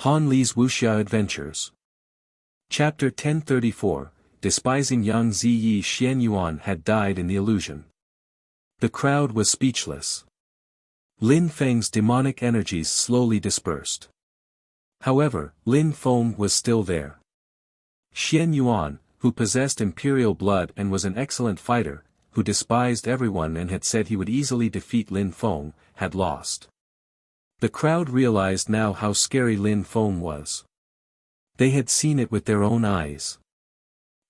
Han Li's Wuxia Adventures. Chapter 1034, Despising Yang Ziyi. Xian Yuan had died in the illusion. The crowd was speechless. Lin Feng's demonic energies slowly dispersed. However, Lin Feng was still there. Xian Yuan, who possessed imperial blood and was an excellent fighter, who despised everyone and had said he would easily defeat Lin Feng, had lost. The crowd realized now how scary Lin Feng was. They had seen it with their own eyes.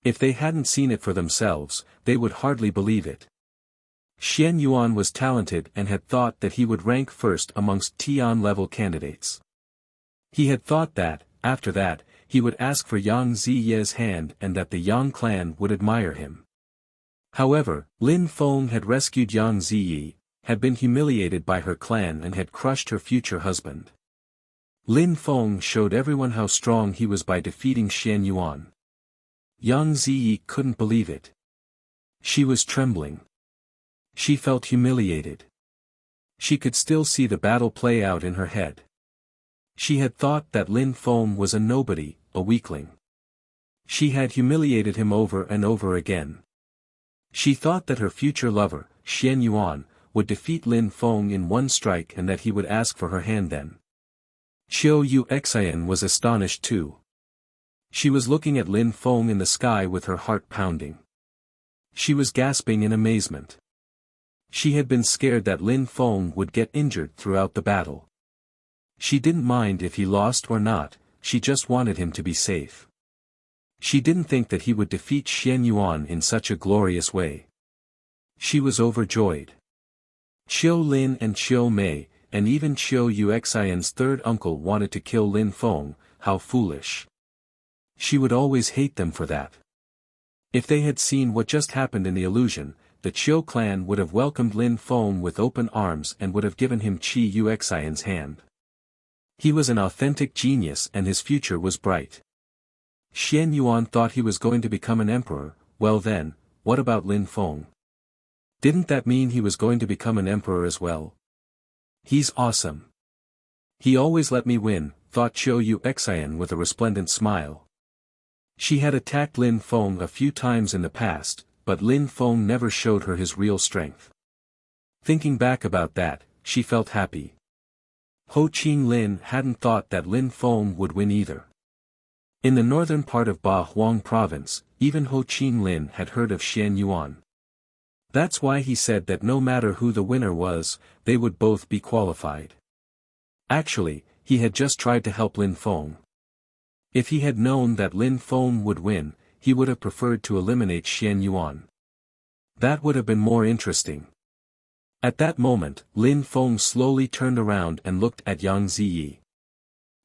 If they hadn't seen it for themselves, they would hardly believe it. Xian Yuan was talented and had thought that he would rank first amongst Tian-level candidates. He had thought that, after that, he would ask for Yang Ziyi's hand and that the Yang clan would admire him. However, Lin Feng had rescued Yang Ziyi, had been humiliated by her clan and had crushed her future husband. Lin Feng showed everyone how strong he was by defeating Xian Yuan. Yang Ziyi couldn't believe it. She was trembling. She felt humiliated. She could still see the battle play out in her head. She had thought that Lin Feng was a nobody, a weakling. She had humiliated him over and over again. She thought that her future lover, Xian Yuan, would defeat Lin Feng in one strike and that he would ask for her hand then. Wuxia was astonished too. She was looking at Lin Feng in the sky with her heart pounding. She was gasping in amazement. She had been scared that Lin Feng would get injured throughout the battle. She didn't mind if he lost or not, she just wanted him to be safe. She didn't think that he would defeat Xian Yuan in such a glorious way. She was overjoyed. Qiu Lin and Qiu Mei, and even Wuxia's third uncle wanted to kill Lin Feng. How foolish. She would always hate them for that. If they had seen what just happened in the illusion, the Qiu clan would have welcomed Lin Feng with open arms and would have given him Wuxia's hand. He was an authentic genius and his future was bright. Xian Yuan thought he was going to become an emperor. Well then, what about Lin Feng? Didn't that mean he was going to become an emperor as well? He's awesome. He always let me win, thought Wuxia with a resplendent smile. She had attacked Lin Feng a few times in the past, but Lin Feng never showed her his real strength. Thinking back about that, she felt happy. Ho Qing Lin hadn't thought that Lin Feng would win either. In the northern part of Ba Huang province, even Ho Qing Lin had heard of Xian Yuan. That's why he said that no matter who the winner was, they would both be qualified. Actually, he had just tried to help Lin Feng. If he had known that Lin Feng would win, he would have preferred to eliminate Xian Yuan. That would have been more interesting. At that moment, Lin Feng slowly turned around and looked at Yang Ziyi.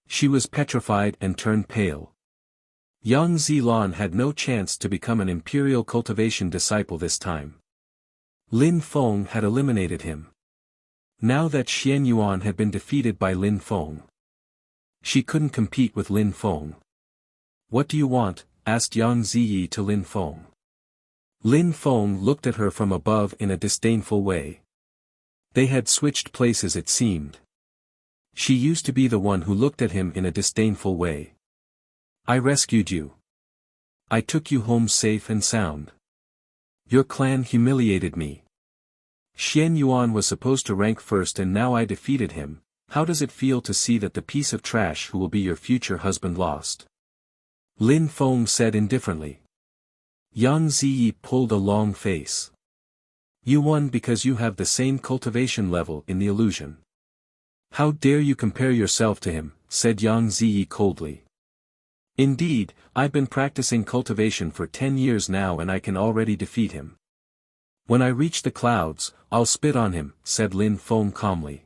She was petrified and turned pale. Yang Zilan had no chance to become an imperial cultivation disciple this time. Lin Feng had eliminated him. Now that Xian Yuan had been defeated by Lin Feng, she couldn't compete with Lin Feng. What do you want? Asked Yang Ziyi to Lin Feng. Lin Feng looked at her from above in a disdainful way. They had switched places it seemed. She used to be the one who looked at him in a disdainful way. I rescued you. I took you home safe and sound. Your clan humiliated me. Xian Yuan was supposed to rank first and now I defeated him. How does it feel to see that the piece of trash who will be your future husband lost? Lin Feng said indifferently. Yang Ziyi pulled a long face. You won because you have the same cultivation level in the illusion. How dare you compare yourself to him, said Yang Ziyi coldly. Indeed, I've been practicing cultivation for 10 years now and I can already defeat him. When I reach the clouds, I'll spit on him, said Lin Feng calmly.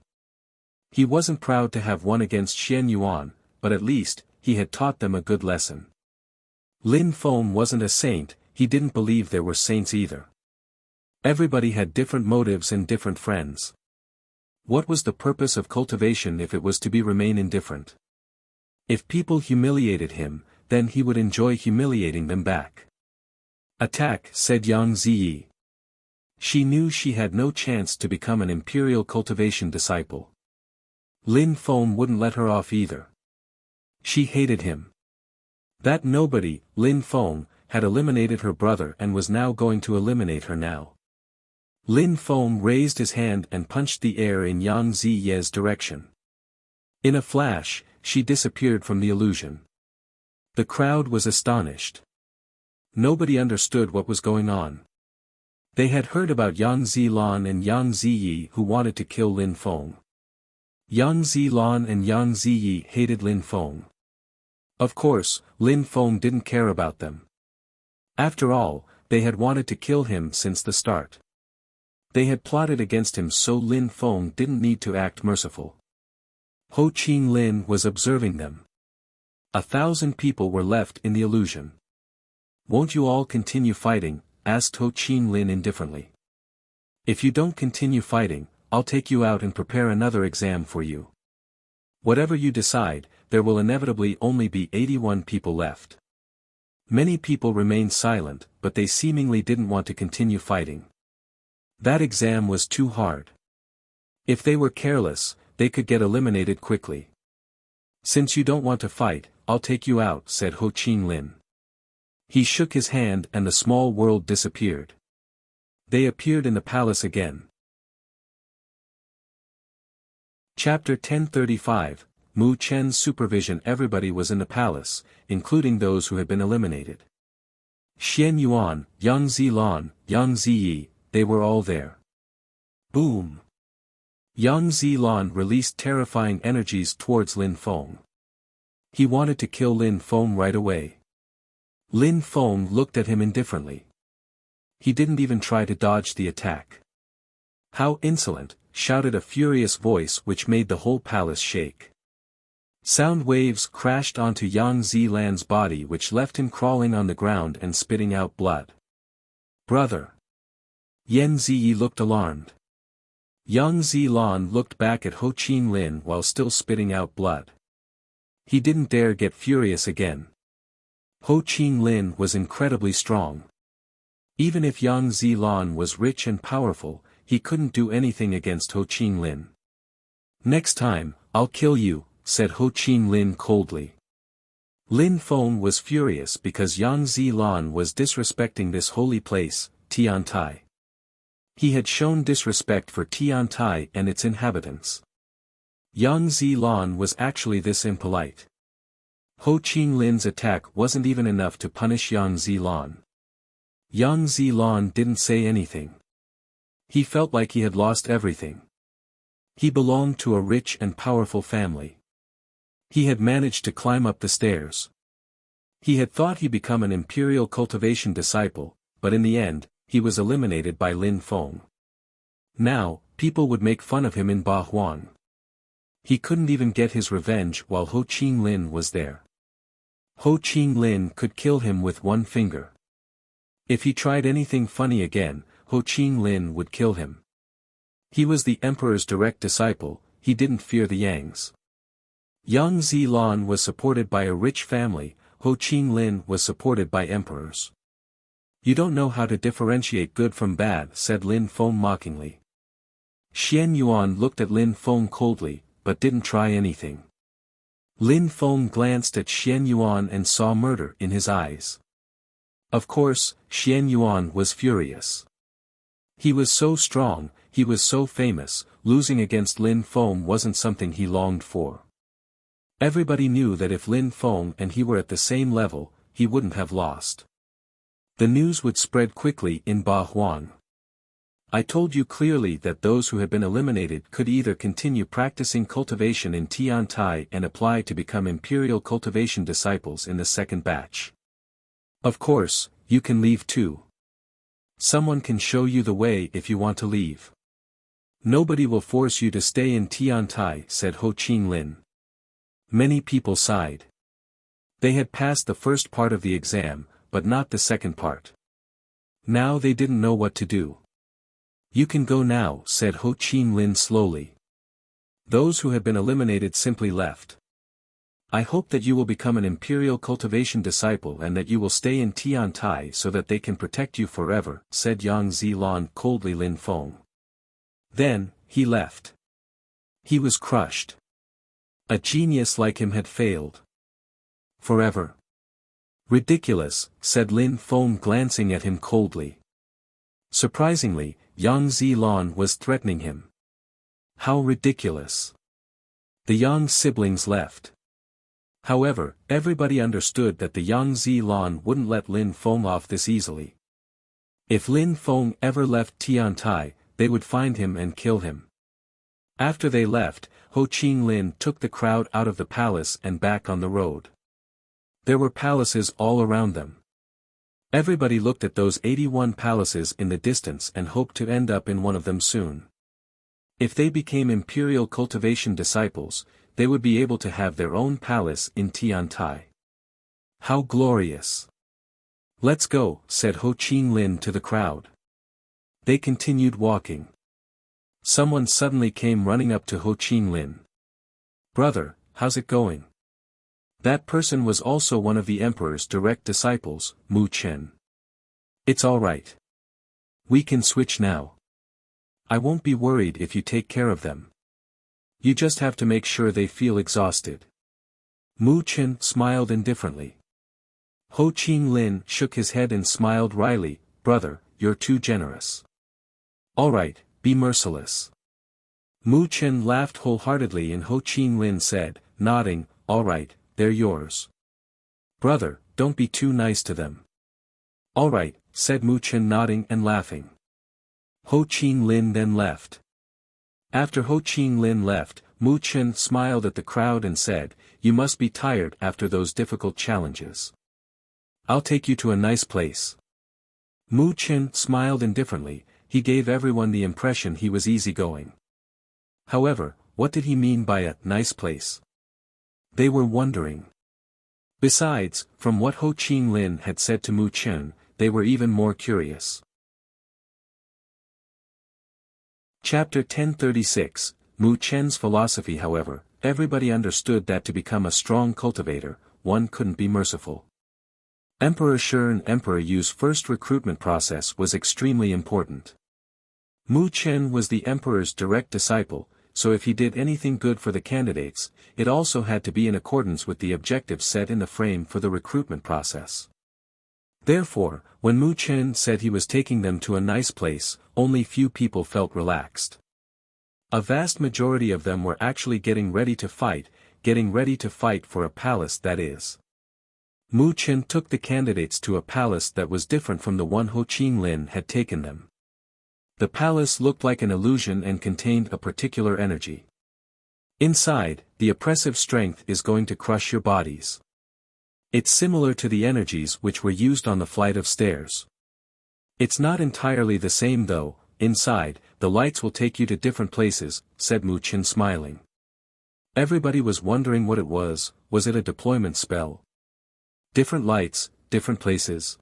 He wasn't proud to have won against Xian Yuan, but at least, he had taught them a good lesson. Lin Feng wasn't a saint, he didn't believe there were saints either. Everybody had different motives and different friends. What was the purpose of cultivation if it was to remain indifferent? If people humiliated him, then he would enjoy humiliating them back. Attack, said Yang Ziyi. She knew she had no chance to become an imperial cultivation disciple. Lin Feng wouldn't let her off either. She hated him. That nobody, Lin Feng, had eliminated her brother and was now going to eliminate her now. Lin Feng raised his hand and punched the air in Yang Ziye's direction. In a flash, she disappeared from the illusion. The crowd was astonished. Nobody understood what was going on. They had heard about Yang Zilan and Yang Ziyi who wanted to kill Lin Feng. Yang Zilan and Yang Ziyi hated Lin Feng. Of course, Lin Feng didn't care about them. After all, they had wanted to kill him since the start. They had plotted against him, so Lin Feng didn't need to act merciful. Ho Qing Lin was observing them. 1,000 people were left in the illusion. "Won't you all continue fighting?" asked Ho Qing Lin indifferently. "If you don't continue fighting, I'll take you out and prepare another exam for you. Whatever you decide, there will inevitably only be 81 people left." Many people remained silent, but they seemingly didn't want to continue fighting. That exam was too hard. If they were careless, they could get eliminated quickly. "Since you don't want to fight, I'll take you out," said Ho Qing Lin. He shook his hand and the small world disappeared. They appeared in the palace again. Chapter 1035, Mu Chen's supervision. Everybody was in the palace, including those who had been eliminated. Xian Yuan, Yang Zilan, Yang Ziyi, they were all there. Boom! Yang Zilan released terrifying energies towards Lin Feng. He wanted to kill Lin Feng right away. Lin Feng looked at him indifferently. He didn't even try to dodge the attack. "How insolent!" shouted a furious voice which made the whole palace shake. Sound waves crashed onto Yang Zilan's body, which left him crawling on the ground and spitting out blood. "Brother!" Yan Ziyi looked alarmed. Yang Zilan looked back at Ho Qing Lin while still spitting out blood. He didn't dare get furious again. Ho Qing Lin was incredibly strong. Even if Yang Zilan was rich and powerful, he couldn't do anything against Ho Qing Lin. "Next time, I'll kill you," said Ho Qing Lin coldly. Lin Feng was furious because Yang Zilan was disrespecting this holy place, Tiantai. He had shown disrespect for Tiantai and its inhabitants. Yang Zilan was actually this impolite. Ho Qing Lin's attack wasn't even enough to punish Yang Zilan. Yang Zilan didn't say anything. He felt like he had lost everything. He belonged to a rich and powerful family. He had managed to climb up the stairs. He had thought he'd become an imperial cultivation disciple, but in the end, he was eliminated by Lin Feng. Now, people would make fun of him in Ba Huang. He couldn't even get his revenge while Ho Qing Lin was there. Ho Qing Lin could kill him with one finger. If he tried anything funny again, Ho Qing Lin would kill him. He was the emperor's direct disciple, he didn't fear the Yangs. Yang Zilan was supported by a rich family, Ho Qing Lin was supported by emperors. "You don't know how to differentiate good from bad," said Lin Feng mockingly. Xian Yuan looked at Lin Feng coldly, but didn't try anything. Lin Feng glanced at Xian Yuan and saw murder in his eyes. Of course, Xian Yuan was furious. He was so strong, he was so famous, losing against Lin Feng wasn't something he longed for. Everybody knew that if Lin Feng and he were at the same level, he wouldn't have lost. The news would spread quickly in Ba Huang. "I told you clearly that those who had been eliminated could either continue practicing cultivation in Tiantai and apply to become imperial cultivation disciples in the second batch. Of course, you can leave too. Someone can show you the way if you want to leave. Nobody will force you to stay in Tiantai," said Ho Qing Lin. Many people sighed. They had passed the first part of the exam, but not the second part. Now they didn't know what to do. "You can go now," said Ho Qing Lin slowly. Those who had been eliminated simply left. "I hope that you will become an imperial cultivation disciple and that you will stay in Tiantai so that they can protect you forever," said Yang Zilan coldly Lin Feng. Then, he left. He was crushed. A genius like him had failed. Forever. Ridiculous, said Lin Feng glancing at him coldly. Surprisingly, Yang Zilong was threatening him. How ridiculous. The Yang siblings left. However, everybody understood that the Yang Zilong wouldn't let Lin Feng off this easily. If Lin Feng ever left Tiantai, they would find him and kill him. After they left, Ho Qinglin took the crowd out of the palace and back on the road. There were palaces all around them. Everybody looked at those 81 palaces in the distance and hoped to end up in one of them soon. If they became imperial cultivation disciples, they would be able to have their own palace in Tiantai. How glorious! Let's go, said Ho Qinglin to the crowd. They continued walking. Someone suddenly came running up to Ho Qinglin. Brother, how's it going? That person was also one of the emperor's direct disciples, Mu Chen. It's all right. We can switch now. I won't be worried if you take care of them. You just have to make sure they feel exhausted. Mu Chen smiled indifferently. Ho Qinglin shook his head and smiled wryly. Brother, you're too generous. All right, be merciless. Mu Chen laughed wholeheartedly and Ho Qinglin said, nodding, all right, they're yours. Brother, don't be too nice to them. All right, said Mu Chen nodding and laughing. Ho Qinglin then left. After Ho Qinglin left, Mu Chen smiled at the crowd and said, you must be tired after those difficult challenges. I'll take you to a nice place. Mu Chen smiled indifferently, he gave everyone the impression he was easygoing. However, what did he mean by a nice place? They were wondering. Besides, from what Ho Qinglin had said to Mu Chen, they were even more curious. Chapter 1036, Mu Chen's philosophy. However, everybody understood that to become a strong cultivator, one couldn't be merciful. Emperor Shi and Emperor Yu's first recruitment process was extremely important. Mu Chen was the emperor's direct disciple, so if he did anything good for the candidates, it also had to be in accordance with the objectives set in the frame for the recruitment process. Therefore, when Mu Chen said he was taking them to a nice place, only few people felt relaxed. A vast majority of them were actually getting ready to fight for a palace, that is. Mu Chen took the candidates to a palace that was different from the one Ho Qinglin had taken them. The palace looked like an illusion and contained a particular energy. Inside, the oppressive strength is going to crush your bodies. It's similar to the energies which were used on the flight of stairs. It's not entirely the same though. Inside, the lights will take you to different places, said Mu Chen smiling. Everybody was wondering what it was it a deployment spell? Different lights, different places.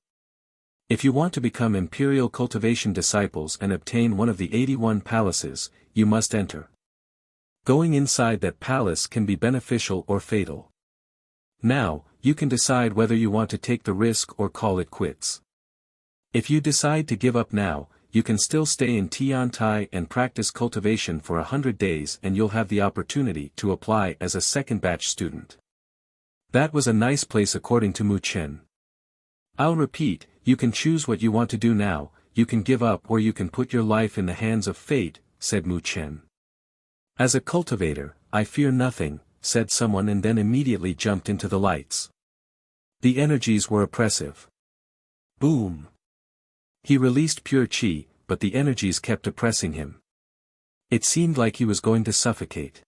If you want to become imperial cultivation disciples and obtain one of the 81 palaces, you must enter. Going inside that palace can be beneficial or fatal. Now, you can decide whether you want to take the risk or call it quits. If you decide to give up now, you can still stay in Tiantai and practice cultivation for 100 days and you'll have the opportunity to apply as a second batch student. That was a nice place according to Mu Chen. I'll repeat, you can choose what you want to do now, you can give up or you can put your life in the hands of fate, said Mu Chen. As a cultivator, I fear nothing, said someone and then immediately jumped into the lights. The energies were oppressive. Boom! He released pure qi, but the energies kept oppressing him. It seemed like he was going to suffocate.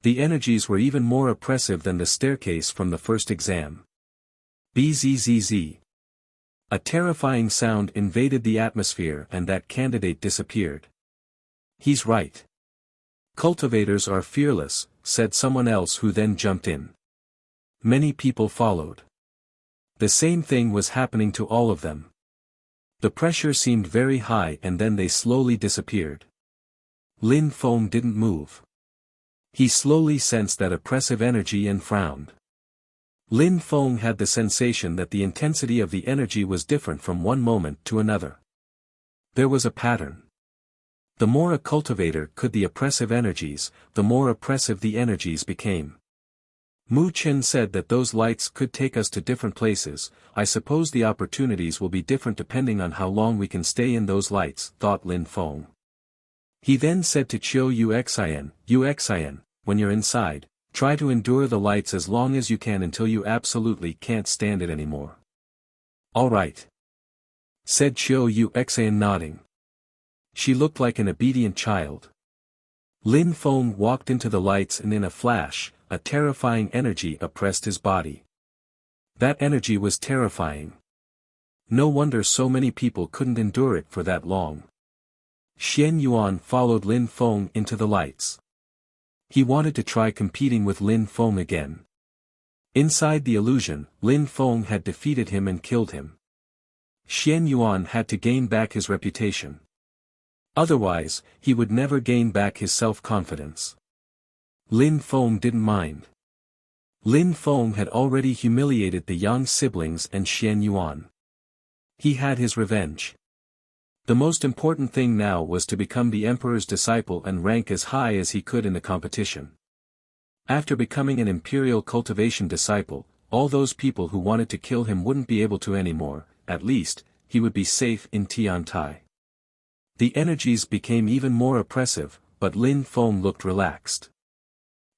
The energies were even more oppressive than the staircase from the first exam. Bzzz. A terrifying sound invaded the atmosphere and that candidate disappeared. He's right. Cultivators are fearless, said someone else who then jumped in. Many people followed. The same thing was happening to all of them. The pressure seemed very high and then they slowly disappeared. Lin Feng didn't move. He slowly sensed that oppressive energy and frowned. Lin Feng had the sensation that the intensity of the energy was different from one moment to another. There was a pattern. The more a cultivator could the oppressive energies, the more oppressive the energies became. Mu Chen said that those lights could take us to different places. I suppose the opportunities will be different depending on how long we can stay in those lights, thought Lin Feng. He then said to Chiu Uxian, when you're inside, try to endure the lights as long as you can until you absolutely can't stand it anymore. All right, said Chiu Uxian, nodding. She looked like an obedient child. Lin Feng walked into the lights, and in a flash, a terrifying energy oppressed his body. That energy was terrifying. No wonder so many people couldn't endure it for that long. Xian Yuan followed Lin Feng into the lights. He wanted to try competing with Lin Feng again. Inside the illusion, Lin Feng had defeated him and killed him. Xian Yuan had to gain back his reputation. Otherwise, he would never gain back his self-confidence. Lin Feng didn't mind. Lin Feng had already humiliated the Yang siblings and Xian Yuan. He had his revenge. The most important thing now was to become the emperor's disciple and rank as high as he could in the competition. After becoming an imperial cultivation disciple, all those people who wanted to kill him wouldn't be able to anymore. At least, he would be safe in Tiantai. The energies became even more oppressive, but Lin Feng looked relaxed.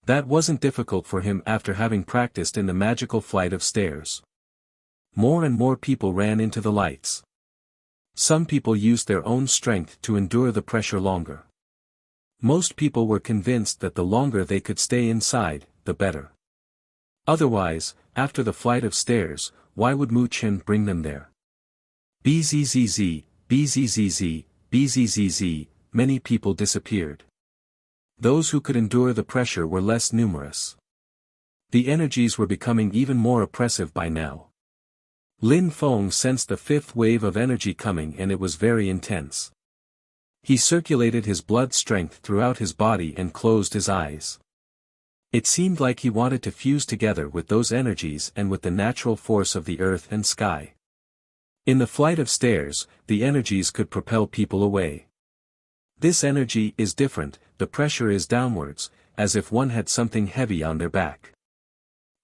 That wasn't difficult for him after having practiced in the magical flight of stairs. More and more people ran into the lights. Some people used their own strength to endure the pressure longer. Most people were convinced that the longer they could stay inside, the better. Otherwise, after the flight of stairs, why would Mu Chen bring them there? Bzzz, bzzz, bzzz, many people disappeared. Those who could endure the pressure were less numerous. The energies were becoming even more oppressive by now. Lin Feng sensed the fifth wave of energy coming, and it was very intense. He circulated his blood strength throughout his body and closed his eyes. It seemed like he wanted to fuse together with those energies and with the natural force of the earth and sky. In the flight of stairs, the energies could propel people away. This energy is different, the pressure is downwards, as if one had something heavy on their back.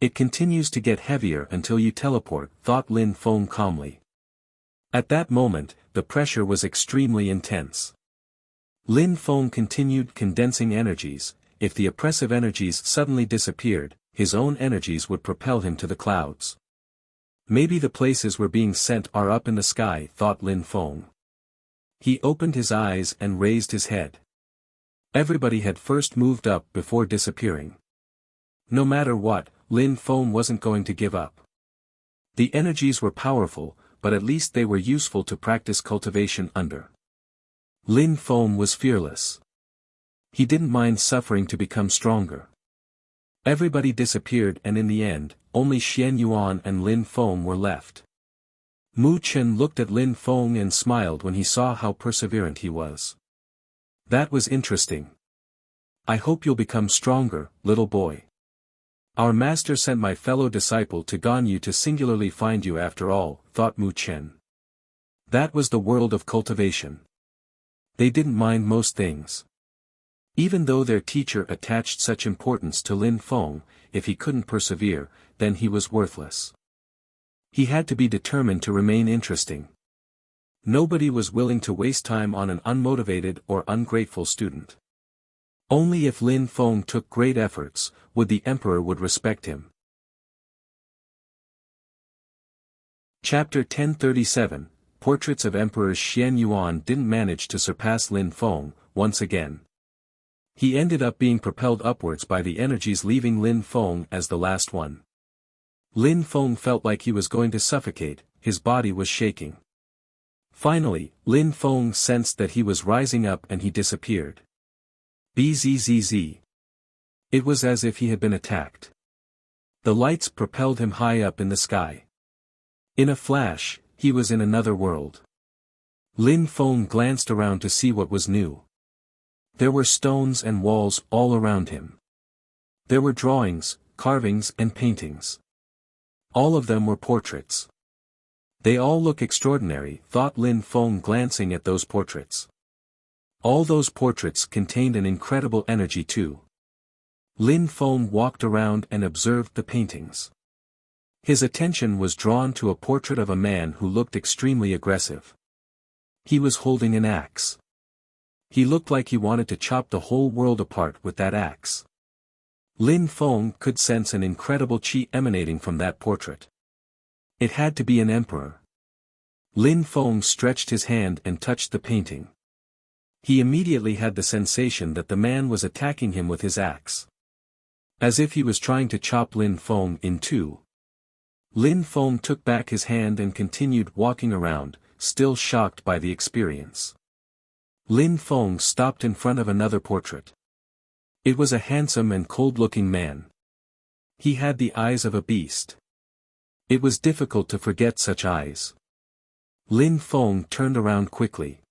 It continues to get heavier until you teleport, thought Lin Feng calmly. At that moment, the pressure was extremely intense. Lin Feng continued condensing energies. If the oppressive energies suddenly disappeared, his own energies would propel him to the clouds. Maybe the places we're being sent are up in the sky, thought Lin Feng. He opened his eyes and raised his head. Everybody had first moved up before disappearing. No matter what, Lin Feng wasn't going to give up. The energies were powerful, but at least they were useful to practice cultivation under. Lin Feng was fearless. He didn't mind suffering to become stronger. Everybody disappeared, and in the end, only Xian Yuan and Lin Feng were left. Mu Chen looked at Lin Feng and smiled when he saw how perseverant he was. That was interesting. I hope you'll become stronger, little boy. Our master sent my fellow disciple to Ganyu to singularly find you after all, thought Mu Chen. That was the world of cultivation. They didn't mind most things. Even though their teacher attached such importance to Lin Feng, if he couldn't persevere, then he was worthless. He had to be determined to remain interesting. Nobody was willing to waste time on an unmotivated or ungrateful student. Only if Lin Feng took great efforts, would the emperor would respect him. Chapter 1037, Portraits of Emperors. Xian Yuan didn't manage to surpass Lin Feng, once again. He ended up being propelled upwards by the energies, leaving Lin Feng as the last one. Lin Feng felt like he was going to suffocate, his body was shaking. Finally, Lin Feng sensed that he was rising up and he disappeared. Bzzz. It was as if he had been attacked. The lights propelled him high up in the sky. In a flash, he was in another world. Lin Feng glanced around to see what was new. There were stones and walls all around him. There were drawings, carvings and paintings. All of them were portraits. They all look extraordinary, thought Lin Feng, glancing at those portraits. All those portraits contained an incredible energy too. Lin Feng walked around and observed the paintings. His attention was drawn to a portrait of a man who looked extremely aggressive. He was holding an axe. He looked like he wanted to chop the whole world apart with that axe. Lin Feng could sense an incredible qi emanating from that portrait. It had to be an emperor. Lin Feng stretched his hand and touched the painting. He immediately had the sensation that the man was attacking him with his axe. As if he was trying to chop Lin Feng in two. Lin Feng took back his hand and continued walking around, still shocked by the experience. Lin Feng stopped in front of another portrait. It was a handsome and cold-looking man. He had the eyes of a beast. It was difficult to forget such eyes. Lin Feng turned around quickly.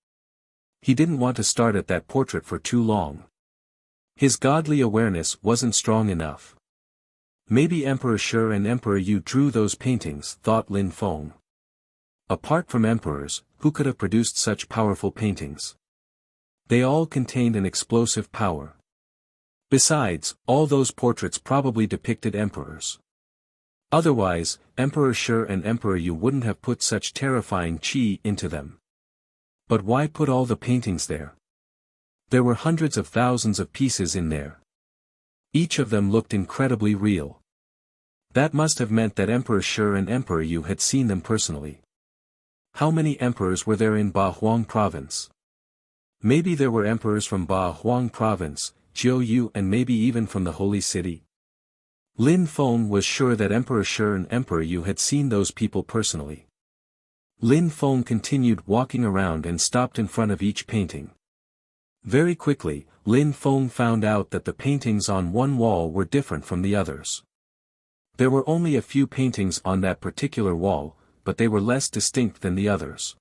He didn't want to start at that portrait for too long. His godly awareness wasn't strong enough. Maybe Emperor Shi and Emperor Yu drew those paintings, thought Lin Feng. Apart from emperors, who could have produced such powerful paintings? They all contained an explosive power. Besides, all those portraits probably depicted emperors. Otherwise, Emperor Shi and Emperor Yu wouldn't have put such terrifying qi into them. But why put all the paintings there? There were hundreds of thousands of pieces in there. Each of them looked incredibly real. That must have meant that Emperor Shi and Emperor Yu had seen them personally. How many emperors were there in Ba Huang province? Maybe there were emperors from Ba Huang province, Jiu Yu, and maybe even from the Holy City. Lin Feng was sure that Emperor Shi and Emperor Yu had seen those people personally. Lin Feng continued walking around and stopped in front of each painting. Very quickly, Lin Feng found out that the paintings on one wall were different from the others. There were only a few paintings on that particular wall, but they were less distinct than the others.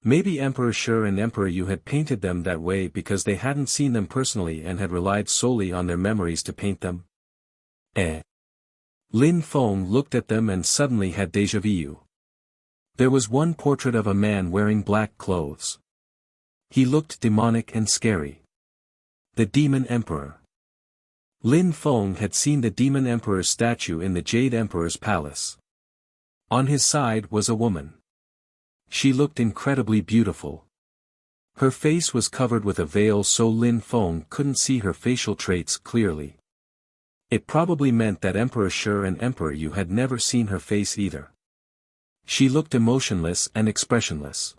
Maybe Emperor Shi and Emperor Yu had painted them that way because they hadn't seen them personally and had relied solely on their memories to paint them. Lin Feng looked at them and suddenly had déjà vu. There was one portrait of a man wearing black clothes. He looked demonic and scary. The Demon Emperor. Lin Feng had seen the Demon Emperor's statue in the Jade Emperor's palace. On his side was a woman. She looked incredibly beautiful. Her face was covered with a veil so Lin Feng couldn't see her facial traits clearly. It probably meant that Emperor Shi and Emperor Yu had never seen her face either. She looked emotionless and expressionless.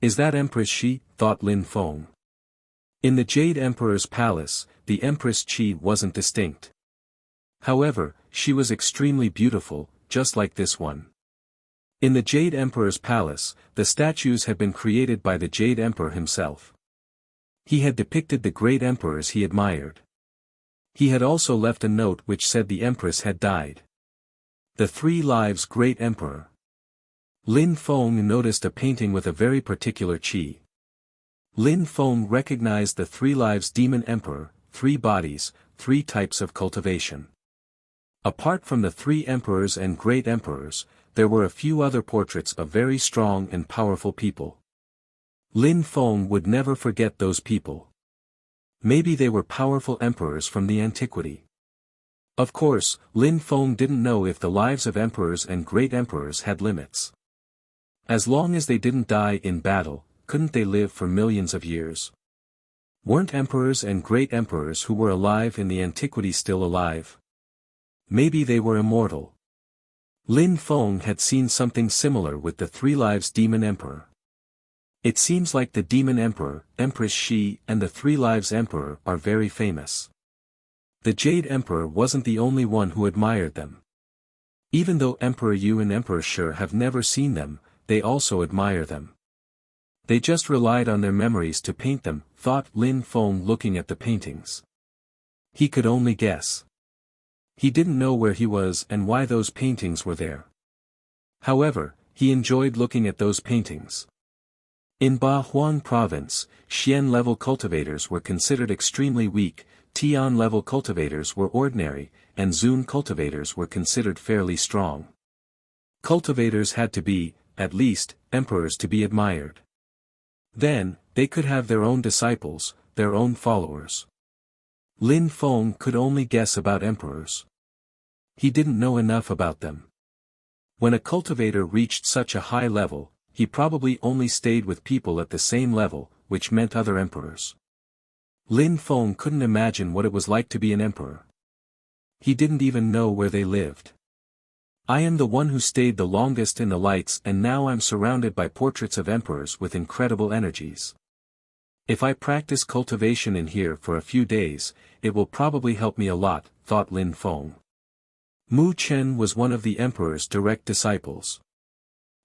Is that Empress Shi? Thought Lin Feng. In the Jade Emperor's palace, the Empress Qi wasn't distinct. However, she was extremely beautiful, just like this one. In the Jade Emperor's palace, the statues had been created by the Jade Emperor himself. He had depicted the great emperors he admired. He had also left a note which said the Empress had died. The 3 Lives Great Emperor. Lin Feng noticed a painting with a very particular qi. Lin Feng recognized the 3 Lives Demon Emperor, 3 bodies, 3 types of cultivation. Apart from the 3 emperors and great emperors, there were a few other portraits of very strong and powerful people. Lin Feng would never forget those people. Maybe they were powerful emperors from the antiquity. Of course, Lin Feng didn't know if the lives of emperors and great emperors had limits. As long as they didn't die in battle, couldn't they live for millions of years? Weren't emperors and great emperors who were alive in the antiquity still alive? Maybe they were immortal. Lin Feng had seen something similar with the 3 Lives Demon Emperor. It seems like the Demon Emperor, Empress Shi, and the 3 Lives Emperor are very famous. The Jade Emperor wasn't the only one who admired them. Even though Emperor Yu and Emperor Shi have never seen them, they also admire them. They just relied on their memories to paint them, thought Lin Feng looking at the paintings. He could only guess. He didn't know where he was and why those paintings were there. However, he enjoyed looking at those paintings. In Ba Huang province, Xian-level cultivators were considered extremely weak, Tian-level cultivators were ordinary, and Zun cultivators were considered fairly strong. Cultivators had to be, at least, emperors to be admired. Then, they could have their own disciples, their own followers. Lin Feng could only guess about emperors. He didn't know enough about them. When a cultivator reached such a high level, he probably only stayed with people at the same level, which meant other emperors. Lin Feng couldn't imagine what it was like to be an emperor. He didn't even know where they lived. I am the one who stayed the longest in the lights, and now I'm surrounded by portraits of emperors with incredible energies. If I practice cultivation in here for a few days, it will probably help me a lot, thought Lin Feng. Mu Chen was one of the emperor's direct disciples.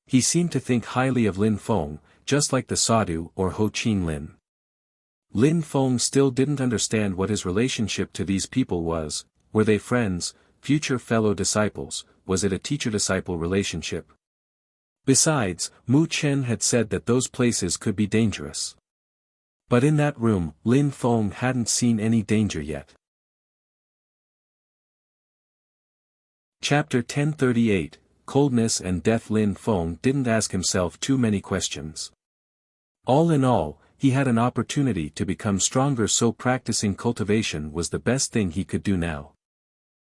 He seemed to think highly of Lin Feng, just like the Sadhu or Ho Chin Lin. Lin Feng still didn't understand what his relationship to these people was. Were they friends, future fellow disciples? Was it a teacher-disciple relationship? Besides, Mu Chen had said that those places could be dangerous. But in that room, Lin Feng hadn't seen any danger yet. Chapter 1038, Coldness and Death. Lin Feng didn't ask himself too many questions. All in all, he had an opportunity to become stronger, so practicing cultivation was the best thing he could do now.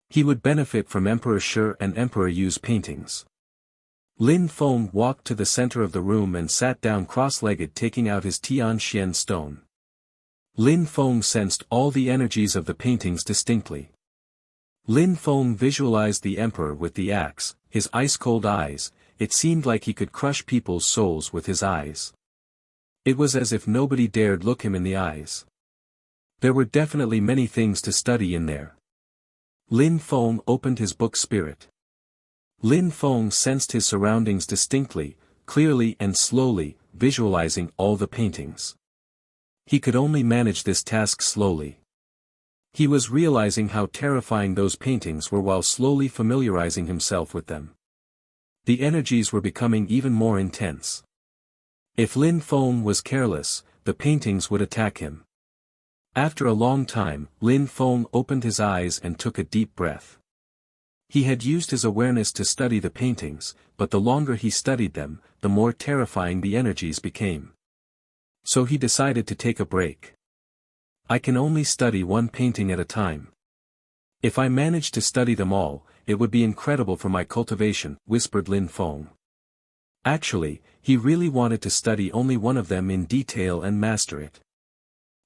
He would benefit from Emperor Shi and Emperor Yu's paintings. Lin Feng walked to the center of the room and sat down cross-legged, taking out his Tianxian stone. Lin Feng sensed all the energies of the paintings distinctly. Lin Feng visualized the emperor with the axe, his ice-cold eyes. It seemed like he could crush people's souls with his eyes. It was as if nobody dared look him in the eyes. There were definitely many things to study in there. Lin Feng opened his book Spirit. Lin Feng sensed his surroundings distinctly, clearly and slowly, visualizing all the paintings. He could only manage this task slowly. He was realizing how terrifying those paintings were while slowly familiarizing himself with them. The energies were becoming even more intense. If Lin Feng was careless, the paintings would attack him. After a long time, Lin Feng opened his eyes and took a deep breath. He had used his awareness to study the paintings, but the longer he studied them, the more terrifying the energies became. So he decided to take a break. I can only study one painting at a time. If I managed to study them all, it would be incredible for my cultivation, whispered Lin Feng. Actually, he really wanted to study only one of them in detail and master it.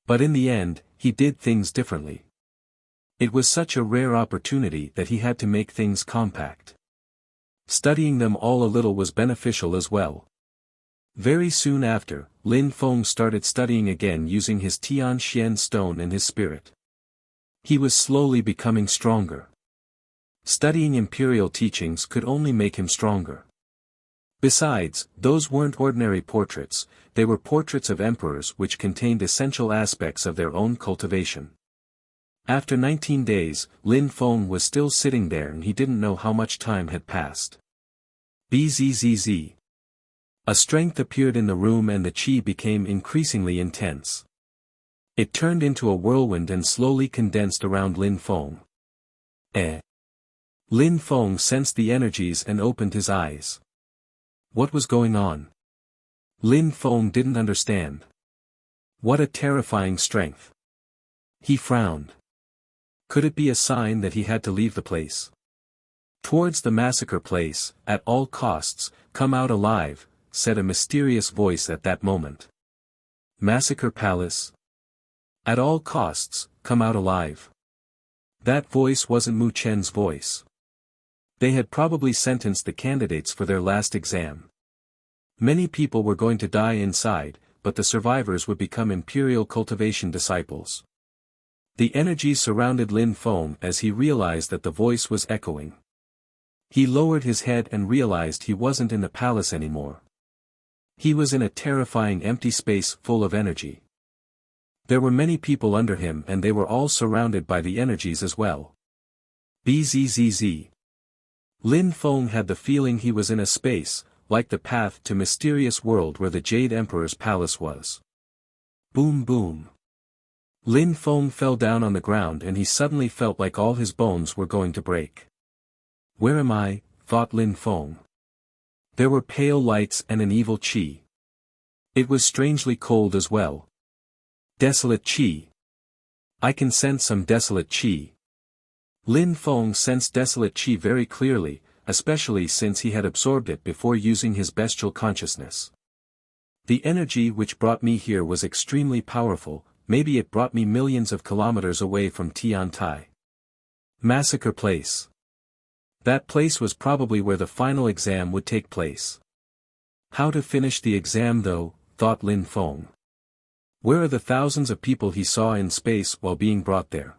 But in the end, he did things differently. It was such a rare opportunity that he had to make things compact. Studying them all a little was beneficial as well. Very soon after, Lin Feng started studying again using his Tianxian stone and his spirit. He was slowly becoming stronger. Studying imperial teachings could only make him stronger. Besides, those weren't ordinary portraits, they were portraits of emperors which contained essential aspects of their own cultivation. After 19 days, Lin Feng was still sitting there and he didn't know how much time had passed. Bzzz. A strength appeared in the room and the qi became increasingly intense. It turned into a whirlwind and slowly condensed around Lin Feng. Lin Feng sensed the energies and opened his eyes. What was going on? Lin Feng didn't understand. What a terrifying strength. He frowned. Could it be a sign that he had to leave the place? Towards the massacre place, at all costs, come out alive, said a mysterious voice at that moment. Massacre Palace? At all costs, come out alive. That voice wasn't Mu Chen's voice. They had probably sentenced the candidates for their last exam. Many people were going to die inside, but the survivors would become imperial cultivation disciples. The energy surrounded Lin Feng as he realized that the voice was echoing. He lowered his head and realized he wasn't in the palace anymore. He was in a terrifying empty space full of energy. There were many people under him and they were all surrounded by the energies as well. Bzzz. Lin Feng had the feeling he was in a space, like the path to mysterious world where the Jade Emperor's palace was. Boom boom. Lin Feng fell down on the ground and he suddenly felt like all his bones were going to break. Where am I? Thought Lin Feng. There were pale lights and an evil qi. It was strangely cold as well. Desolate qi. I can sense some desolate qi. Lin Feng sensed desolate qi very clearly, especially since he had absorbed it before using his bestial consciousness. The energy which brought me here was extremely powerful, maybe it brought me millions of kilometers away from Tiantai. Massacre place. That place was probably where the final exam would take place. How to finish the exam though, thought Lin Feng. Where are the thousands of people he saw in space while being brought there?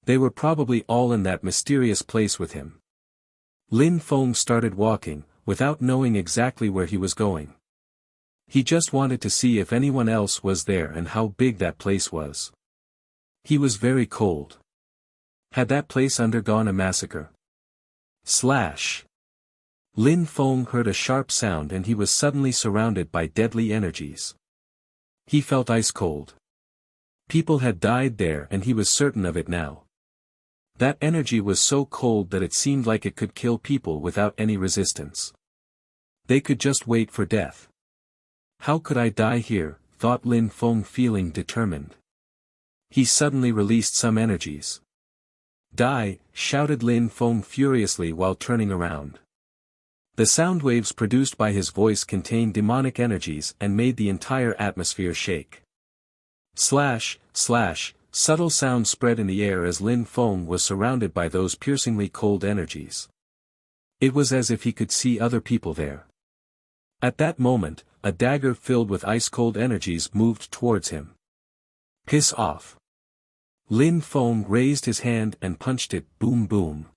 They were probably all in that mysterious place with him. Lin Feng started walking, without knowing exactly where he was going. He just wanted to see if anyone else was there and how big that place was. He was very cold. Had that place undergone a massacre? Slash. Lin Feng heard a sharp sound and he was suddenly surrounded by deadly energies. He felt ice cold. People had died there and he was certain of it now. That energy was so cold that it seemed like it could kill people without any resistance. They could just wait for death. How could I die here, thought Lin Feng, feeling determined. He suddenly released some energies. Die, shouted Lin Feng furiously while turning around. The sound waves produced by his voice contained demonic energies and made the entire atmosphere shake. Slash, slash, subtle sounds spread in the air as Lin Feng was surrounded by those piercingly cold energies. It was as if he could see other people there. At that moment, a dagger filled with ice-cold energies moved towards him. Piss off. Lin Feng raised his hand and punched it, boom boom.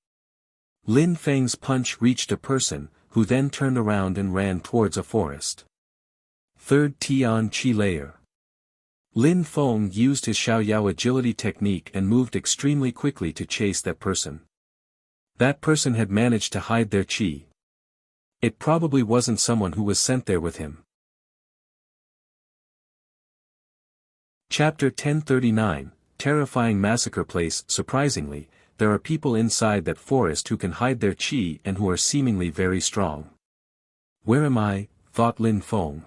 Lin Feng's punch reached a person, who then turned around and ran towards a forest. Third Tian Qi layer. Lin Feng used his Xiaoyao agility technique and moved extremely quickly to chase that person. That person had managed to hide their qi. It probably wasn't someone who was sent there with him. Chapter 1039, Terrifying Massacre Place. Surprisingly, there are people inside that forest who can hide their qi and who are seemingly very strong. Where am I? Thought Lin Feng.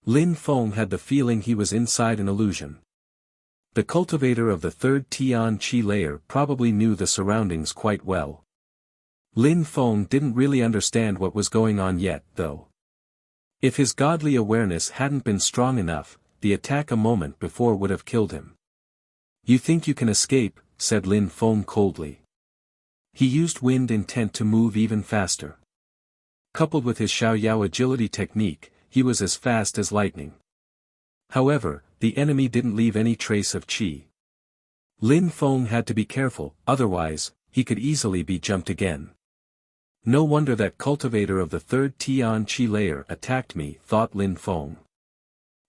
Lin Feng had the feeling he was inside an illusion. The cultivator of the third Tian Qi layer probably knew the surroundings quite well. Lin Feng didn't really understand what was going on yet, though. If his godly awareness hadn't been strong enough, the attack a moment before would have killed him. You think you can escape, said Lin Feng coldly. He used wind intent to move even faster. Coupled with his Xiaoyao agility technique, he was as fast as lightning. However, the enemy didn't leave any trace of qi. Lin Feng had to be careful, otherwise, he could easily be jumped again. No wonder that cultivator of the third Tian Qi layer attacked me, thought Lin Feng.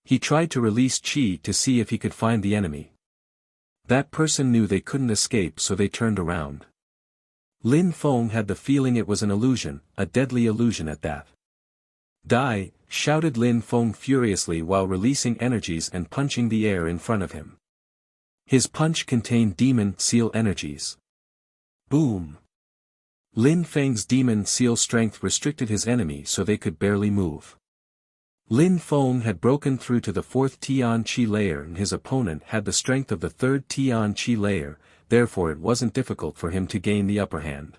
He tried to release qi to see if he could find the enemy. That person knew they couldn't escape, so they turned around. Lin Feng had the feeling it was an illusion, a deadly illusion at that. Die, shouted Lin Feng furiously while releasing energies and punching the air in front of him. His punch contained demon seal energies. Boom! Lin Feng's demon seal strength restricted his enemy so they could barely move. Lin Feng had broken through to the fourth Tian Qi layer and his opponent had the strength of the third Tian Qi layer, therefore it wasn't difficult for him to gain the upper hand.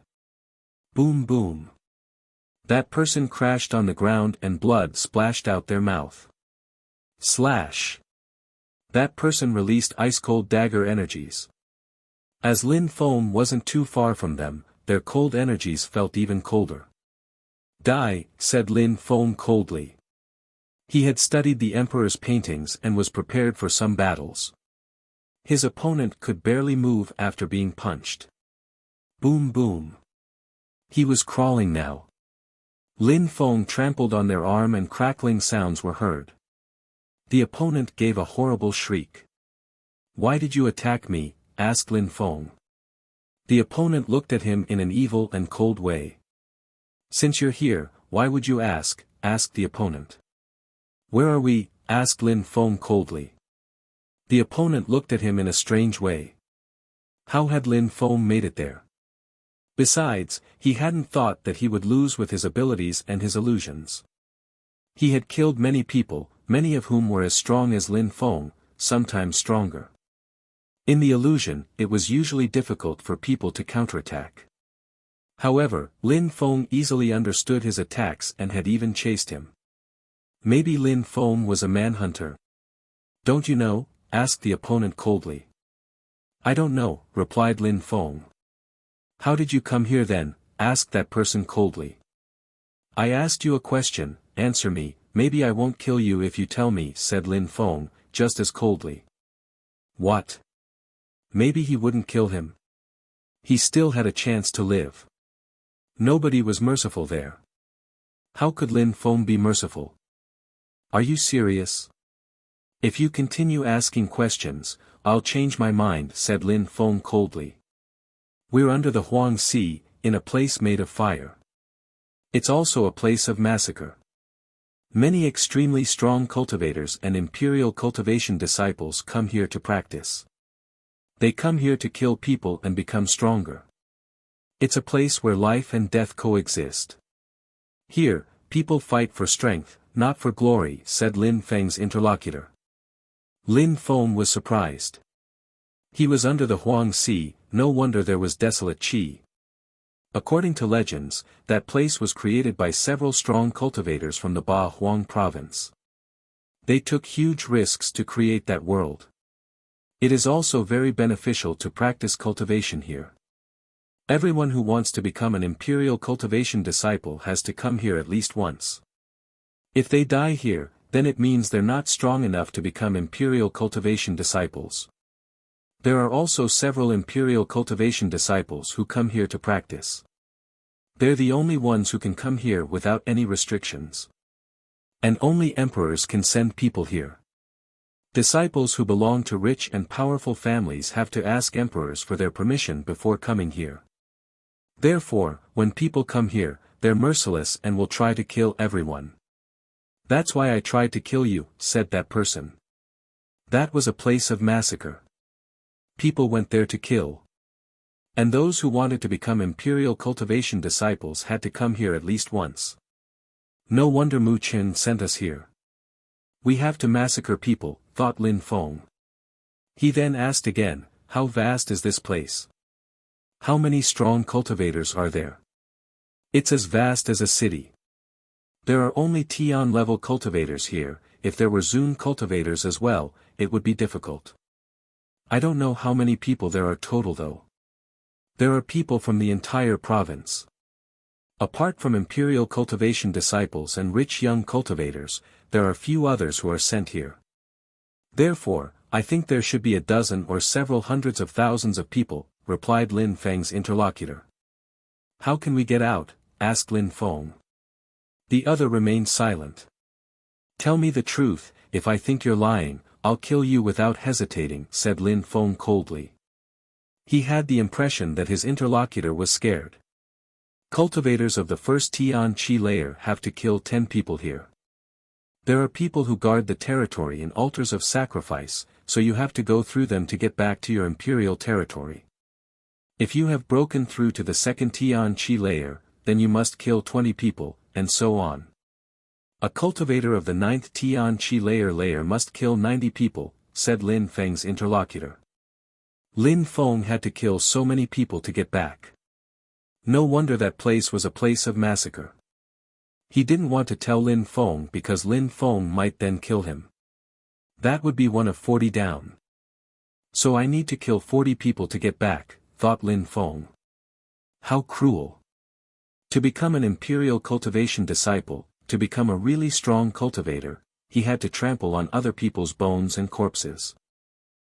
Boom boom. That person crashed on the ground and blood splashed out their mouth. Slash. That person released ice-cold dagger energies. As Lin Feng wasn't too far from them, their cold energies felt even colder. Die, said Lin Feng coldly. He had studied the emperor's paintings and was prepared for some battles. His opponent could barely move after being punched. Boom boom. He was crawling now. Lin Feng trampled on their arm and crackling sounds were heard. The opponent gave a horrible shriek. Why did you attack me? Asked Lin Feng. The opponent looked at him in an evil and cold way. Since you're here, why would you ask? Asked the opponent. Where are we? Asked Lin Feng coldly. The opponent looked at him in a strange way. How had Lin Feng made it there? Besides, he hadn't thought that he would lose with his abilities and his illusions. He had killed many people, many of whom were as strong as Lin Feng, sometimes stronger. In the illusion, it was usually difficult for people to counterattack. However, Lin Feng easily understood his attacks and had even chased him. Maybe Lin Feng was a manhunter. Don't you know? Asked the opponent coldly. I don't know, replied Lin Feng. How did you come here then? Asked that person coldly. I asked you a question, answer me, maybe I won't kill you if you tell me, said Lin Feng, just as coldly. What? Maybe he wouldn't kill him. He still had a chance to live. Nobody was merciful there. How could Lin Feng be merciful? Are you serious? If you continue asking questions, I'll change my mind, said Lin Feng coldly. We're under the Huang Sea, in a place made of fire. It's also a place of massacre. Many extremely strong cultivators and imperial cultivation disciples come here to practice. They come here to kill people and become stronger. It's a place where life and death coexist. Here, people fight for strength, not for glory, said Lin Feng's interlocutor. Lin Feng was surprised. He was under the Huang Sea, no wonder there was desolate qi. According to legends, that place was created by several strong cultivators from the Ba Huang province. They took huge risks to create that world. It is also very beneficial to practice cultivation here. Everyone who wants to become an imperial cultivation disciple has to come here at least once. If they die here, then it means they're not strong enough to become imperial cultivation disciples. There are also several imperial cultivation disciples who come here to practice. They're the only ones who can come here without any restrictions. And only emperors can send people here. Disciples who belong to rich and powerful families have to ask emperors for their permission before coming here. Therefore, when people come here, they're merciless and will try to kill everyone. That's why I tried to kill you, said that person. That was a place of massacre. People went there to kill. And those who wanted to become imperial cultivation disciples had to come here at least once. No wonder Mu Qin sent us here. We have to massacre people, thought Lin Feng. He then asked again, how vast is this place? How many strong cultivators are there? It's as vast as a city. There are only Tian-level cultivators here. If there were Zun cultivators as well, it would be difficult. I don't know how many people there are total though. There are people from the entire province. Apart from imperial cultivation disciples and rich young cultivators, there are few others who are sent here. Therefore, I think there should be a dozen or several hundreds of thousands of people, replied Lin Feng's interlocutor. How can we get out? Asked Lin Feng. The other remained silent. Tell me the truth, if I think you're lying, I'll kill you without hesitating, said Lin Feng coldly. He had the impression that his interlocutor was scared. Cultivators of the first Tian Qi layer have to kill 10 people here. There are people who guard the territory in altars of sacrifice, so you have to go through them to get back to your imperial territory. If you have broken through to the second Tian Qi layer, then you must kill 20 people, and so on. A cultivator of the 9th Tian Qi layer must kill 90 people, said Lin Feng's interlocutor. Lin Feng had to kill so many people to get back. No wonder that place was a place of massacre. He didn't want to tell Lin Feng because Lin Feng might then kill him. That would be one of 40 down. So I need to kill 40 people to get back, thought Lin Feng. How cruel. To become an imperial cultivation disciple, to become a really strong cultivator, he had to trample on other people's bones and corpses.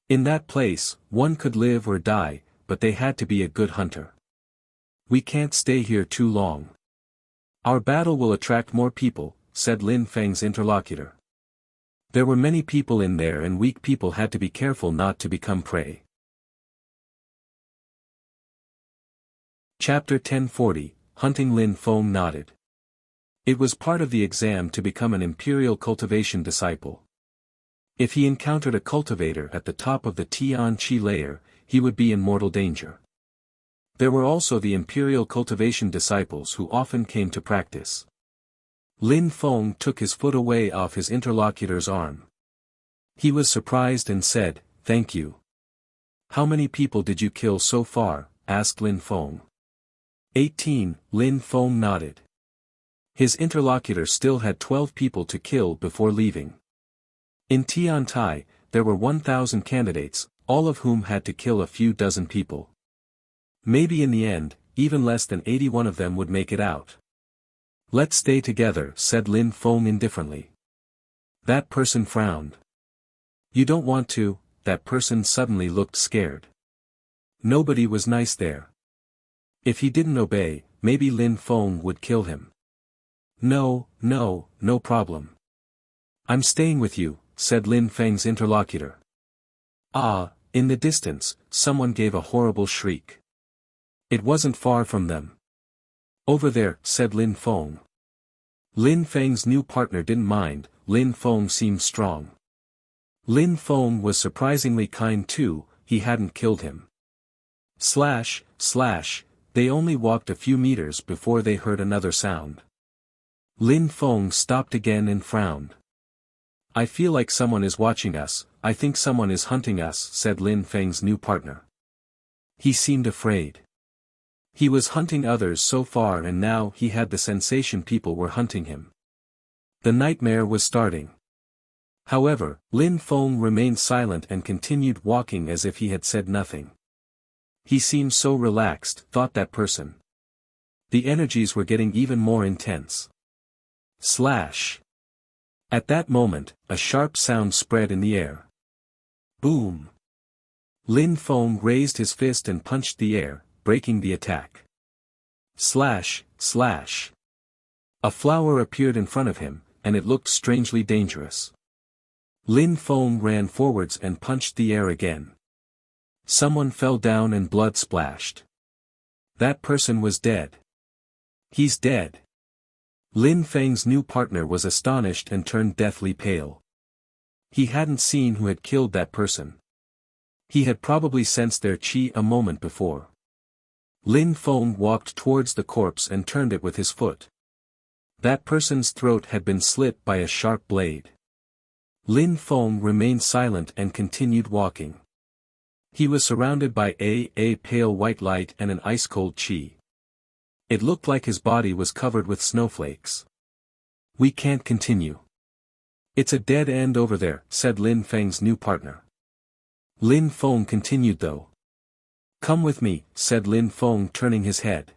In that place, one could live or die, but they had to be a good hunter. We can't stay here too long. Our battle will attract more people, said Lin Feng's interlocutor. There were many people in there and weak people had to be careful not to become prey. Chapter 1040, Hunting. Lin Feng nodded. It was part of the exam to become an imperial cultivation disciple. If he encountered a cultivator at the top of the Tian Qi layer, he would be in mortal danger. There were also the imperial cultivation disciples who often came to practice. Lin Feng took his foot away off his interlocutor's arm. He was surprised and said, "Thank you. How many people did you kill so far? Asked Lin Feng. 18, Lin Feng nodded. His interlocutor still had 12 people to kill before leaving. In Tiantai, there were 1,000 candidates, all of whom had to kill a few dozen people. Maybe in the end, even less than 81 of them would make it out. Let's stay together, said Lin Feng indifferently. That person frowned. You don't want to? That person suddenly looked scared. Nobody was nice there. If he didn't obey, maybe Lin Feng would kill him. No problem. I'm staying with you, said Lin Feng's interlocutor. Ah, in the distance, someone gave a horrible shriek. It wasn't far from them. Over there, said Lin Feng. Lin Feng's new partner didn't mind. Lin Feng seemed strong. Lin Feng was surprisingly kind too, he hadn't killed him. Slash, they only walked a few meters before they heard another sound. Lin Feng stopped again and frowned. I feel like someone is watching us, I think someone is hunting us, said Lin Feng's new partner. He seemed afraid. He was hunting others so far and now he had the sensation people were hunting him. The nightmare was starting. However, Lin Feng remained silent and continued walking as if he had said nothing. He seemed so relaxed, thought that person. The energies were getting even more intense. Slash. At that moment, a sharp sound spread in the air. Boom. Lin Feng raised his fist and punched the air, breaking the attack. Slash. A flower appeared in front of him, and it looked strangely dangerous. Lin Feng ran forwards and punched the air again. Someone fell down and blood splashed. That person was dead. He's dead. Lin Feng's new partner was astonished and turned deathly pale. He hadn't seen who had killed that person. He had probably sensed their qi a moment before. Lin Feng walked towards the corpse and turned it with his foot. That person's throat had been slit by a sharp blade. Lin Feng remained silent and continued walking. He was surrounded by a pale white light and an ice-cold qi. It looked like his body was covered with snowflakes. We can't continue. It's a dead end over there, said Lin Feng's new partner. Lin Feng continued though. Come with me, said Lin Feng turning his head.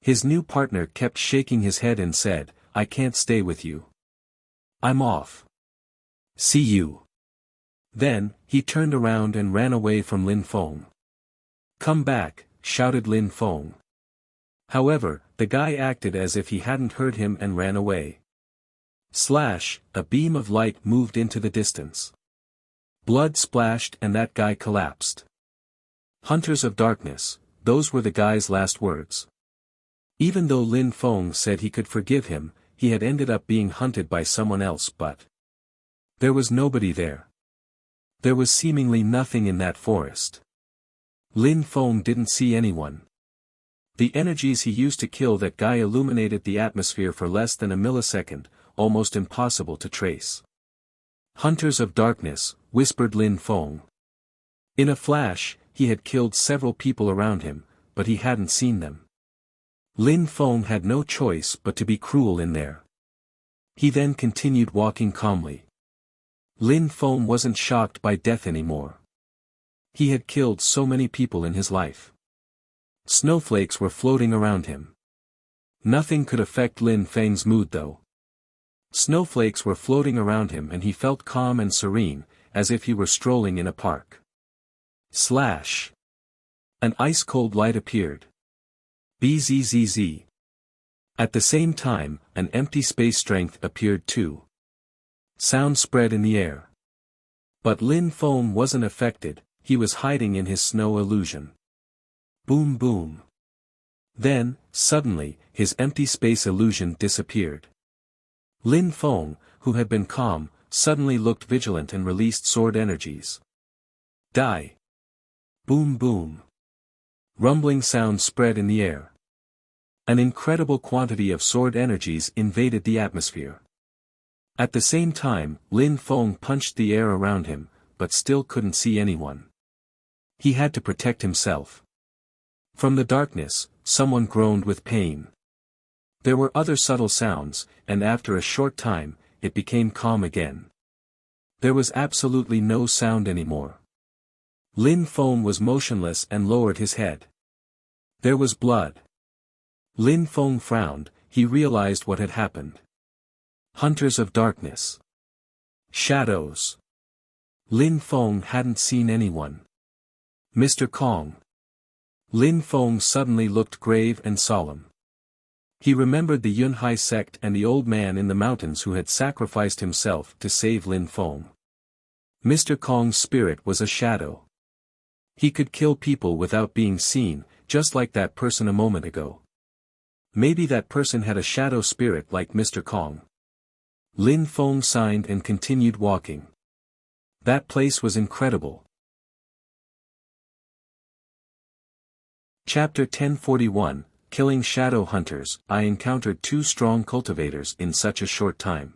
His new partner kept shaking his head and said, I can't stay with you. I'm off. See you. Then, he turned around and ran away from Lin Feng. Come back, shouted Lin Feng. However, the guy acted as if he hadn't heard him and ran away. Slash, a beam of light moved into the distance. Blood splashed and that guy collapsed. Hunters of darkness, those were the guy's last words. Even though Lin Feng said he could forgive him, he had ended up being hunted by someone else but there was nobody there. There was seemingly nothing in that forest. Lin Feng didn't see anyone. The energies he used to kill that guy illuminated the atmosphere for less than a millisecond, almost impossible to trace. Hunters of darkness, whispered Lin Feng. In a flash, he had killed several people around him, but he hadn't seen them. Lin Feng had no choice but to be cruel in there. He then continued walking calmly. Lin Feng wasn't shocked by death anymore. He had killed so many people in his life. Snowflakes were floating around him. Nothing could affect Lin Feng's mood though. Snowflakes were floating around him and he felt calm and serene, as if he were strolling in a park. Slash. An ice-cold light appeared. Bzzz. At the same time, an empty space strength appeared too. Sound spread in the air. But Lin Feng wasn't affected, he was hiding in his snow illusion. Boom boom. Then, suddenly, his empty space illusion disappeared. Lin Feng, who had been calm, suddenly looked vigilant and released sword energies. Die. Boom boom. Rumbling sound spread in the air. An incredible quantity of sword energies invaded the atmosphere. At the same time, Lin Feng punched the air around him, but still couldn't see anyone. He had to protect himself. From the darkness, someone groaned with pain. There were other subtle sounds, and after a short time, it became calm again. There was absolutely no sound anymore. Lin Feng was motionless and lowered his head. There was blood. Lin Feng frowned, he realized what had happened. Hunters of darkness. Shadows. Lin Feng hadn't seen anyone. Mr. Kong. Lin Feng suddenly looked grave and solemn. He remembered the Yunhai sect and the old man in the mountains who had sacrificed himself to save Lin Feng. Mr. Kong's spirit was a shadow. He could kill people without being seen, just like that person a moment ago. Maybe that person had a shadow spirit like Mr. Kong. Lin Feng sighed and continued walking. That place was incredible. Chapter 1041, Killing Shadow Hunters. I encountered 2 strong cultivators in such a short time.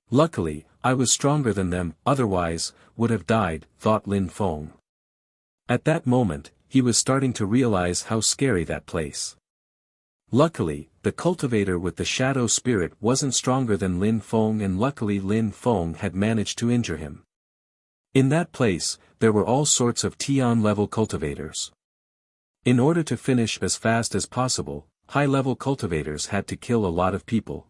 Luckily, I was stronger than them, otherwise, would have died, thought Lin Feng. At that moment, he was starting to realize how scary that place. Luckily, the cultivator with the shadow spirit wasn't stronger than Lin Feng, and luckily Lin Feng had managed to injure him. In that place, there were all sorts of Tian-level cultivators. In order to finish as fast as possible, high-level cultivators had to kill a lot of people.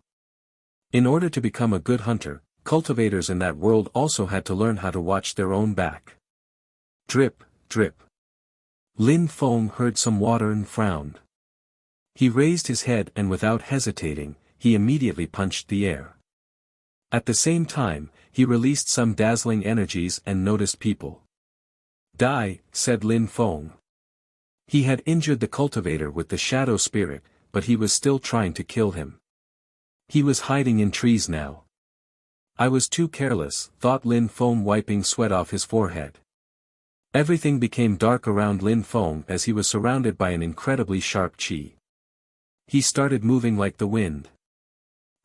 In order to become a good hunter, cultivators in that world also had to learn how to watch their own back. Drip, drip. Lin Feng heard some water and frowned. He raised his head and without hesitating, he immediately punched the air. At the same time, he released some dazzling energies and noticed people. Die, said Lin Feng. He had injured the cultivator with the shadow spirit, but he was still trying to kill him. He was hiding in trees now. I was too careless, thought Lin Feng, wiping sweat off his forehead. Everything became dark around Lin Feng as he was surrounded by an incredibly sharp qi. He started moving like the wind.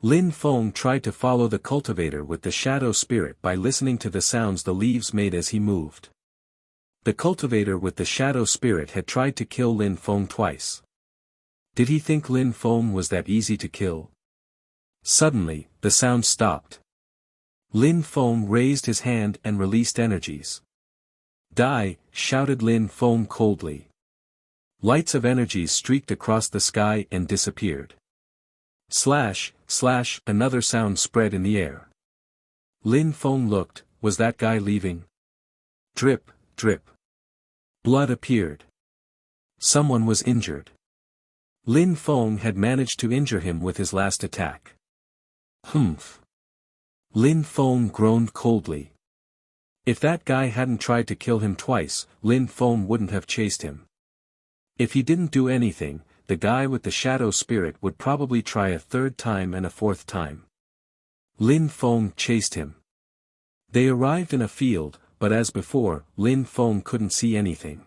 Lin Feng tried to follow the cultivator with the shadow spirit by listening to the sounds the leaves made as he moved. The cultivator with the shadow spirit had tried to kill Lin Feng twice. Did he think Lin Feng was that easy to kill? Suddenly, the sound stopped. Lin Feng raised his hand and released energies. Die, shouted Lin Feng coldly. Lights of energies streaked across the sky and disappeared. Slash, slash, another sound spread in the air. Lin Feng looked, was that guy leaving? Drip, drip. Blood appeared. Someone was injured. Lin Feng had managed to injure him with his last attack. Humph. Lin Feng groaned coldly. If that guy hadn't tried to kill him twice, Lin Feng wouldn't have chased him. If he didn't do anything, the guy with the shadow spirit would probably try a 3rd time and a 4th time. Lin Feng chased him. They arrived in a field, but as before, Lin Feng couldn't see anything.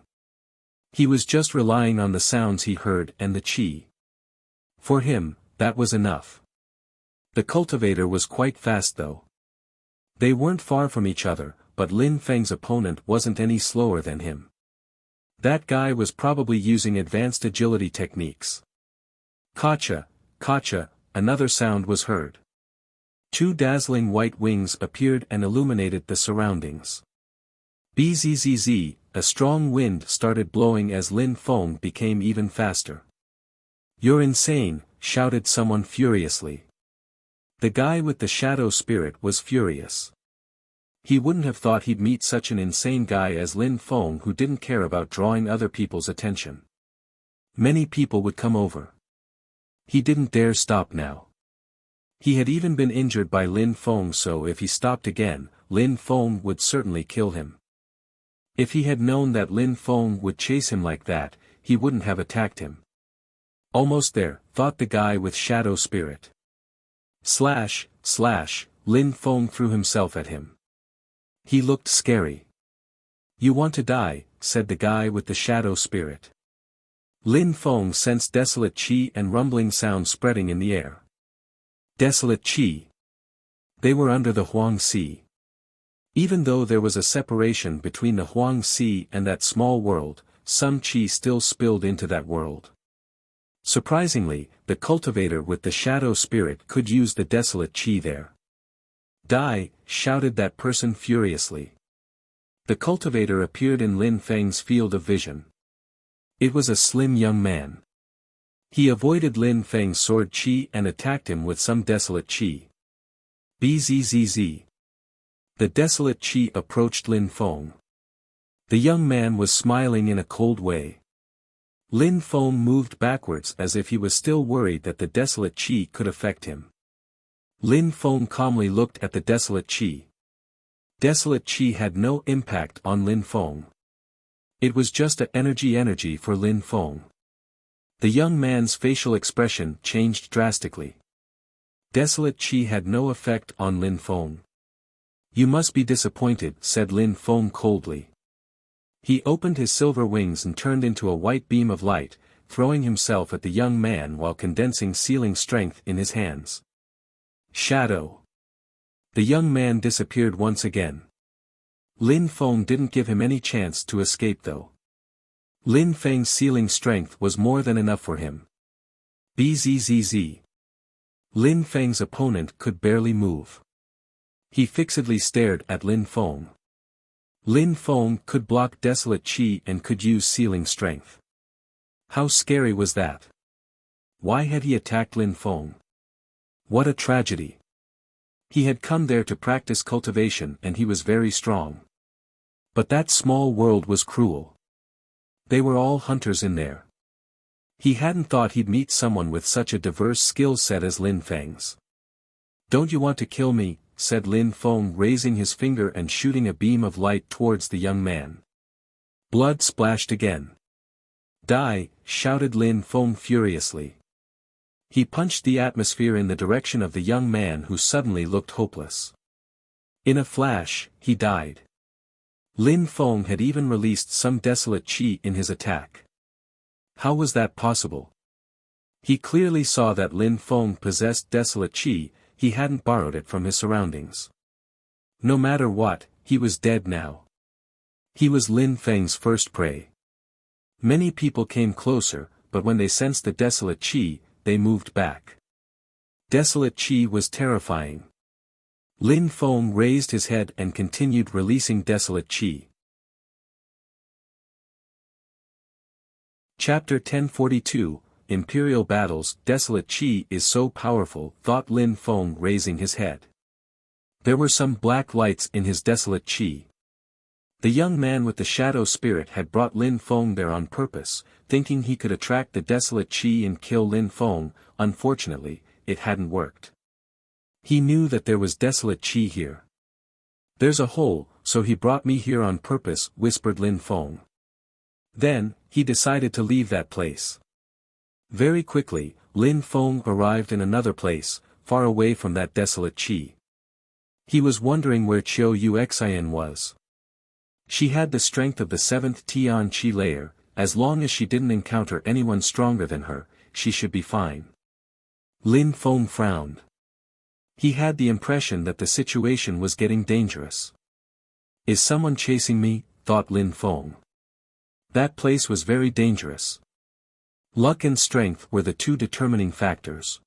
He was just relying on the sounds he heard and the qi. For him, that was enough. The cultivator was quite fast though. They weren't far from each other, but Lin Feng's opponent wasn't any slower than him. That guy was probably using advanced agility techniques. Kacha, kacha, another sound was heard. 2 dazzling white wings appeared and illuminated the surroundings. Bzzz, a strong wind started blowing as Lin Feng became even faster. You're insane, shouted someone furiously. The guy with the shadow spirit was furious. He wouldn't have thought he'd meet such an insane guy as Lin Feng, who didn't care about drawing other people's attention. Many people would come over. He didn't dare stop now. He had even been injured by Lin Feng, so if he stopped again, Lin Feng would certainly kill him. If he had known that Lin Feng would chase him like that, he wouldn't have attacked him. Almost there, thought the guy with shadow spirit. Slash, slash, Lin Feng threw himself at him. He looked scary. You want to die, said the guy with the shadow spirit. Lin Feng sensed desolate qi and rumbling sound spreading in the air. Desolate qi. They were under the Huang Sea. Even though there was a separation between the Huang Sea and that small world, some qi still spilled into that world. Surprisingly, the cultivator with the shadow spirit could use the desolate qi there. Die, shouted that person furiously. The cultivator appeared in Lin Feng's field of vision. It was a slim young man. He avoided Lin Feng's sword qi and attacked him with some desolate qi. Bzzz. The desolate qi approached Lin Feng. The young man was smiling in a cold way. Lin Feng moved backwards as if he was still worried that the desolate qi could affect him. Lin Feng calmly looked at the desolate qi. Desolate qi had no impact on Lin Feng. It was just a energy for Lin Feng. The young man's facial expression changed drastically. Desolate qi had no effect on Lin Feng. You must be disappointed, said Lin Feng coldly. He opened his silver wings and turned into a white beam of light, throwing himself at the young man while condensing sealing strength in his hands. Shadow. The young man disappeared once again. Lin Feng didn't give him any chance to escape though. Lin Feng's sealing strength was more than enough for him. Bzzz. Lin Feng's opponent could barely move. He fixedly stared at Lin Feng. Lin Feng could block desolate qi and could use sealing strength. How scary was that? Why had he attacked Lin Feng? What a tragedy. He had come there to practice cultivation and he was very strong. But that small world was cruel. They were all hunters in there. He hadn't thought he'd meet someone with such a diverse skill set as Lin Feng's. Don't you want to kill me? Said Lin Feng, raising his finger and shooting a beam of light towards the young man. Blood splashed again. Die, shouted Lin Feng furiously. He punched the atmosphere in the direction of the young man who suddenly looked hopeless. In a flash, he died. Lin Feng had even released some desolate qi in his attack. How was that possible? He clearly saw that Lin Feng possessed desolate qi. He hadn't borrowed it from his surroundings. No matter what, he was dead now. He was Lin Feng's first prey. Many people came closer, but when they sensed the desolate qi, they moved back. Desolate qi was terrifying. Lin Feng raised his head and continued releasing desolate qi. Chapter 1042, Imperial Battles. Desolate qi is so powerful, thought Lin Feng, raising his head. There were some black lights in his desolate qi. The young man with the shadow spirit had brought Lin Feng there on purpose, thinking he could attract the desolate qi and kill Lin Feng. Unfortunately, it hadn't worked. He knew that there was desolate qi here. There's a hole, so he brought me here on purpose, whispered Lin Feng. Then, he decided to leave that place. Very quickly, Lin Feng arrived in another place, far away from that desolate qi. He was wondering where Qiu Yuxian was. She had the strength of the 7th Tian qi layer. As long as she didn't encounter anyone stronger than her, she should be fine. Lin Feng frowned. He had the impression that the situation was getting dangerous. Is someone chasing me? Thought Lin Feng. That place was very dangerous. Luck and strength were the two determining factors.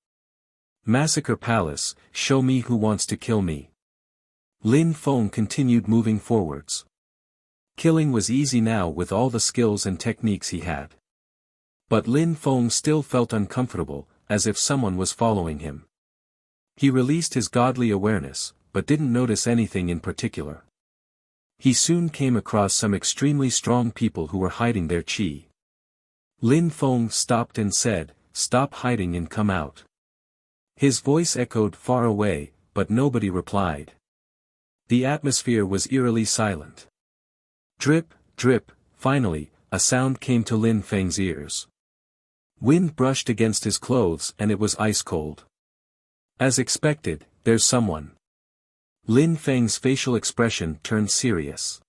Massacre Palace, show me who wants to kill me. Lin Feng continued moving forwards. Killing was easy now with all the skills and techniques he had. But Lin Feng still felt uncomfortable, as if someone was following him. He released his godly awareness, but didn't notice anything in particular. He soon came across some extremely strong people who were hiding their qi. Lin Feng stopped and said, "Stop hiding and come out." His voice echoed far away, but nobody replied. The atmosphere was eerily silent. Drip, drip, finally, a sound came to Lin Feng's ears. Wind brushed against his clothes and it was ice cold. As expected, there's someone. Lin Feng's facial expression turned serious.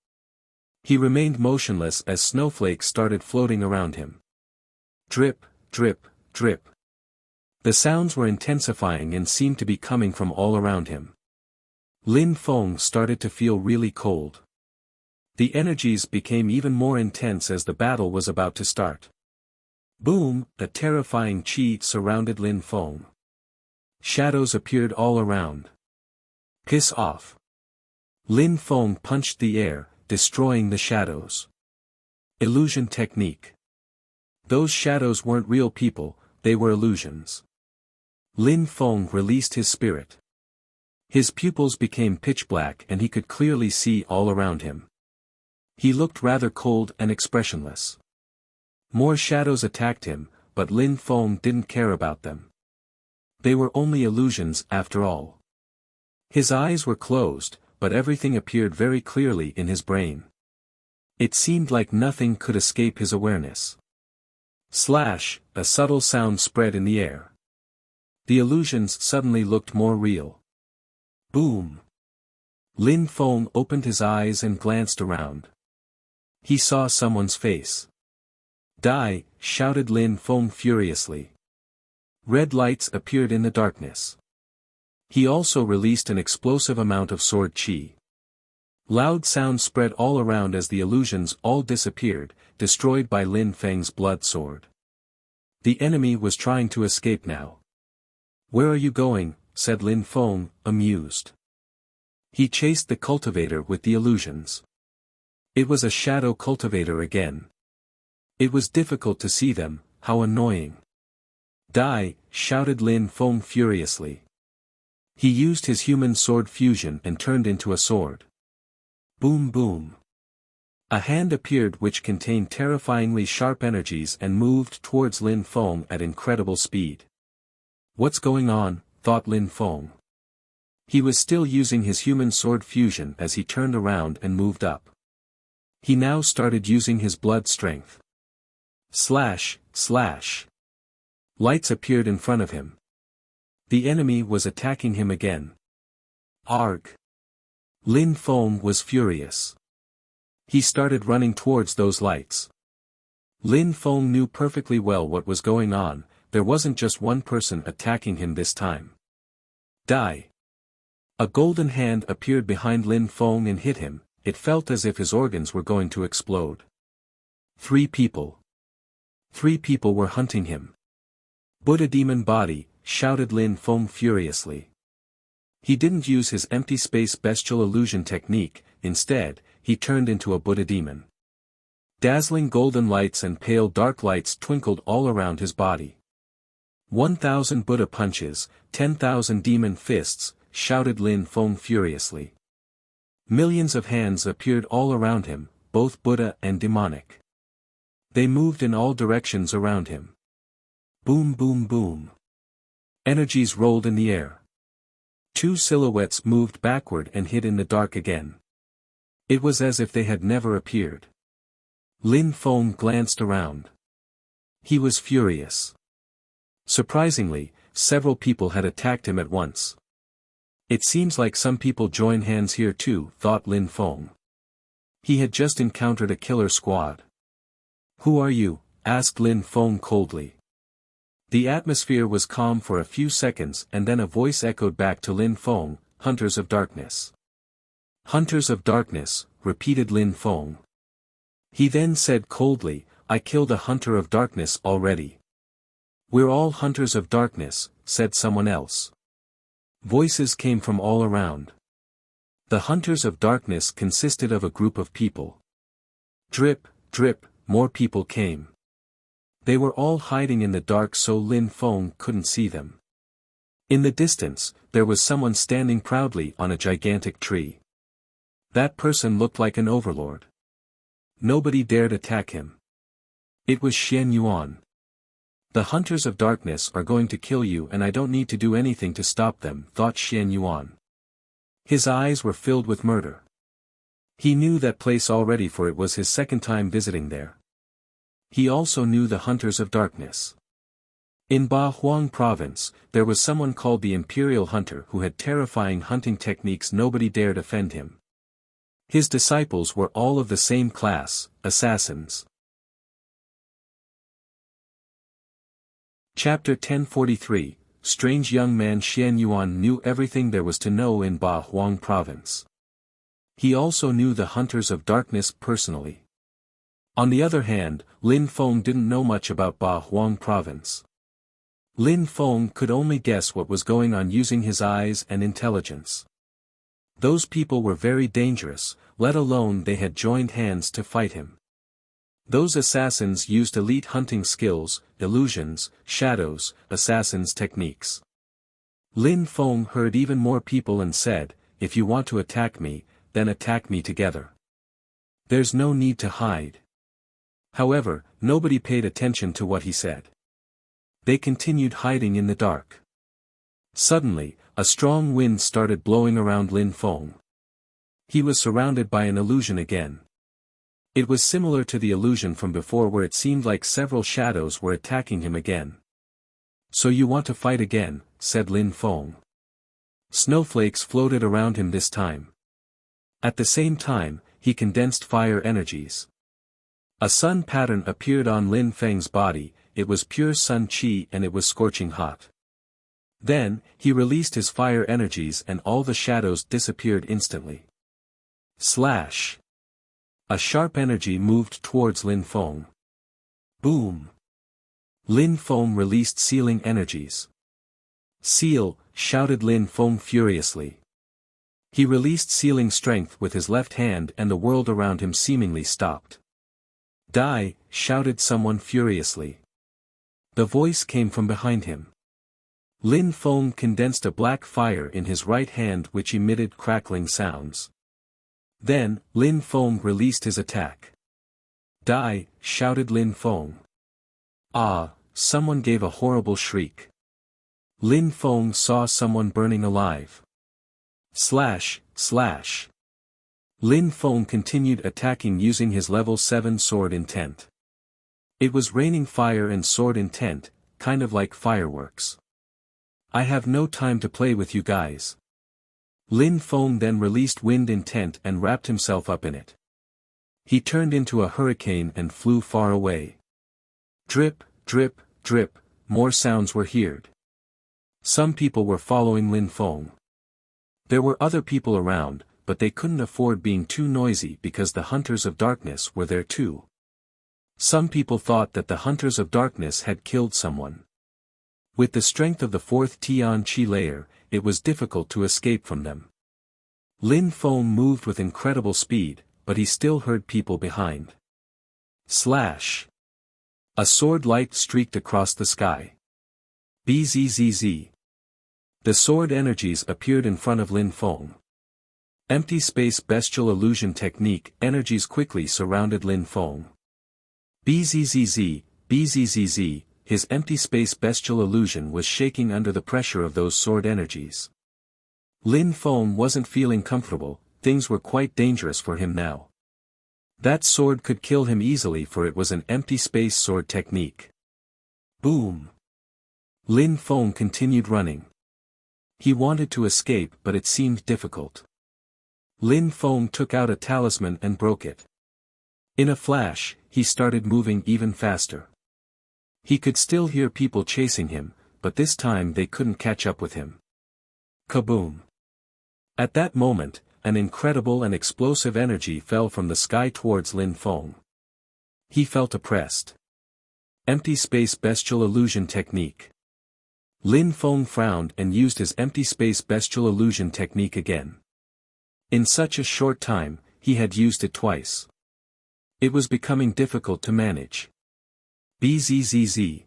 He remained motionless as snowflakes started floating around him. Drip, drip, drip. The sounds were intensifying and seemed to be coming from all around him. Lin Feng started to feel really cold. The energies became even more intense as the battle was about to start. Boom! A terrifying qi surrounded Lin Feng. Shadows appeared all around. Piss off! Lin Feng punched the air, destroying the shadows. Illusion technique. Those shadows weren't real people, they were illusions. Lin Feng released his spirit. His pupils became pitch black and he could clearly see all around him. He looked rather cold and expressionless. More shadows attacked him, but Lin Feng didn't care about them. They were only illusions after all. His eyes were closed, but everything appeared very clearly in his brain. It seemed like nothing could escape his awareness. Slash, a subtle sound spread in the air. The illusions suddenly looked more real. Boom! Lin Feng opened his eyes and glanced around. He saw someone's face. Die! Shouted Lin Feng furiously. Red lights appeared in the darkness. He also released an explosive amount of sword qi. Loud sounds spread all around as the illusions all disappeared, destroyed by Lin Feng's blood sword. The enemy was trying to escape now. Where are you going? Said Lin Feng, amused. He chased the cultivator with the illusions. It was a shadow cultivator again. It was difficult to see them, how annoying. Die! Shouted Lin Feng furiously. He used his human sword fusion and turned into a sword. Boom boom. A hand appeared which contained terrifyingly sharp energies and moved towards Lin Feng at incredible speed. What's going on? Thought Lin Feng. He was still using his human sword fusion as he turned around and moved up. He now started using his blood strength. Slash, slash. Lights appeared in front of him. The enemy was attacking him again. Arg! Lin Feng was furious. He started running towards those lights. Lin Feng knew perfectly well what was going on, there wasn't just one person attacking him this time. Die! A golden hand appeared behind Lin Feng and hit him, it felt as if his organs were going to explode. 3 people. 3 people were hunting him. Buddha demon body, shouted Lin Feng furiously. He didn't use his empty space bestial illusion technique, instead, he turned into a Buddha demon. Dazzling golden lights and pale dark lights twinkled all around his body. 1,000 Buddha punches, 10,000 demon fists, shouted Lin Feng furiously. Millions of hands appeared all around him, both Buddha and demonic. They moved in all directions around him. Boom boom boom. Energies rolled in the air. 2 silhouettes moved backward and hid in the dark again. It was as if they had never appeared. Lin Feng glanced around. He was furious. Surprisingly, several people had attacked him at once. It seems like some people join hands here too, thought Lin Feng. He had just encountered a killer squad. Who are you? Asked Lin Feng coldly. The atmosphere was calm for a few seconds and then a voice echoed back to Lin Feng, Hunters of Darkness. Hunters of Darkness, repeated Lin Feng. He then said coldly, I killed a Hunter of Darkness already. We're all Hunters of Darkness, said someone else. Voices came from all around. The Hunters of Darkness consisted of a group of people. Drip, drip, more people came. They were all hiding in the dark so Lin Feng couldn't see them. In the distance, there was someone standing proudly on a gigantic tree. That person looked like an overlord. Nobody dared attack him. It was Xian Yuan. The Hunters of Darkness are going to kill you and I don't need to do anything to stop them, thought Xian Yuan. His eyes were filled with murder. He knew that place already for it was his second time visiting there. He also knew the Hunters of Darkness. In Ba Huang province, there was someone called the Imperial Hunter who had terrifying hunting techniques nobody dared offend him. His disciples were all of the same class, assassins. Chapter 1043, strange young man Xian Yuan knew everything there was to know in Ba Huang province. He also knew the Hunters of Darkness personally. On the other hand, Lin Feng didn't know much about Ba Huang province. Lin Feng could only guess what was going on using his eyes and intelligence. Those people were very dangerous, let alone they had joined hands to fight him. Those assassins used elite hunting skills, illusions, shadows, assassins' techniques. Lin Feng heard even more people and said, "If you want to attack me, then attack me together. There's no need to hide." However, nobody paid attention to what he said. They continued hiding in the dark. Suddenly, a strong wind started blowing around Lin Feng. He was surrounded by an illusion again. It was similar to the illusion from before where it seemed like several shadows were attacking him again. "So you want to fight again," said Lin Feng. Snowflakes floated around him this time. At the same time, he condensed fire energies. A sun pattern appeared on Lin Feng's body, it was pure sun qi and it was scorching hot. Then, he released his fire energies and all the shadows disappeared instantly. Slash! A sharp energy moved towards Lin Feng. Boom! Lin Feng released sealing energies. "Seal!" shouted Lin Feng furiously. He released sealing strength with his left hand and the world around him seemingly stopped. "Die!" shouted someone furiously. The voice came from behind him. Lin Feng condensed a black fire in his right hand which emitted crackling sounds. Then, Lin Feng released his attack. "Die!" shouted Lin Feng. Ah! Someone gave a horrible shriek. Lin Feng saw someone burning alive. Slash, slash. Lin Feng continued attacking using his level 7 sword intent. It was raining fire and sword intent, kind of like fireworks. "I have no time to play with you guys." Lin Feng then released wind intent and wrapped himself up in it. He turned into a hurricane and flew far away. Drip, drip, drip, more sounds were heard. Some people were following Lin Feng. There were other people around, but they couldn't afford being too noisy because the Hunters of Darkness were there too. Some people thought that the Hunters of Darkness had killed someone. With the strength of the 4th Tian Qi layer, it was difficult to escape from them. Lin Feng moved with incredible speed, but he still heard people behind. Slash! A sword light streaked across the sky. Bzzz. The sword energies appeared in front of Lin Feng. Empty space bestial illusion technique energies quickly surrounded Lin Feng. Bzzz, bzzz, his empty space bestial illusion was shaking under the pressure of those sword energies. Lin Feng wasn't feeling comfortable, things were quite dangerous for him now. That sword could kill him easily for it was an empty space sword technique. Boom! Lin Feng continued running. He wanted to escape but it seemed difficult. Lin Feng took out a talisman and broke it. In a flash, he started moving even faster. He could still hear people chasing him, but this time they couldn't catch up with him. Kaboom! At that moment, an incredible and explosive energy fell from the sky towards Lin Feng. He felt oppressed. Empty space bestial illusion technique. Lin Feng frowned and used his empty space bestial illusion technique again. In such a short time, he had used it twice. It was becoming difficult to manage. Bzzz.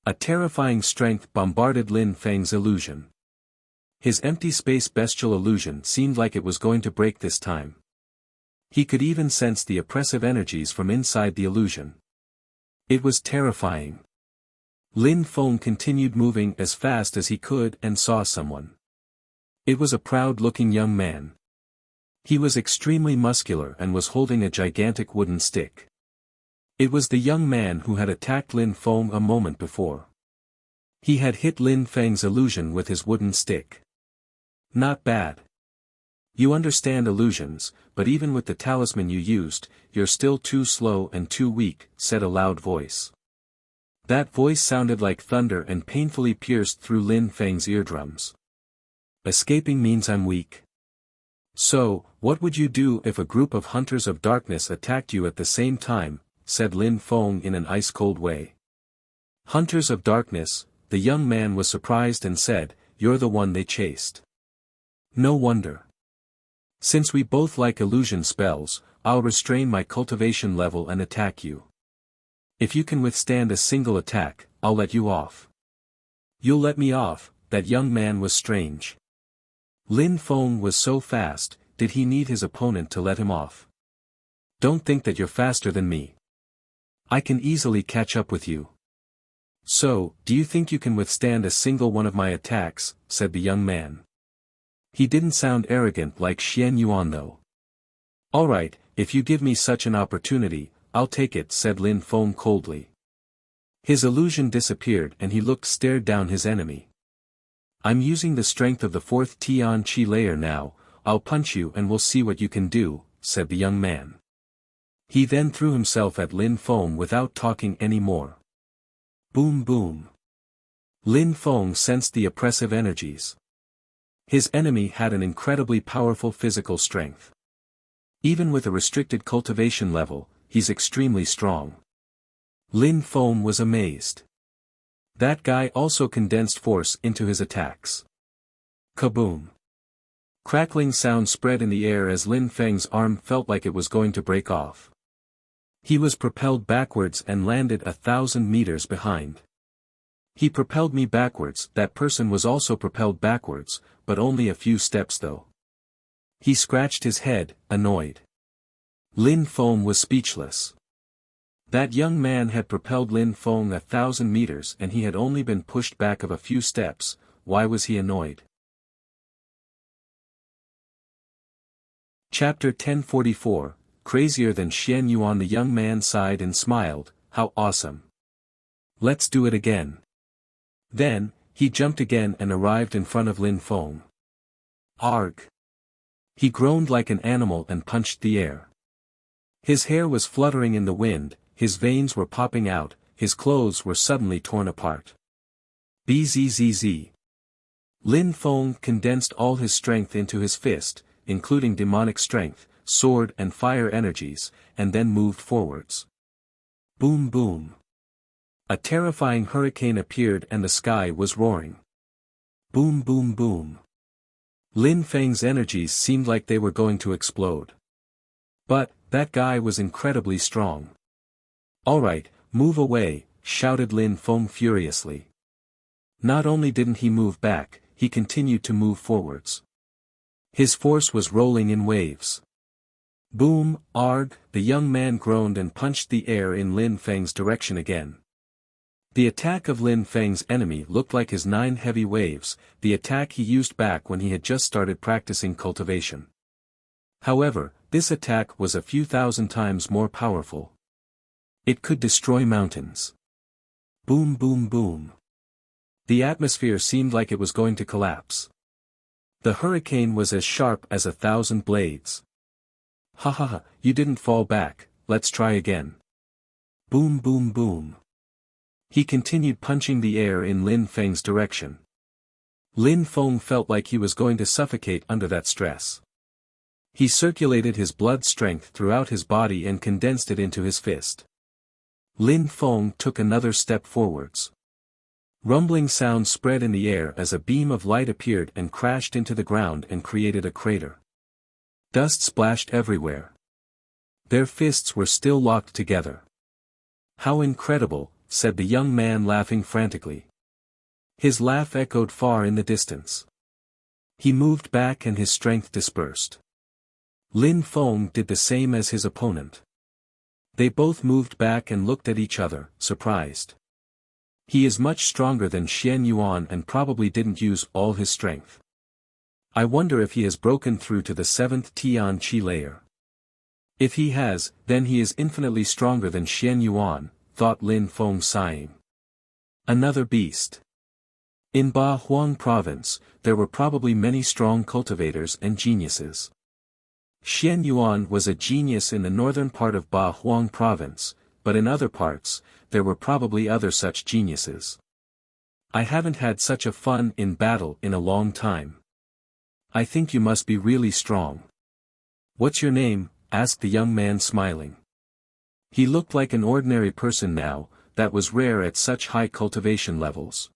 A terrifying strength bombarded Lin Feng's illusion. His empty space bestial illusion seemed like it was going to break this time. He could even sense the oppressive energies from inside the illusion. It was terrifying. Lin Feng continued moving as fast as he could and saw someone. It was a proud-looking young man. He was extremely muscular and was holding a gigantic wooden stick. It was the young man who had attacked Lin Feng a moment before. He had hit Lin Feng's illusion with his wooden stick. Not bad. You understand illusions, but even with the talisman you used, you're still too slow and too weak, said a loud voice. That voice sounded like thunder and painfully pierced through Lin Feng's eardrums. Escaping means I'm weak. So, what would you do if a group of hunters of darkness attacked you at the same time, said Lin Feng in an ice-cold way. Hunters of darkness, the young man was surprised and said, you're the one they chased. No wonder. Since we both like illusion spells, I'll restrain my cultivation level and attack you. If you can withstand a single attack, I'll let you off. You'll let me off, that young man was strange. Lin Feng was so fast, did he need his opponent to let him off? Don't think that you're faster than me. I can easily catch up with you. So, do you think you can withstand a single one of my attacks, said the young man. He didn't sound arrogant like Xian Yuan though. Alright, if you give me such an opportunity, I'll take it, said Lin Feng coldly. His illusion disappeared and he stared down his enemy. I'm using the strength of the fourth Tian Qi layer now, I'll punch you and we'll see what you can do, said the young man. He then threw himself at Lin Feng without talking any more. Boom boom. Lin Feng sensed the oppressive energies. His enemy had an incredibly powerful physical strength. Even with a restricted cultivation level, he's extremely strong. Lin Feng was amazed. That guy also condensed force into his attacks. Kaboom! Crackling sound spread in the air as Lin Feng's arm felt like it was going to break off. He was propelled backwards and landed 1,000 meters behind. He propelled me backwards, that person was also propelled backwards, but only a few steps though. He scratched his head, annoyed. Lin Feng was speechless. That young man had propelled Lin Feng 1,000 meters and he had only been pushed back of a few steps, why was he annoyed? Chapter 1044, Crazier than Xian Yuan. The young man sighed and smiled, how awesome. Let's do it again. Then, he jumped again and arrived in front of Lin Feng. Arg! He groaned like an animal and punched the air. His hair was fluttering in the wind, his veins were popping out, his clothes were suddenly torn apart. Bzzz. Lin Feng condensed all his strength into his fist, including demonic strength, sword and fire energies, and then moved forwards. Boom boom. A terrifying hurricane appeared and the sky was roaring. Boom boom boom. Lin Feng's energies seemed like they were going to explode. But, that guy was incredibly strong. Alright, move away, shouted Lin Feng furiously. Not only didn't he move back, he continued to move forwards. His force was rolling in waves. Boom, arg, the young man groaned and punched the air in Lin Feng's direction again. The attack of Lin Feng's enemy looked like his 9 heavy waves, the attack he used back when he had just started practicing cultivation. However, this attack was a few thousand times more powerful. It could destroy mountains. Boom boom boom. The atmosphere seemed like it was going to collapse. The hurricane was as sharp as 1,000 blades. Ha ha ha, you didn't fall back, let's try again. Boom boom boom. He continued punching the air in Lin Feng's direction. Lin Feng felt like he was going to suffocate under that stress. He circulated his blood strength throughout his body and condensed it into his fist. Lin Feng took another step forwards. Rumbling sound spread in the air as a beam of light appeared and crashed into the ground and created a crater. Dust splashed everywhere. Their fists were still locked together. How incredible, said the young man laughing frantically. His laugh echoed far in the distance. He moved back and his strength dispersed. Lin Feng did the same as his opponent. They both moved back and looked at each other, surprised. He is much stronger than Xian Yuan and probably didn't use all his strength. I wonder if he has broken through to the 7th Tian Qi layer. If he has, then he is infinitely stronger than Xian Yuan, thought Lin Feng sighing. Another beast. In Ba Huang province, there were probably many strong cultivators and geniuses. Xian Yuan was a genius in the northern part of Ba Huang province, but in other parts, there were probably other such geniuses. I haven't had such a fun in battle in a long time. I think you must be really strong. What's your name? Asked the young man smiling. He looked like an ordinary person now, that was rare at such high cultivation levels.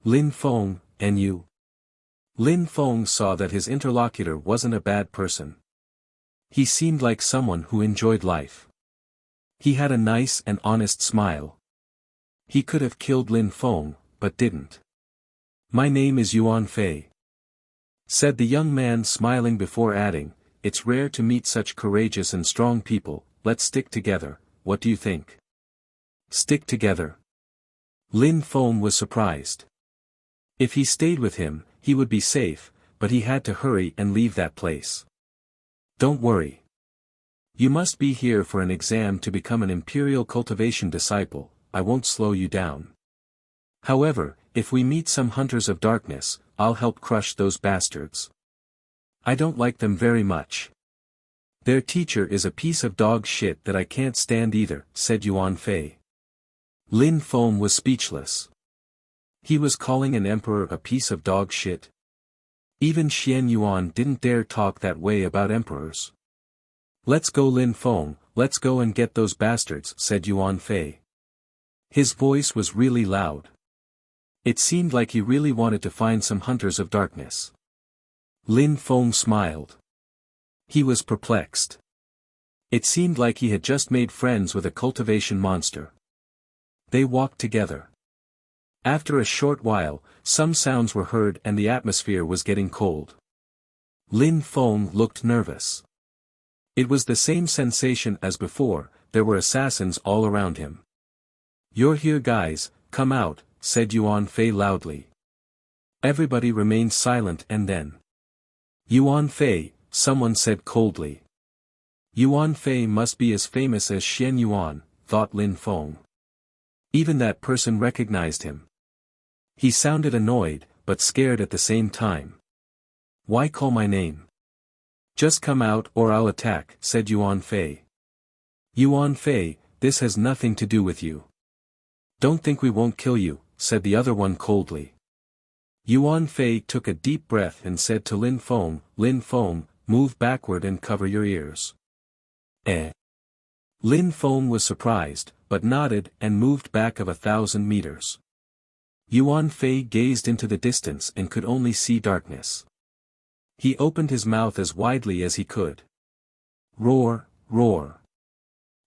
Lin Feng, and you? Lin Feng saw that his interlocutor wasn't a bad person. He seemed like someone who enjoyed life. He had a nice and honest smile. He could have killed Lin Feng, but didn't. My name is Yuan Fei, said the young man smiling before adding, it's rare to meet such courageous and strong people, let's stick together, what do you think? Stick together? Lin Feng was surprised. If he stayed with him, he would be safe, but he had to hurry and leave that place. Don't worry. You must be here for an exam to become an Imperial Cultivation disciple, I won't slow you down. However, if we meet some hunters of darkness, I'll help crush those bastards. I don't like them very much. Their teacher is a piece of dog shit that I can't stand either, said Yuan Fei. Lin Feng was speechless. He was calling an emperor a piece of dog shit. Even Xian Yuan didn't dare talk that way about emperors. Let's go Lin Feng, let's go and get those bastards, said Yuan Fei. His voice was really loud. It seemed like he really wanted to find some hunters of darkness. Lin Feng smiled. He was perplexed. It seemed like he had just made friends with a cultivation monster. They walked together. After a short while, some sounds were heard and the atmosphere was getting cold. Lin Feng looked nervous. It was the same sensation as before, there were assassins all around him. You're here guys, come out, said Yuan Fei loudly. Everybody remained silent and then. Yuan Fei, someone said coldly. Yuan Fei must be as famous as Xian Yuan, thought Lin Feng. Even that person recognized him. He sounded annoyed, but scared at the same time. Why call my name? Just come out or I'll attack, said Yuan Fei. Yuan Fei, this has nothing to do with you. Don't think we won't kill you, said the other one coldly. Yuan Fei took a deep breath and said to Lin Feng, move backward and cover your ears. Lin Feng was surprised, but nodded and moved back of 1,000 meters. Yuan Fei gazed into the distance and could only see darkness. He opened his mouth as widely as he could. Roar, roar.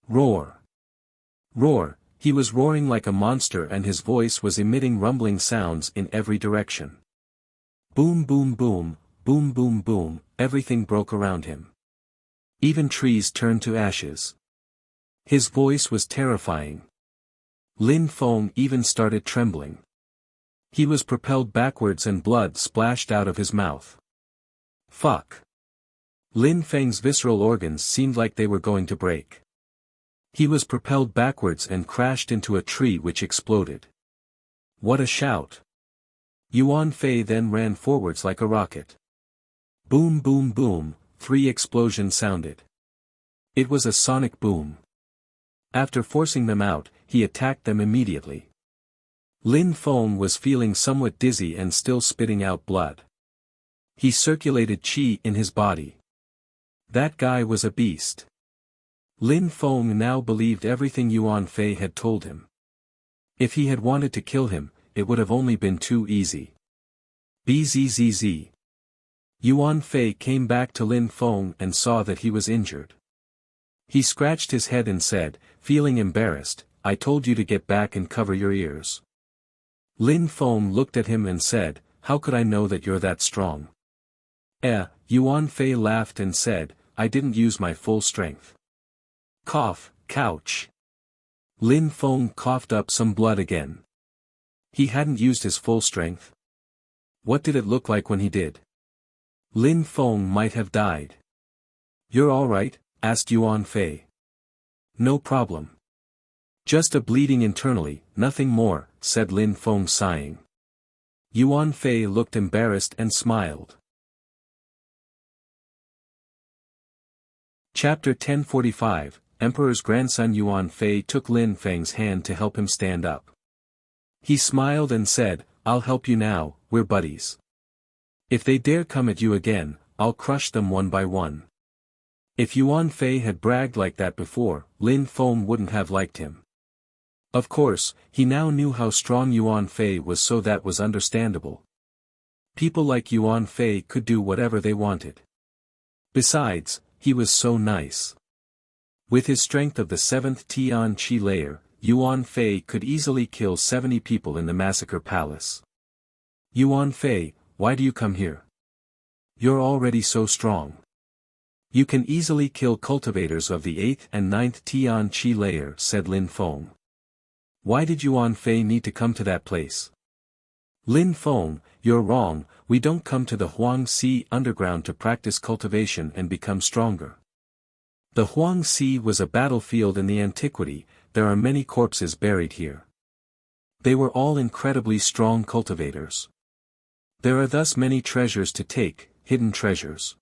Roar. Roar, he was roaring like a monster and his voice was emitting rumbling sounds in every direction. Boom boom boom, boom boom boom, everything broke around him. Even trees turned to ashes. His voice was terrifying. Lin Feng even started trembling. He was propelled backwards and blood splashed out of his mouth. Fuck. Lin Feng's visceral organs seemed like they were going to break. He was propelled backwards and crashed into a tree which exploded. What a shout. Yuan Fei then ran forwards like a rocket. Boom boom boom, 3 explosions sounded. It was a sonic boom. After forcing them out, he attacked them immediately. Lin Feng was feeling somewhat dizzy and still spitting out blood. He circulated qi in his body. That guy was a beast. Lin Feng now believed everything Yuan Fei had told him. If he had wanted to kill him, it would have only been too easy. Bzzz. Yuan Fei came back to Lin Feng and saw that he was injured. He scratched his head and said, feeling embarrassed, I told you to get back and cover your ears. Lin Feng looked at him and said, how could I know that you're that strong? Yuan Fei laughed and said, I didn't use my full strength. Cough, couch. Lin Feng coughed up some blood again. He hadn't used his full strength. What did it look like when he did? Lin Feng might have died. You're alright? Asked Yuan Fei. No problem. Just a bleeding internally, nothing more, said Lin Feng sighing. Yuan Fei looked embarrassed and smiled. Chapter 1045, Emperor's grandson Yuan Fei took Lin Feng's hand to help him stand up. He smiled and said, "I'll help you now, we're buddies. If they dare come at you again, I'll crush them one by one." If Yuan Fei had bragged like that before, Lin Feng wouldn't have liked him. Of course, he now knew how strong Yuan Fei was, so that was understandable. People like Yuan Fei could do whatever they wanted. Besides, he was so nice. With his strength of the 7th Tian Qi layer, Yuan Fei could easily kill 70 people in the massacre palace. "Yuan Fei, why do you come here? You're already so strong. You can easily kill cultivators of the 8th and 9th Tian Qi layer," said Lin Feng. "Why did Yuan Fei need to come to that place?" "Lin Feng, you're wrong, we don't come to the Huangxi underground to practice cultivation and become stronger. The Huangxi was a battlefield in the antiquity, there are many corpses buried here. They were all incredibly strong cultivators. There are thus many treasures to take, hidden treasures.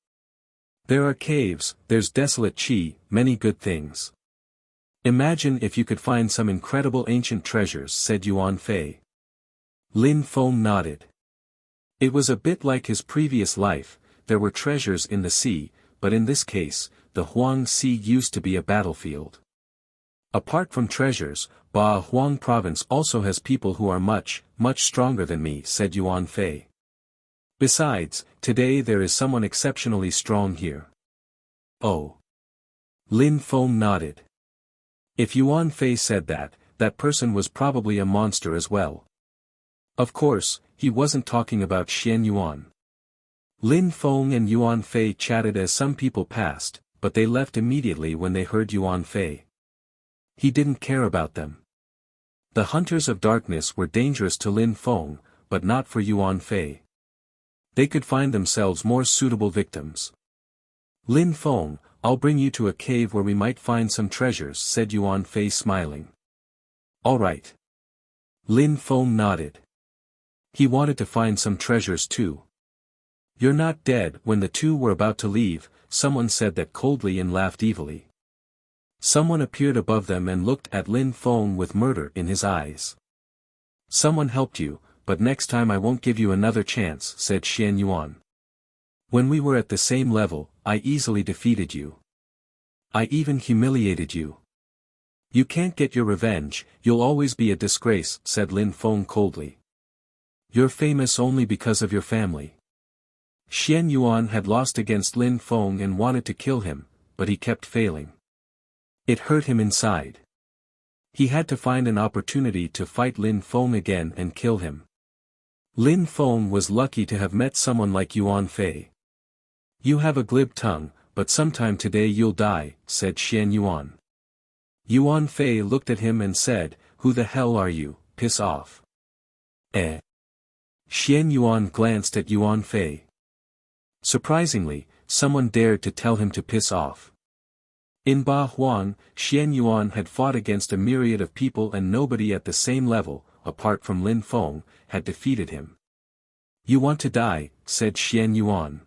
There are caves, there's desolate qi, many good things. Imagine if you could find some incredible ancient treasures," said Yuan Fei. Lin Feng nodded. It was a bit like his previous life, there were treasures in the sea, but in this case, the Huangxi used to be a battlefield. "Apart from treasures, Ba Huang province also has people who are much, much stronger than me," said Yuan Fei. "Besides, today there is someone exceptionally strong here." "Oh." Lin Feng nodded. If Yuan Fei said that, that person was probably a monster as well. Of course, he wasn't talking about Xian Yuan. Lin Feng and Yuan Fei chatted as some people passed, but they left immediately when they heard Yuan Fei. He didn't care about them. The Hunters of Darkness were dangerous to Lin Feng, but not for Yuan Fei. They could find themselves more suitable victims. "Lin Feng, I'll bring you to a cave where we might find some treasures," said Yuan Fei smiling. "All right." Lin Feng nodded. He wanted to find some treasures too. "You're not dead." When the two were about to leave, someone said that coldly and laughed evilly. Someone appeared above them and looked at Lin Feng with murder in his eyes. "Someone helped you, but next time I won't give you another chance," said Xian Yuan. "When we were at the same level, I easily defeated you. I even humiliated you. You can't get your revenge, you'll always be a disgrace," said Lin Feng coldly. "You're famous only because of your family." Xian Yuan had lost against Lin Feng and wanted to kill him, but he kept failing. It hurt him inside. He had to find an opportunity to fight Lin Feng again and kill him. Lin Feng was lucky to have met someone like Yuan Fei. "You have a glib tongue, but sometime today you'll die," said Xian Yuan. Yuan Fei looked at him and said, "Who the hell are you, piss off." "Eh?" Xian Yuan glanced at Yuan Fei. Surprisingly, someone dared to tell him to piss off. In Ba Huang, Xian Yuan had fought against a myriad of people and nobody at the same level, apart from Lin Feng, had defeated him. "You want to die," said Xian Yuan.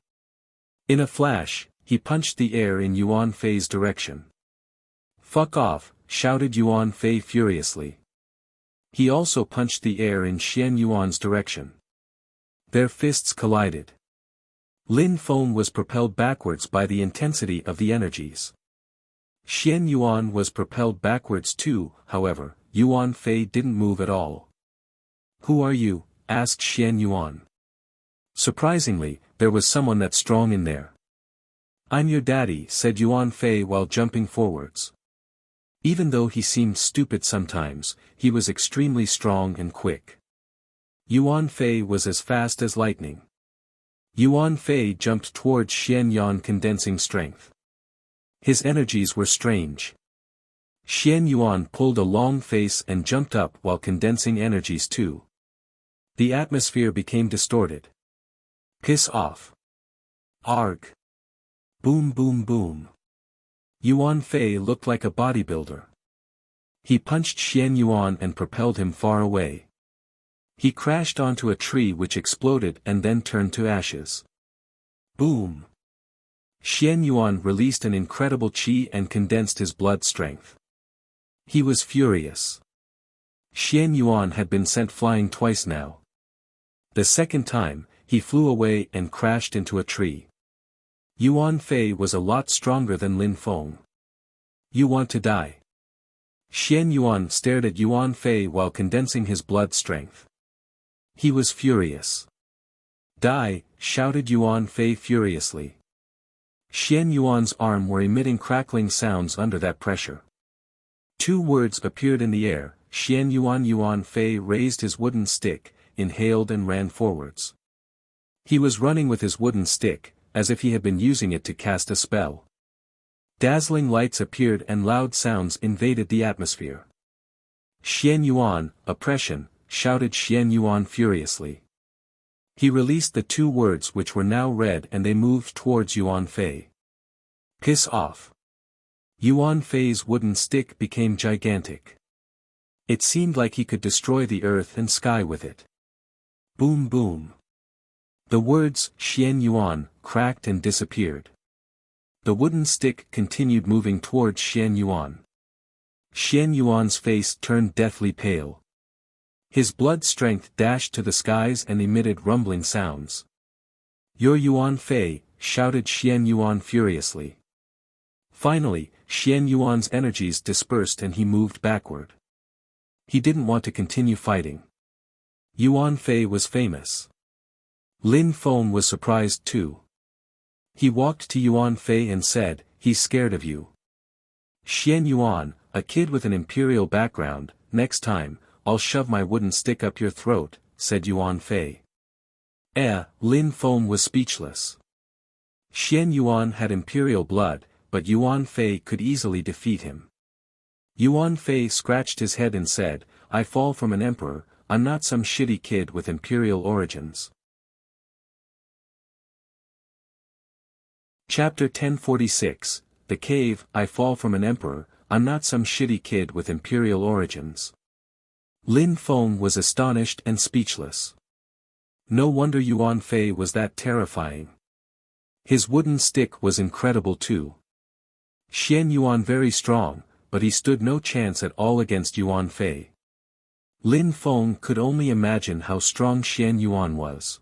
In a flash, he punched the air in Yuan Fei's direction. "Fuck off," shouted Yuan Fei furiously. He also punched the air in Xian Yuan's direction. Their fists collided. Lin Feng was propelled backwards by the intensity of the energies. Xian Yuan was propelled backwards too, however, Yuan Fei didn't move at all. "Who are you?" asked Xian Yuan. Surprisingly, there was someone that strong in there. "I'm your daddy," said Yuan Fei while jumping forwards. Even though he seemed stupid sometimes, he was extremely strong and quick. Yuan Fei was as fast as lightning. Yuan Fei jumped towards Xian Yuan, condensing strength. His energies were strange. Xian Yuan pulled a long face and jumped up while condensing energies too. The atmosphere became distorted. "Piss off." "Arg." Boom boom boom. Yuan Fei looked like a bodybuilder. He punched Xian Yuan and propelled him far away. He crashed onto a tree which exploded and then turned to ashes. Boom. Xian Yuan released an incredible qi and condensed his blood strength. He was furious. Xian Yuan had been sent flying twice now. The second time, he flew away and crashed into a tree. Yuan Fei was a lot stronger than Lin Feng. You want to die? Xian Yuan stared at Yuan Fei while condensing his blood strength. He was furious. Die, shouted Yuan Fei furiously. Xian Yuan's arms were emitting crackling sounds under that pressure. Two words appeared in the air. Xian Yuan Fei raised his wooden stick, inhaled and ran forwards. He was running with his wooden stick, as if he had been using it to cast a spell. Dazzling lights appeared and loud sounds invaded the atmosphere. Xian Yuan, oppression, shouted Xian Yuan furiously. He released the two words which were now red and they moved towards Yuan Fei. Piss off. Yuan Fei's wooden stick became gigantic. It seemed like he could destroy the earth and sky with it. Boom boom. The words, Xian Yuan, cracked and disappeared. The wooden stick continued moving towards Xian Yuan. Xian Yuan's face turned deathly pale. His blood strength dashed to the skies and emitted rumbling sounds. You're Yuan Fei, shouted Xian Yuan furiously. Finally, Xian Yuan's energies dispersed and he moved backward. He didn't want to continue fighting. Yuan Fei was famous. Lin Feng was surprised too. He walked to Yuan Fei and said, "He's scared of you." Xian Yuan, a kid with an imperial background, "Next time, I'll shove my wooden stick up your throat," said Yuan Fei. Lin Feng was speechless. Xian Yuan had imperial blood, but Yuan Fei could easily defeat him. Yuan Fei scratched his head and said, "I fall from an emperor, I'm not some shitty kid with imperial origins." Chapter 1046, The Cave, I fall from an emperor, I'm not some shitty kid with imperial origins. Lin Feng was astonished and speechless. No wonder Yuan Fei was that terrifying. His wooden stick was incredible too. Xian Yuan very strong, but he stood no chance at all against Yuan Fei. Lin Feng could only imagine how strong Xian Yuan was.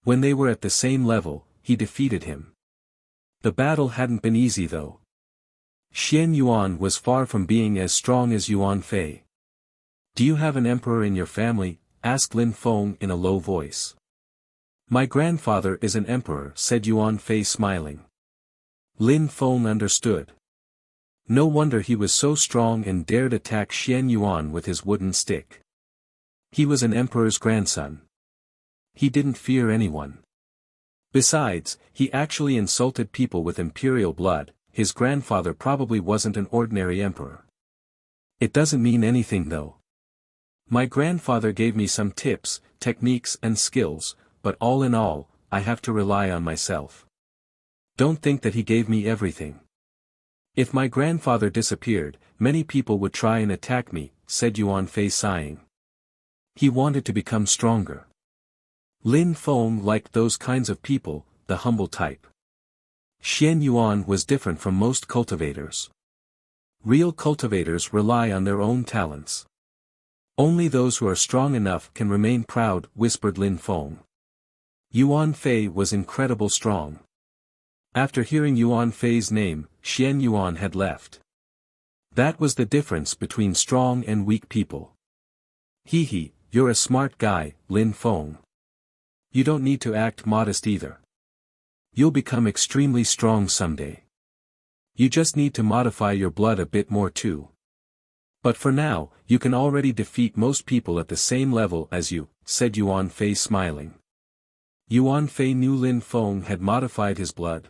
When they were at the same level, he defeated him. The battle hadn't been easy though. Xian Yuan was far from being as strong as Yuan Fei. "Do you have an emperor in your family?" asked Lin Feng in a low voice. "My grandfather is an emperor," said Yuan Fei smiling. Lin Feng understood. No wonder he was so strong and dared attack Xian Yuan with his wooden stick. He was an emperor's grandson. He didn't fear anyone. Besides, he actually insulted people with imperial blood. His grandfather probably wasn't an ordinary emperor. It doesn't mean anything though. My grandfather gave me some tips, techniques and skills, but all in all, I have to rely on myself. Don't think that he gave me everything. If my grandfather disappeared, many people would try and attack me, said Yuan Fei sighing. He wanted to become stronger. Lin Feng liked those kinds of people, the humble type. Xian Yuan was different from most cultivators. Real cultivators rely on their own talents. Only those who are strong enough can remain proud, whispered Lin Feng. Yuan Fei was incredibly strong. After hearing Yuan Fei's name, Xian Yuan had left. That was the difference between strong and weak people. Hee, you're a smart guy, Lin Feng. You don't need to act modest either. You'll become extremely strong someday. You just need to modify your blood a bit more too. But for now, you can already defeat most people at the same level as you, said Yuan Fei smiling. Yuan Fei knew Lin Feng had modified his blood.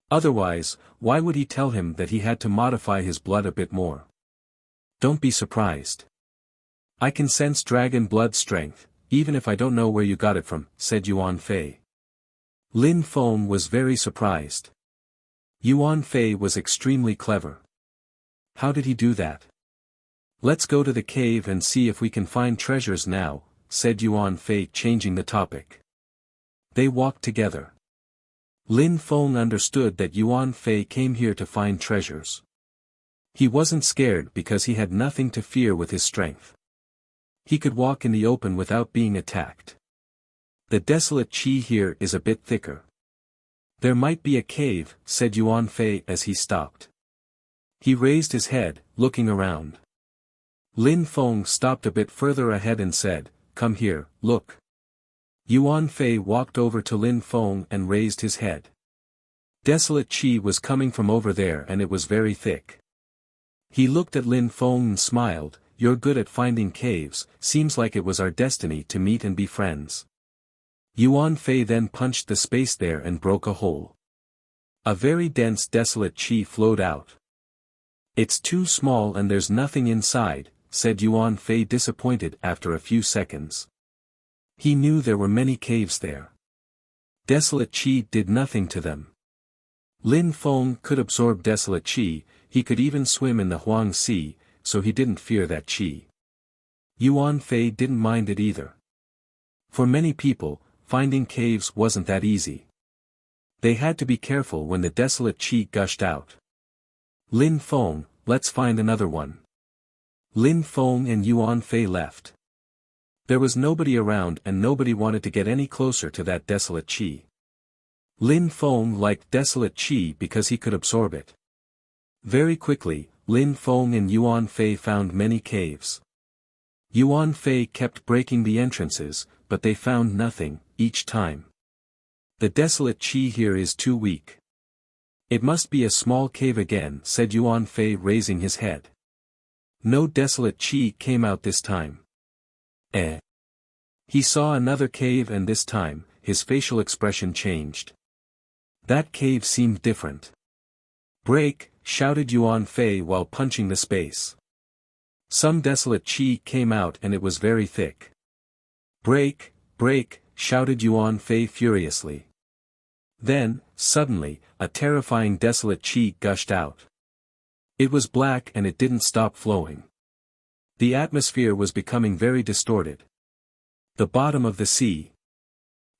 Otherwise, why would he tell him that he had to modify his blood a bit more? Don't be surprised. I can sense dragon blood strength, even if I don't know where you got it from, said Yuan Fei. Lin Feng was very surprised. Yuan Fei was extremely clever. How did he do that? Let's go to the cave and see if we can find treasures now, said Yuan Fei, changing the topic. They walked together. Lin Feng understood that Yuan Fei came here to find treasures. He wasn't scared because he had nothing to fear with his strength. He could walk in the open without being attacked. The desolate qi here is a bit thicker. There might be a cave, said Yuan Fei as he stopped. He raised his head, looking around. Lin Feng stopped a bit further ahead and said, "Come here, look." Yuan Fei walked over to Lin Feng and raised his head. Desolate qi was coming from over there and it was very thick. He looked at Lin Feng and smiled, "You're good at finding caves, seems like it was our destiny to meet and be friends." Yuan Fei then punched the space there and broke a hole. A very dense desolate qi flowed out. "It's too small and there's nothing inside," said Yuan Fei disappointed after a few seconds. He knew there were many caves there. Desolate qi did nothing to them. Lin Feng could absorb desolate qi, he could even swim in the Huang Sea, so he didn't fear that qi. Yuan Fei didn't mind it either. For many people, finding caves wasn't that easy. They had to be careful when the desolate qi gushed out. "Lin Feng, let's find another one." Lin Feng and Yuan Fei left. There was nobody around and nobody wanted to get any closer to that desolate qi. Lin Feng liked desolate qi because he could absorb it. Very quickly, Lin Feng and Yuan Fei found many caves. Yuan Fei kept breaking the entrances, but they found nothing, each time. "The desolate qi here is too weak. It must be a small cave again," said Yuan Fei raising his head. No desolate qi came out this time. He saw another cave and this time, his facial expression changed. That cave seemed different. "Break!" shouted Yuan Fei while punching the space. Some desolate qi came out and it was very thick. "Break! Break!" shouted Yuan Fei furiously. Then, suddenly, a terrifying desolate qi gushed out. It was black and it didn't stop flowing. The atmosphere was becoming very distorted. The bottom of the sea.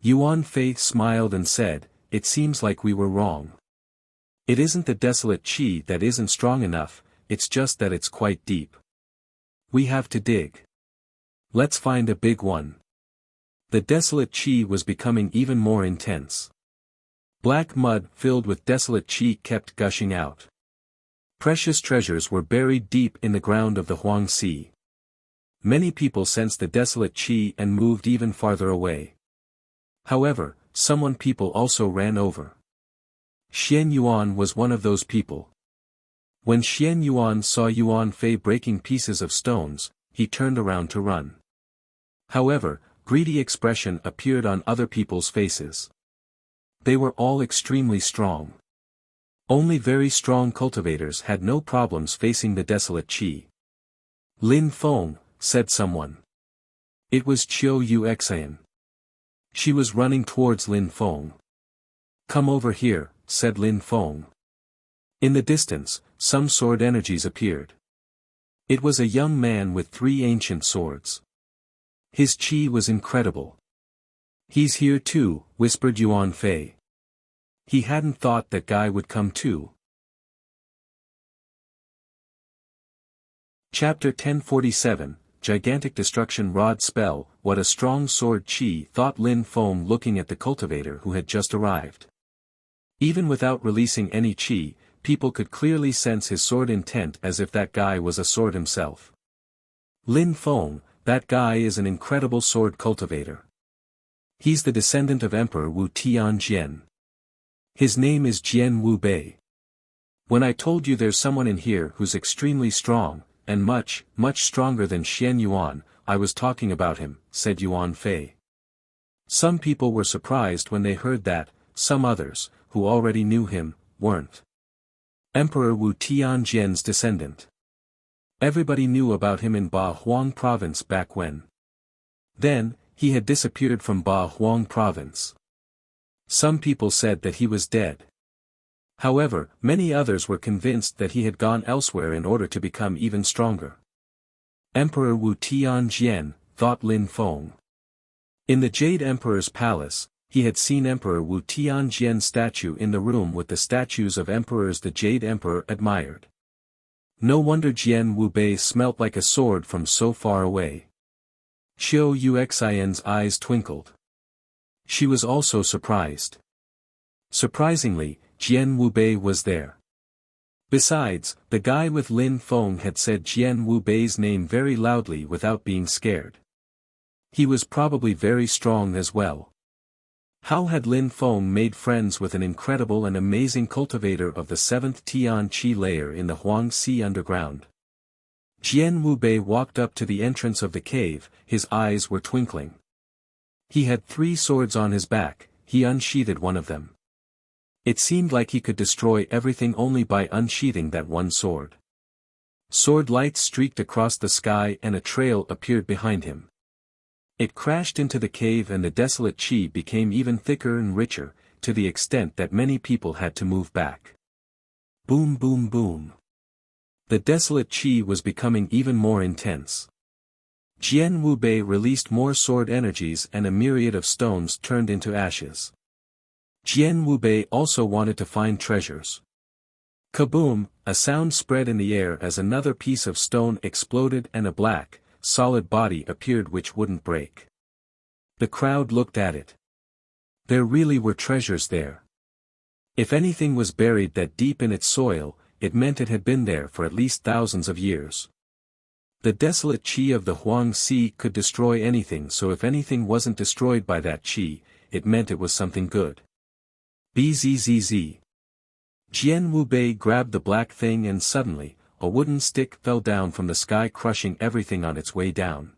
Yuan Fei smiled and said, "It seems like we were wrong. It isn't the desolate qi that isn't strong enough, it's just that it's quite deep. We have to dig. Let's find a big one." The desolate qi was becoming even more intense. Black mud filled with desolate qi kept gushing out. Precious treasures were buried deep in the ground of the Huang Sea. Many people sensed the desolate qi and moved even farther away. However, people also ran over. Xian Yuan was one of those people. When Xian Yuan saw Yuan Fei breaking pieces of stones, he turned around to run. However, greedy expression appeared on other people's faces. They were all extremely strong. Only very strong cultivators had no problems facing the desolate qi. "Lin Feng," said someone. It was Qiu Yuxian. She was running towards Lin Feng. "Come over here," said Lin Feng. In the distance, some sword energies appeared. It was a young man with 3 ancient swords. His qi was incredible. "He's here too," whispered Yuan Fei. He hadn't thought that guy would come too. Chapter 1047, Gigantic Destruction Rod Spell. What a strong sword qi, thought Lin Feng looking at the cultivator who had just arrived. Even without releasing any qi, people could clearly sense his sword intent as if that guy was a sword himself. "Lin Feng, that guy is an incredible sword cultivator. He's the descendant of Emperor Wu Tianjian. His name is Jian Wu Bei. When I told you there's someone in here who's extremely strong, and much, much stronger than Xian Yuan, I was talking about him," said Yuan Fei. Some people were surprised when they heard that, some others, who already knew him, weren't. Emperor Wu Tianjian's descendant. Everybody knew about him in Ba Huang province back when. Then, he had disappeared from Ba Huang province. Some people said that he was dead. However, many others were convinced that he had gone elsewhere in order to become even stronger. Emperor Wu Tianjian, thought Lin Feng. In the Jade Emperor's palace, he had seen Emperor Wu Tianjian's statue in the room with the statues of emperors the Jade Emperor admired. No wonder Jian Wubei smelt like a sword from so far away. Qiu Yuxian's eyes twinkled. She was also surprised. Surprisingly, Jian Wubei was there. Besides, the guy with Lin Feng had said Jian Wubei's name very loudly without being scared. He was probably very strong as well. How had Lin Feng made friends with an incredible and amazing cultivator of the 7th Tian Qi layer in the Huangxi underground? Jian Wubei walked up to the entrance of the cave, his eyes were twinkling. He had 3 swords on his back, he unsheathed one of them. It seemed like he could destroy everything only by unsheathing that one sword. Sword lights streaked across the sky and a trail appeared behind him. It crashed into the cave and the desolate qi became even thicker and richer, to the extent that many people had to move back. Boom boom boom. The desolate qi was becoming even more intense. Jian Wubei released more sword energies and a myriad of stones turned into ashes. Jian Wubei also wanted to find treasures. Kaboom! A sound spread in the air as another piece of stone exploded and a black, solid body appeared which wouldn't break. The crowd looked at it. There really were treasures there. If anything was buried that deep in its soil, it meant it had been there for at least thousands of years. The desolate qi of the Huangxi could destroy anything, so if anything wasn't destroyed by that qi, it meant it was something good. Bzzz. Jian Wubei grabbed the black thing and suddenly, a wooden stick fell down from the sky crushing everything on its way down.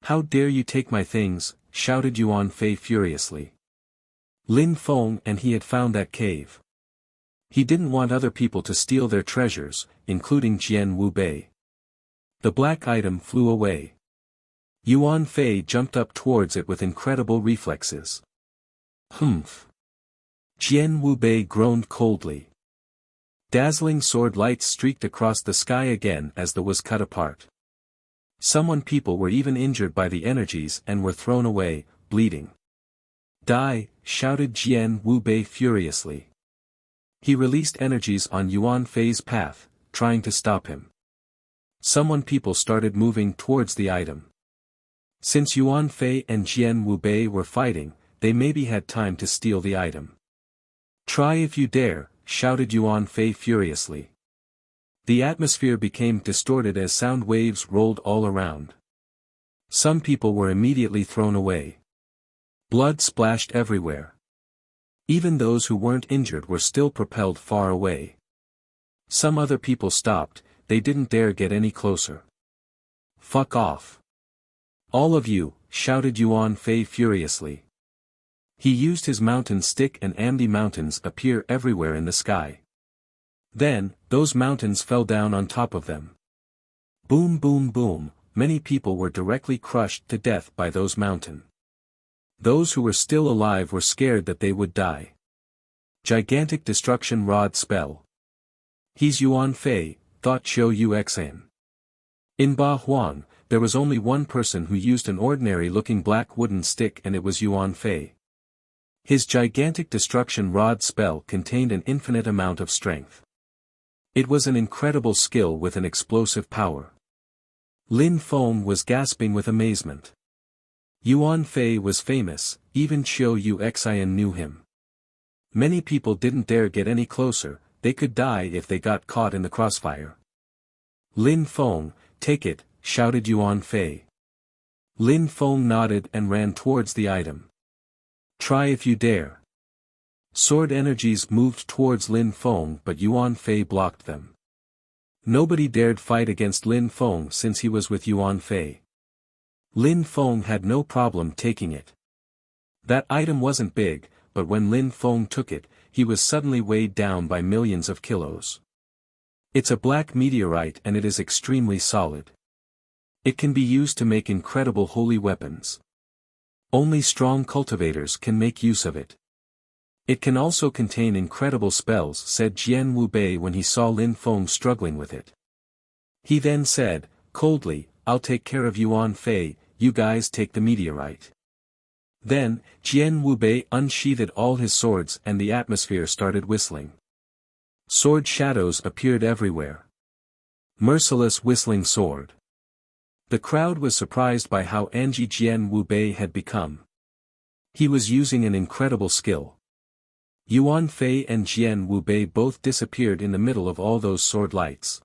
How dare you take my things, shouted Yuan Fei furiously. Lin Feng and he had found that cave. He didn't want other people to steal their treasures, including Jian Wubei. The black item flew away. Yuan Fei jumped up towards it with incredible reflexes. Humph. Jian Wubei groaned coldly. Dazzling sword lights streaked across the sky again as the was cut apart. People were even injured by the energies and were thrown away, bleeding. Die, shouted Jian Wubei furiously. He released energies on Yuan Fei's path, trying to stop him. People started moving towards the item. Since Yuan Fei and Jian Wubei were fighting, they maybe had time to steal the item. Try if you dare, shouted Yuan Fei furiously. The atmosphere became distorted as sound waves rolled all around. Some people were immediately thrown away. Blood splashed everywhere. Even those who weren't injured were still propelled far away. Some other people stopped, they didn't dare get any closer. Fuck off. All of you, shouted Yuan Fei furiously. He used his mountain stick and Amdi mountains appear everywhere in the sky. Then, those mountains fell down on top of them. Boom boom boom, many people were directly crushed to death by those mountains. Those who were still alive were scared that they would die. Gigantic destruction rod spell. He's Yuan Fei, thought Qiu Yuxian. In Ba Huang, there was only one person who used an ordinary-looking black wooden stick and it was Yuan Fei. His gigantic destruction rod spell contained an infinite amount of strength. It was an incredible skill with an explosive power. Lin Feng was gasping with amazement. Yuan Fei was famous, even Qiu Yuxian knew him. Many people didn't dare get any closer, they could die if they got caught in the crossfire. Lin Feng, take it, shouted Yuan Fei. Lin Feng nodded and ran towards the item. Try if you dare. Sword energies moved towards Lin Feng but Yuan Fei blocked them. Nobody dared fight against Lin Feng since he was with Yuan Fei. Lin Feng had no problem taking it. That item wasn't big, but when Lin Feng took it, he was suddenly weighed down by millions of kilos. It's a black meteorite and it is extremely solid. It can be used to make incredible holy weapons. Only strong cultivators can make use of it. It can also contain incredible spells, said Jian Wubei when he saw Lin Feng struggling with it. He then said, coldly, I'll take care of Yuan Fei, you guys take the meteorite. Then, Jian Wubei unsheathed all his swords and the atmosphere started whistling. Sword shadows appeared everywhere. Merciless whistling sword. The crowd was surprised by how angry Jian Wubei had become. He was using an incredible skill. Yuan Fei and Jian Wubei both disappeared in the middle of all those sword lights.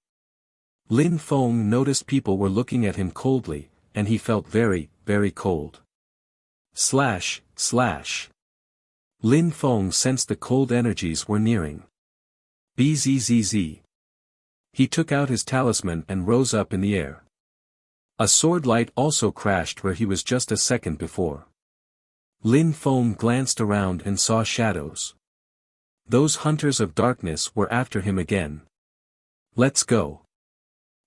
Lin Feng noticed people were looking at him coldly, and he felt very, very cold. Slash, slash. Lin Feng sensed the cold energies were nearing. Bzzz. He took out his talisman and rose up in the air. A sword light also crashed where he was just a second before. Lin Feng glanced around and saw shadows. Those hunters of darkness were after him again. Let's go.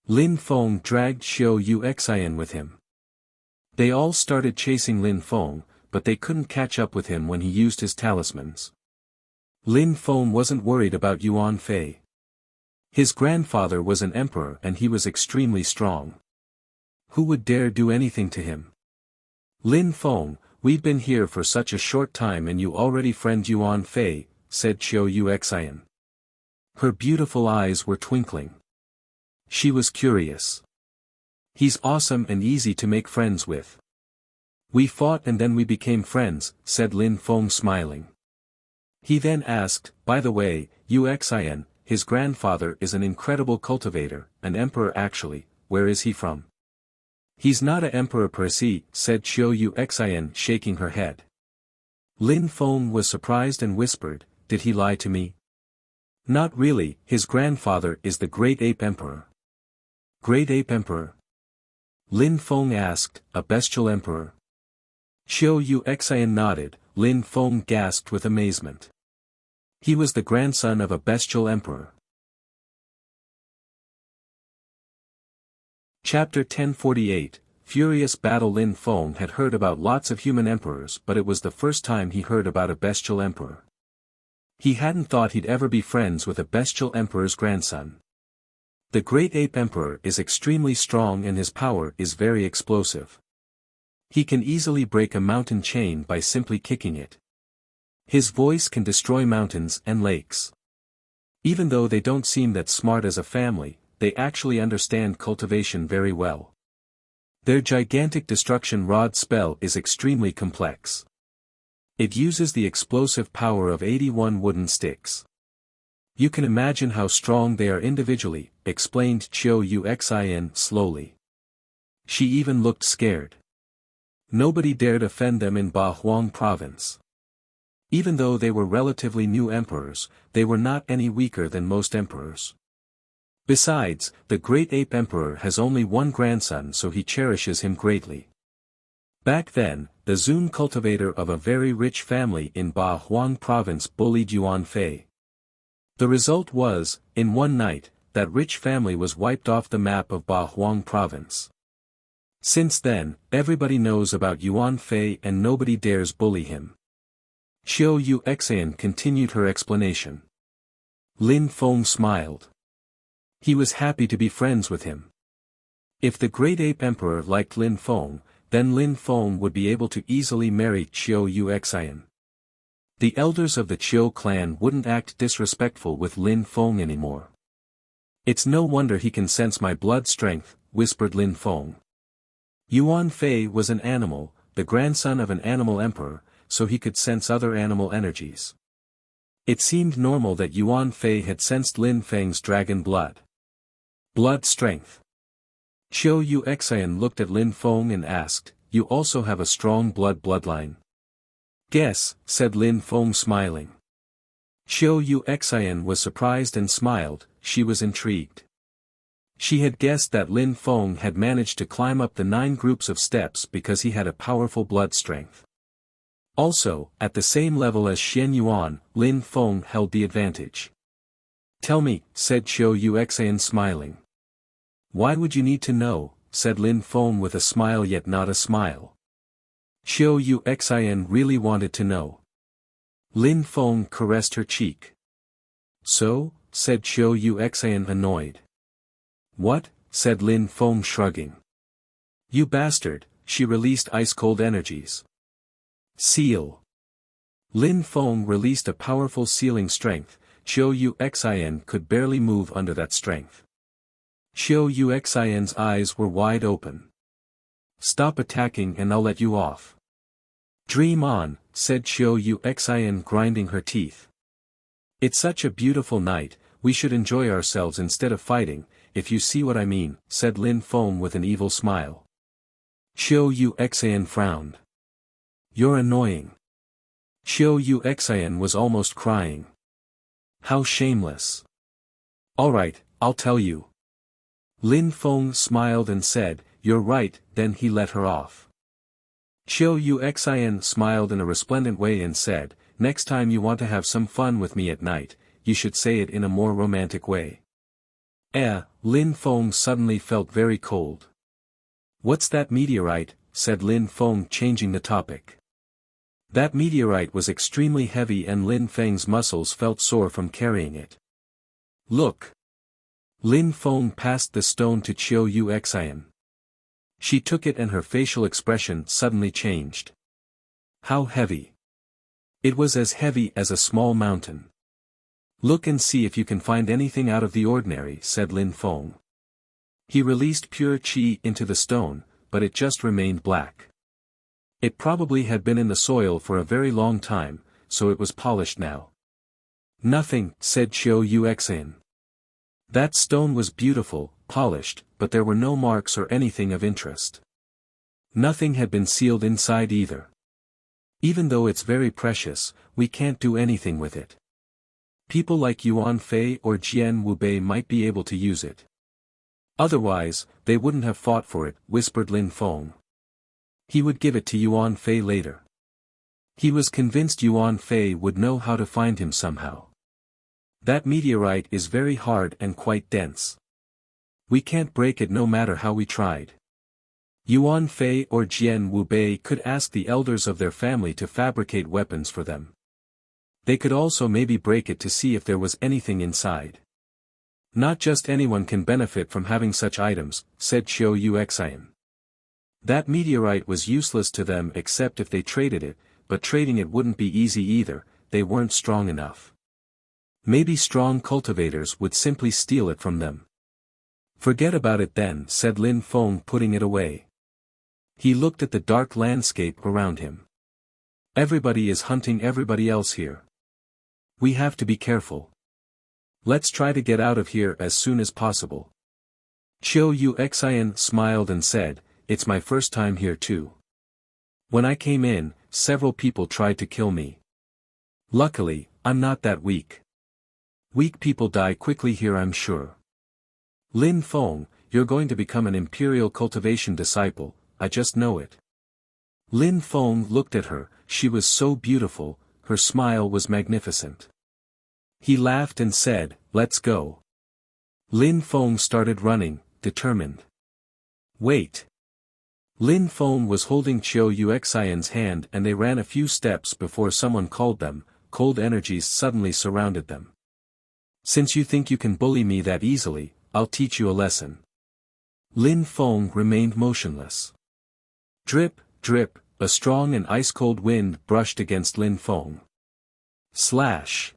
Lin Feng dragged Xiao Yuxian with him. They all started chasing Lin Feng, but they couldn't catch up with him when he used his talismans. Lin Feng wasn't worried about Yuan Fei. His grandfather was an emperor and he was extremely strong. Who would dare do anything to him? Lin Feng, we've been here for such a short time and you already friend Yuan Fei, said Xiao Yuxian. Her beautiful eyes were twinkling. She was curious. He's awesome and easy to make friends with. We fought and then we became friends, said Lin Feng smiling. He then asked, by the way, Yuxian, his grandfather is an incredible cultivator, an emperor actually, where is he from? He's not an emperor per se, said Xiao Yuxian shaking her head. Lin Feng was surprised and whispered, did he lie to me? Not really, his grandfather is the Great Ape Emperor. Great Ape Emperor? Lin Feng asked, a bestial emperor? Xiao Yuxian nodded. Lin Feng gasped with amazement. He was the grandson of a bestial emperor. Chapter 1048, Furious Battle. Lin Feng had heard about lots of human emperors but it was the first time he heard about a bestial emperor. He hadn't thought he'd ever be friends with a bestial emperor's grandson. The Great Ape Emperor is extremely strong and his power is very explosive. He can easily break a mountain chain by simply kicking it. His voice can destroy mountains and lakes. Even though they don't seem that smart as a family, they actually understand cultivation very well. Their gigantic destruction rod spell is extremely complex. It uses the explosive power of 81 wooden sticks. You can imagine how strong they are individually, explained Xiao Yuxian slowly. She even looked scared. Nobody dared offend them in Ba Huang province. Even though they were relatively new emperors, they were not any weaker than most emperors. Besides, the Great Ape Emperor has only one grandson so he cherishes him greatly. Back then, the Zun cultivator of a very rich family in Ba Huang province bullied Yuan Fei. The result was, in one night, that rich family was wiped off the map of Ba Huang province. Since then, everybody knows about Yuan Fei and nobody dares bully him. Xiao Yuxian continued her explanation. Lin Feng smiled. He was happy to be friends with him. If the Great Ape Emperor liked Lin Feng, then Lin Feng would be able to easily marry Xiao Yuxian. The elders of the Qiu clan wouldn't act disrespectful with Lin Feng anymore. It's no wonder he can sense my blood strength, whispered Lin Feng. Yuan Fei was an animal, the grandson of an animal emperor, so he could sense other animal energies. It seemed normal that Yuan Fei had sensed Lin Feng's dragon blood. Blood strength. Xiao Yuxian looked at Lin Feng and asked, you also have a strong bloodline? Guess, said Lin Feng smiling. Xiao Yuxian was surprised and smiled, she was intrigued. She had guessed that Lin Feng had managed to climb up the 9 groups of steps because he had a powerful blood strength. Also, at the same level as Xian Yuan, Lin Feng held the advantage. Tell me, said Xiao Yuxian smiling. Why would you need to know, said Lin Feng with a smile yet not a smile. Xiao Yuxian really wanted to know. Lin Feng caressed her cheek. So, said Xiao Yuxian annoyed. What, said Lin Feng shrugging. You bastard, she released ice-cold energies. Seal. Lin Feng released a powerful sealing strength. Qiu Yuxin could barely move under that strength. Qiu Yuxin's eyes were wide open. Stop attacking and I'll let you off. Dream on, said Qiu Yuxin, grinding her teeth. It's such a beautiful night, we should enjoy ourselves instead of fighting, if you see what I mean, said Lin Feng with an evil smile. Qiu Yuxin frowned. You're annoying. Qiu Yuxin was almost crying. How shameless. Alright, I'll tell you. Lin Feng smiled and said, you're right, then he let her off. Qiu Yuxin smiled in a resplendent way and said, next time you want to have some fun with me at night, you should say it in a more romantic way. Lin Feng suddenly felt very cold. What's that meteorite, said Lin Feng, changing the topic. That meteorite was extremely heavy and Lin Feng's muscles felt sore from carrying it. Look. Lin Feng passed the stone to Qiu Yuxin. She took it and her facial expression suddenly changed. How heavy. It was as heavy as a small mountain. Look and see if you can find anything out of the ordinary, said Lin Feng. He released pure qi into the stone, but it just remained black. It probably had been in the soil for a very long time, so it was polished now. Nothing, said Qiu Yuxin. That stone was beautiful, polished, but there were no marks or anything of interest. Nothing had been sealed inside either. Even though it's very precious, we can't do anything with it. People like Yuan Fei or Jian Wubei might be able to use it. Otherwise, they wouldn't have fought for it, whispered Lin Feng. He would give it to Yuan Fei later. He was convinced Yuan Fei would know how to find him somehow. That meteorite is very hard and quite dense. We can't break it no matter how we tried. Yuan Fei or Jian Wubei could ask the elders of their family to fabricate weapons for them. They could also maybe break it to see if there was anything inside. Not just anyone can benefit from having such items, said Qiu Yuxin. That meteorite was useless to them except if they traded it, but trading it wouldn't be easy either, they weren't strong enough. Maybe strong cultivators would simply steal it from them. Forget about it then, said Lin Feng, putting it away. He looked at the dark landscape around him. Everybody is hunting everybody else here. We have to be careful. Let's try to get out of here as soon as possible. Qiu Yuxin smiled and said, it's my first time here too. When I came in, several people tried to kill me. Luckily, I'm not that weak. Weak people die quickly here, I'm sure. Lin Feng, you're going to become an imperial cultivation disciple, I just know it. Lin Feng looked at her, she was so beautiful, her smile was magnificent. He laughed and said, let's go. Lin Feng started running, determined. Wait. Lin Feng was holding Qiu Yuxin's hand and they ran a few steps before someone called them. Cold energies suddenly surrounded them. Since you think you can bully me that easily, I'll teach you a lesson. Lin Feng remained motionless. Drip, drip, a strong and ice-cold wind brushed against Lin Feng. Slash.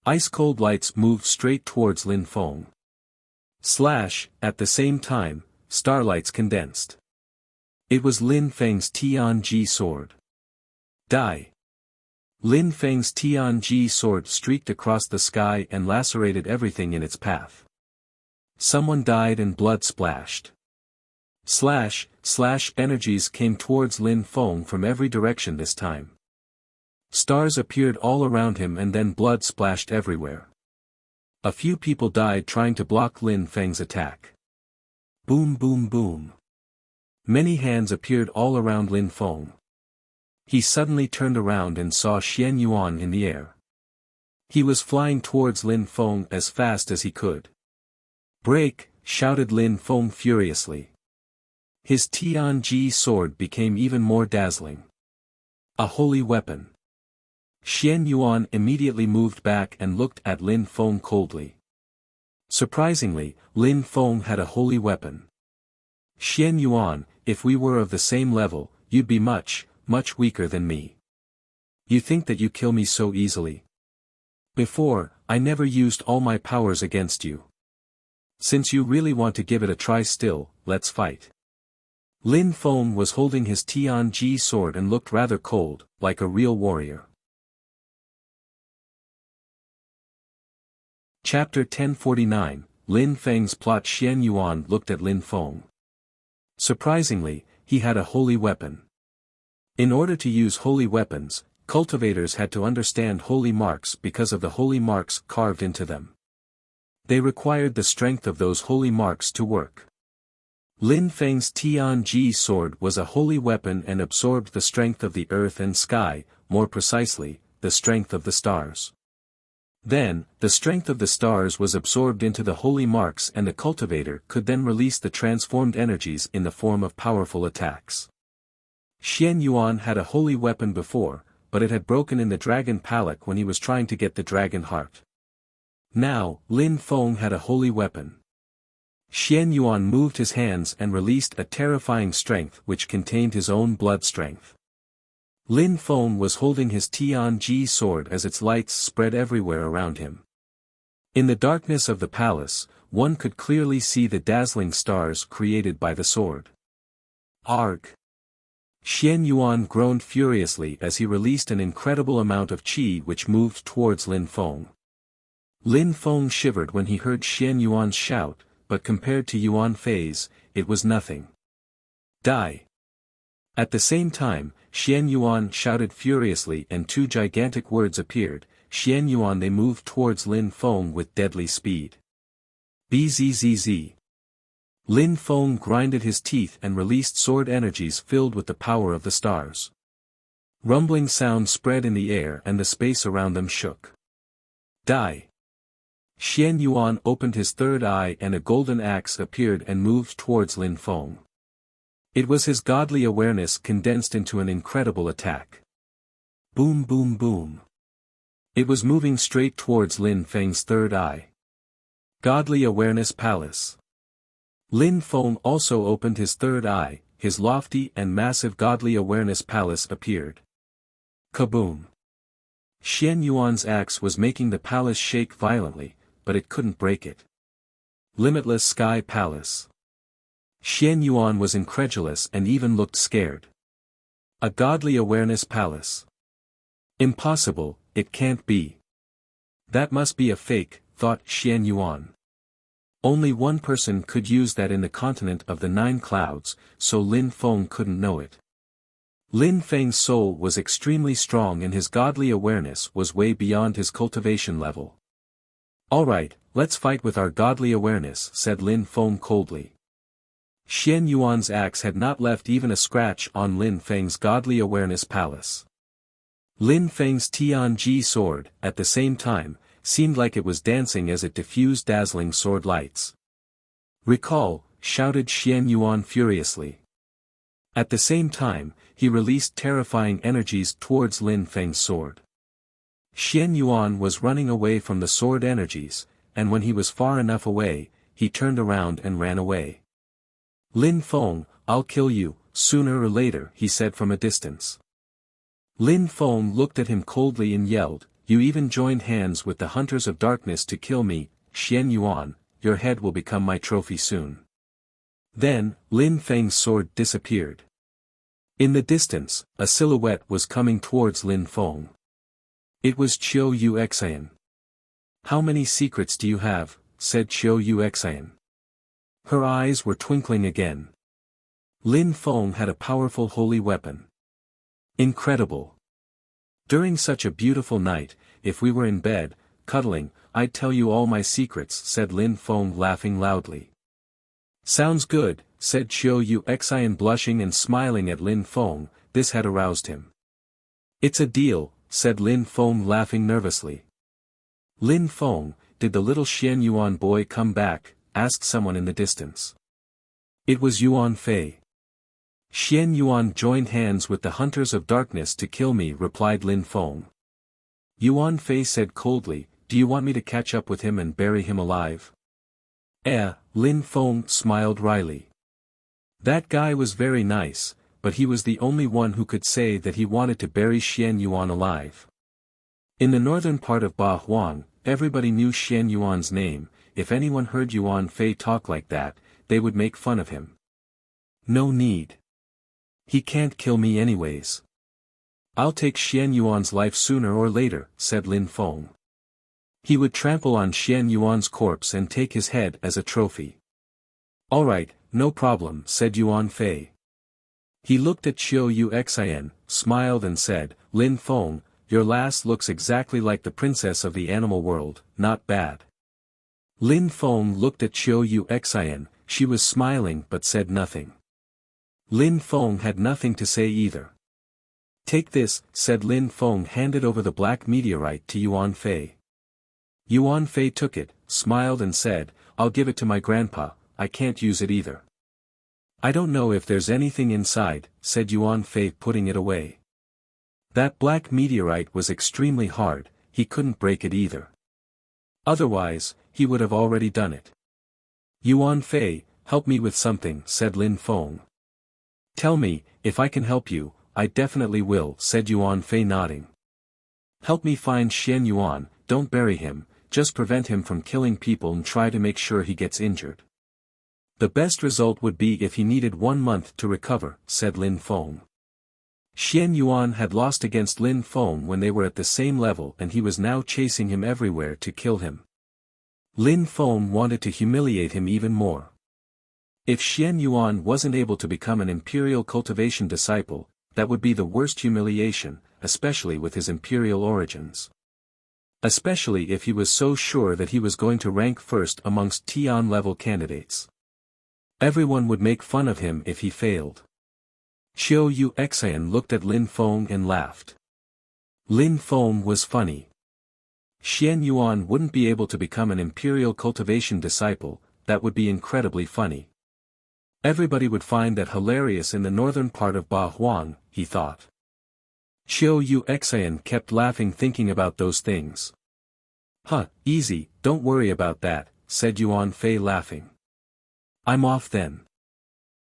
Ice-cold lights moved straight towards Lin Feng. Slash, at the same time, starlights condensed. It was Lin Feng's Tianji sword. Die. Lin Feng's Tianji sword streaked across the sky and lacerated everything in its path. Someone died and blood splashed. Slash, slash, energies came towards Lin Feng from every direction this time. Stars appeared all around him and then blood splashed everywhere. A few people died trying to block Lin Feng's attack. Boom, boom, boom. Many hands appeared all around Lin Feng. He suddenly turned around and saw Xian Yuan in the air. He was flying towards Lin Feng as fast as he could. Break, shouted Lin Feng furiously. His Tianji sword became even more dazzling. A holy weapon. Xian Yuan immediately moved back and looked at Lin Feng coldly. Surprisingly, Lin Feng had a holy weapon. Xian Yuan, if we were of the same level, you'd be much, much weaker than me. You think that you kill me so easily? Before, I never used all my powers against you. Since you really want to give it a try still, let's fight. Lin Feng was holding his Tianji sword and looked rather cold, like a real warrior. Chapter 1049, Lin Feng's plot. Xian Yuan looked at Lin Feng. Surprisingly, he had a holy weapon. In order to use holy weapons, cultivators had to understand holy marks because of the holy marks carved into them. They required the strength of those holy marks to work. Lin Feng's Tianji sword was a holy weapon and absorbed the strength of the earth and sky, more precisely, the strength of the stars. Then, the strength of the stars was absorbed into the holy marks and the cultivator could then release the transformed energies in the form of powerful attacks. Xian Yuan had a holy weapon before, but it had broken in the dragon palate when he was trying to get the dragon heart. Now, Lin Feng had a holy weapon. Xian Yuan moved his hands and released a terrifying strength which contained his own blood strength. Lin Feng was holding his Tianji sword as its lights spread everywhere around him. In the darkness of the palace, one could clearly see the dazzling stars created by the sword. Arg! Xian Yuan groaned furiously as he released an incredible amount of qi which moved towards Lin Feng. Lin Feng shivered when he heard Xian Yuan's shout, but compared to Yuan Fei's, it was nothing. Die! At the same time, Xian Yuan shouted furiously and two gigantic words appeared. Xian Yuan. They moved towards Lin Feng with deadly speed. Bzzz. Lin Feng grinded his teeth and released sword energies filled with the power of the stars. Rumbling sound spread in the air and the space around them shook. Die! Xian Yuan opened his third eye and a golden axe appeared and moved towards Lin Feng. It was his godly awareness condensed into an incredible attack. Boom boom boom. It was moving straight towards Lin Feng's third eye. Godly Awareness Palace. Lin Feng also opened his third eye, his lofty and massive Godly Awareness Palace appeared. Kaboom! Xian Yuan's axe was making the palace shake violently, but it couldn't break it. Limitless Sky Palace. Xian Yuan was incredulous and even looked scared. A Godly Awareness Palace. Impossible, it can't be. That must be a fake, thought Xian Yuan. Only one person could use that in the continent of the 9 clouds, so Lin Feng couldn't know it. Lin Feng's soul was extremely strong and his godly awareness was way beyond his cultivation level. Alright, let's fight with our godly awareness, said Lin Feng coldly. Xian Yuan's axe had not left even a scratch on Lin Feng's Godly Awareness Palace. Lin Feng's Tianji sword, at the same time, seemed like it was dancing as it diffused dazzling sword lights. Recall, shouted Xian Yuan furiously. At the same time, he released terrifying energies towards Lin Feng's sword. Xian Yuan was running away from the sword energies, and when he was far enough away, he turned around and ran away. Lin Feng, I'll kill you, sooner or later, he said from a distance. Lin Feng looked at him coldly and yelled, you even joined hands with the Hunters of Darkness to kill me, Xian Yuan, your head will become my trophy soon. Then, Lin Feng's sword disappeared. In the distance, a silhouette was coming towards Lin Feng. It was Qiu Yuxian. How many secrets do you have? Said Qiu Yuxian. Her eyes were twinkling again. Lin Feng had a powerful holy weapon. Incredible. During such a beautiful night, if we were in bed, cuddling, I'd tell you all my secrets, said Lin Feng laughing loudly. Sounds good, said Qiu Yuxian blushing and smiling at Lin Feng. This had aroused him. It's a deal, said Lin Feng laughing nervously. Lin Feng, did the little Xian Yuan boy come back? Asked someone in the distance. It was Yuan Fei. Xian Yuan joined hands with the Hunters of Darkness to kill me, replied Lin Feng. Yuan Fei said coldly, do you want me to catch up with him and bury him alive? Lin Feng smiled wryly. That guy was very nice, but he was the only one who could say that he wanted to bury Xian Yuan alive. In the northern part of Ba Huang, everybody knew Xian Yuan's name. If anyone heard Yuan Fei talk like that, they would make fun of him. No need. He can't kill me anyways. I'll take Xian Yuan's life sooner or later, said Lin Feng. He would trample on Xian Yuan's corpse and take his head as a trophy. Alright, no problem, said Yuan Fei. He looked at Qiu Yuxian, smiled and said, Lin Feng, your lass looks exactly like the princess of the animal world, not bad. Lin Feng looked at Qiu Yuxian, she was smiling but said nothing. Lin Feng had nothing to say either. Take this, said Lin Feng, handed over the black meteorite to Yuan Fei. Yuan Fei took it, smiled and said, I'll give it to my grandpa, I can't use it either. I don't know if there's anything inside, said Yuan Fei, putting it away. That black meteorite was extremely hard, he couldn't break it either. Otherwise, he would have already done it. Yuan Fei, help me with something, said Lin Feng. Tell me, if I can help you, I definitely will, said Yuan Fei, nodding. Help me find Xian Yuan, don't bury him, just prevent him from killing people and try to make sure he gets injured. The best result would be if he needed 1 month to recover, said Lin Feng. Xian Yuan had lost against Lin Feng when they were at the same level and he was now chasing him everywhere to kill him. Lin Feng wanted to humiliate him even more. If Xian Yuan wasn't able to become an imperial cultivation disciple, that would be the worst humiliation, especially with his imperial origins. Especially if he was so sure that he was going to rank first amongst Tian-level candidates. Everyone would make fun of him if he failed. Qiu Yuxian looked at Lin Feng and laughed. Lin Feng was funny. Xian Yuan wouldn't be able to become an imperial cultivation disciple, that would be incredibly funny. Everybody would find that hilarious in the northern part of Ba Huang, he thought. Qiu Yuxian kept laughing thinking about those things. Huh, easy, don't worry about that, said Yuan Fei, laughing. I'm off then.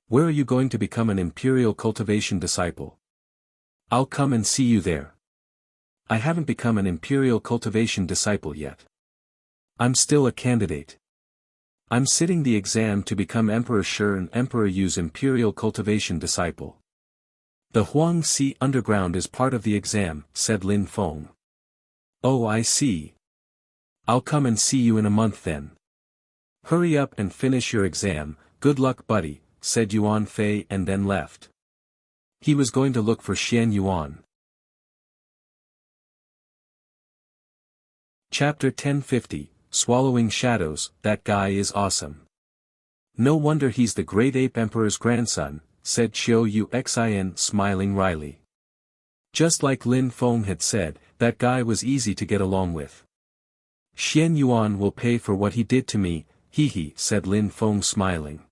Where are you going to become an imperial cultivation disciple? I'll come and see you there. I haven't become an imperial cultivation disciple yet. I'm still a candidate. I'm sitting the exam to become Emperor Shi and Emperor Yu's imperial cultivation disciple. The Huangxi Underground is part of the exam, said Lin Feng. Oh, I see. I'll come and see you in a month then. Hurry up and finish your exam, good luck buddy, said Yuan Fei and then left. He was going to look for Xian Yuan. Chapter 1050, Swallowing Shadows, that guy is awesome. No wonder he's the Great Ape Emperor's grandson, said Qiu Yuxian, smiling wryly. Just like Lin Feng had said, that guy was easy to get along with. Xian Yuan will pay for what he did to me, hee, said Lin Feng, smiling.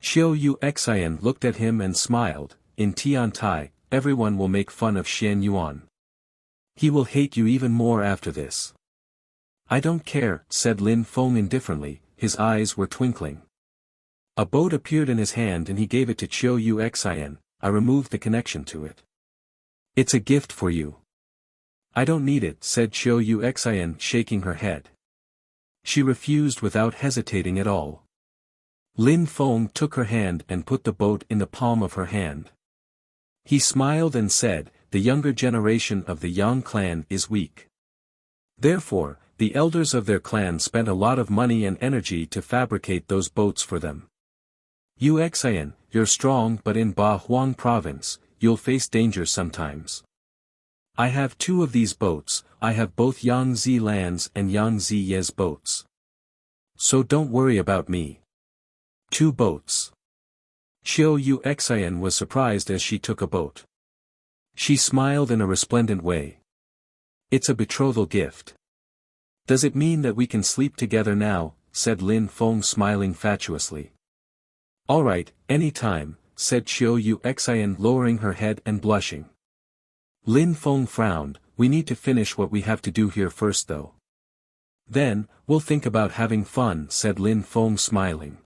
Qiu Yuxian looked at him and smiled. In Tiantai, everyone will make fun of Xian Yuan. He will hate you even more after this. I don't care, said Lin Feng indifferently, his eyes were twinkling. A boat appeared in his hand and he gave it to Qiu Yuxian. I removed the connection to it. It's a gift for you. I don't need it, said Qiu Yuxian, shaking her head. She refused without hesitating at all. Lin Feng took her hand and put the boat in the palm of her hand. He smiled and said, the younger generation of the Yang clan is weak. Therefore, the elders of their clan spent a lot of money and energy to fabricate those boats for them. Yuxian, you're strong, but in Ba Huang province, you'll face danger sometimes. I have 2 of these boats, I have both Yang Zi Lan's and Yang Zi Ye's boats. So don't worry about me. 2 boats. Qiu Yuxian was surprised as she took a boat. She smiled in a resplendent way. It's a betrothal gift. Does it mean that we can sleep together now, said Lin Feng, smiling fatuously. Alright, any time, said Qiu Yuxian, lowering her head and blushing. Lin Feng frowned, we need to finish what we have to do here first though. Then, we'll think about having fun, said Lin Feng, smiling.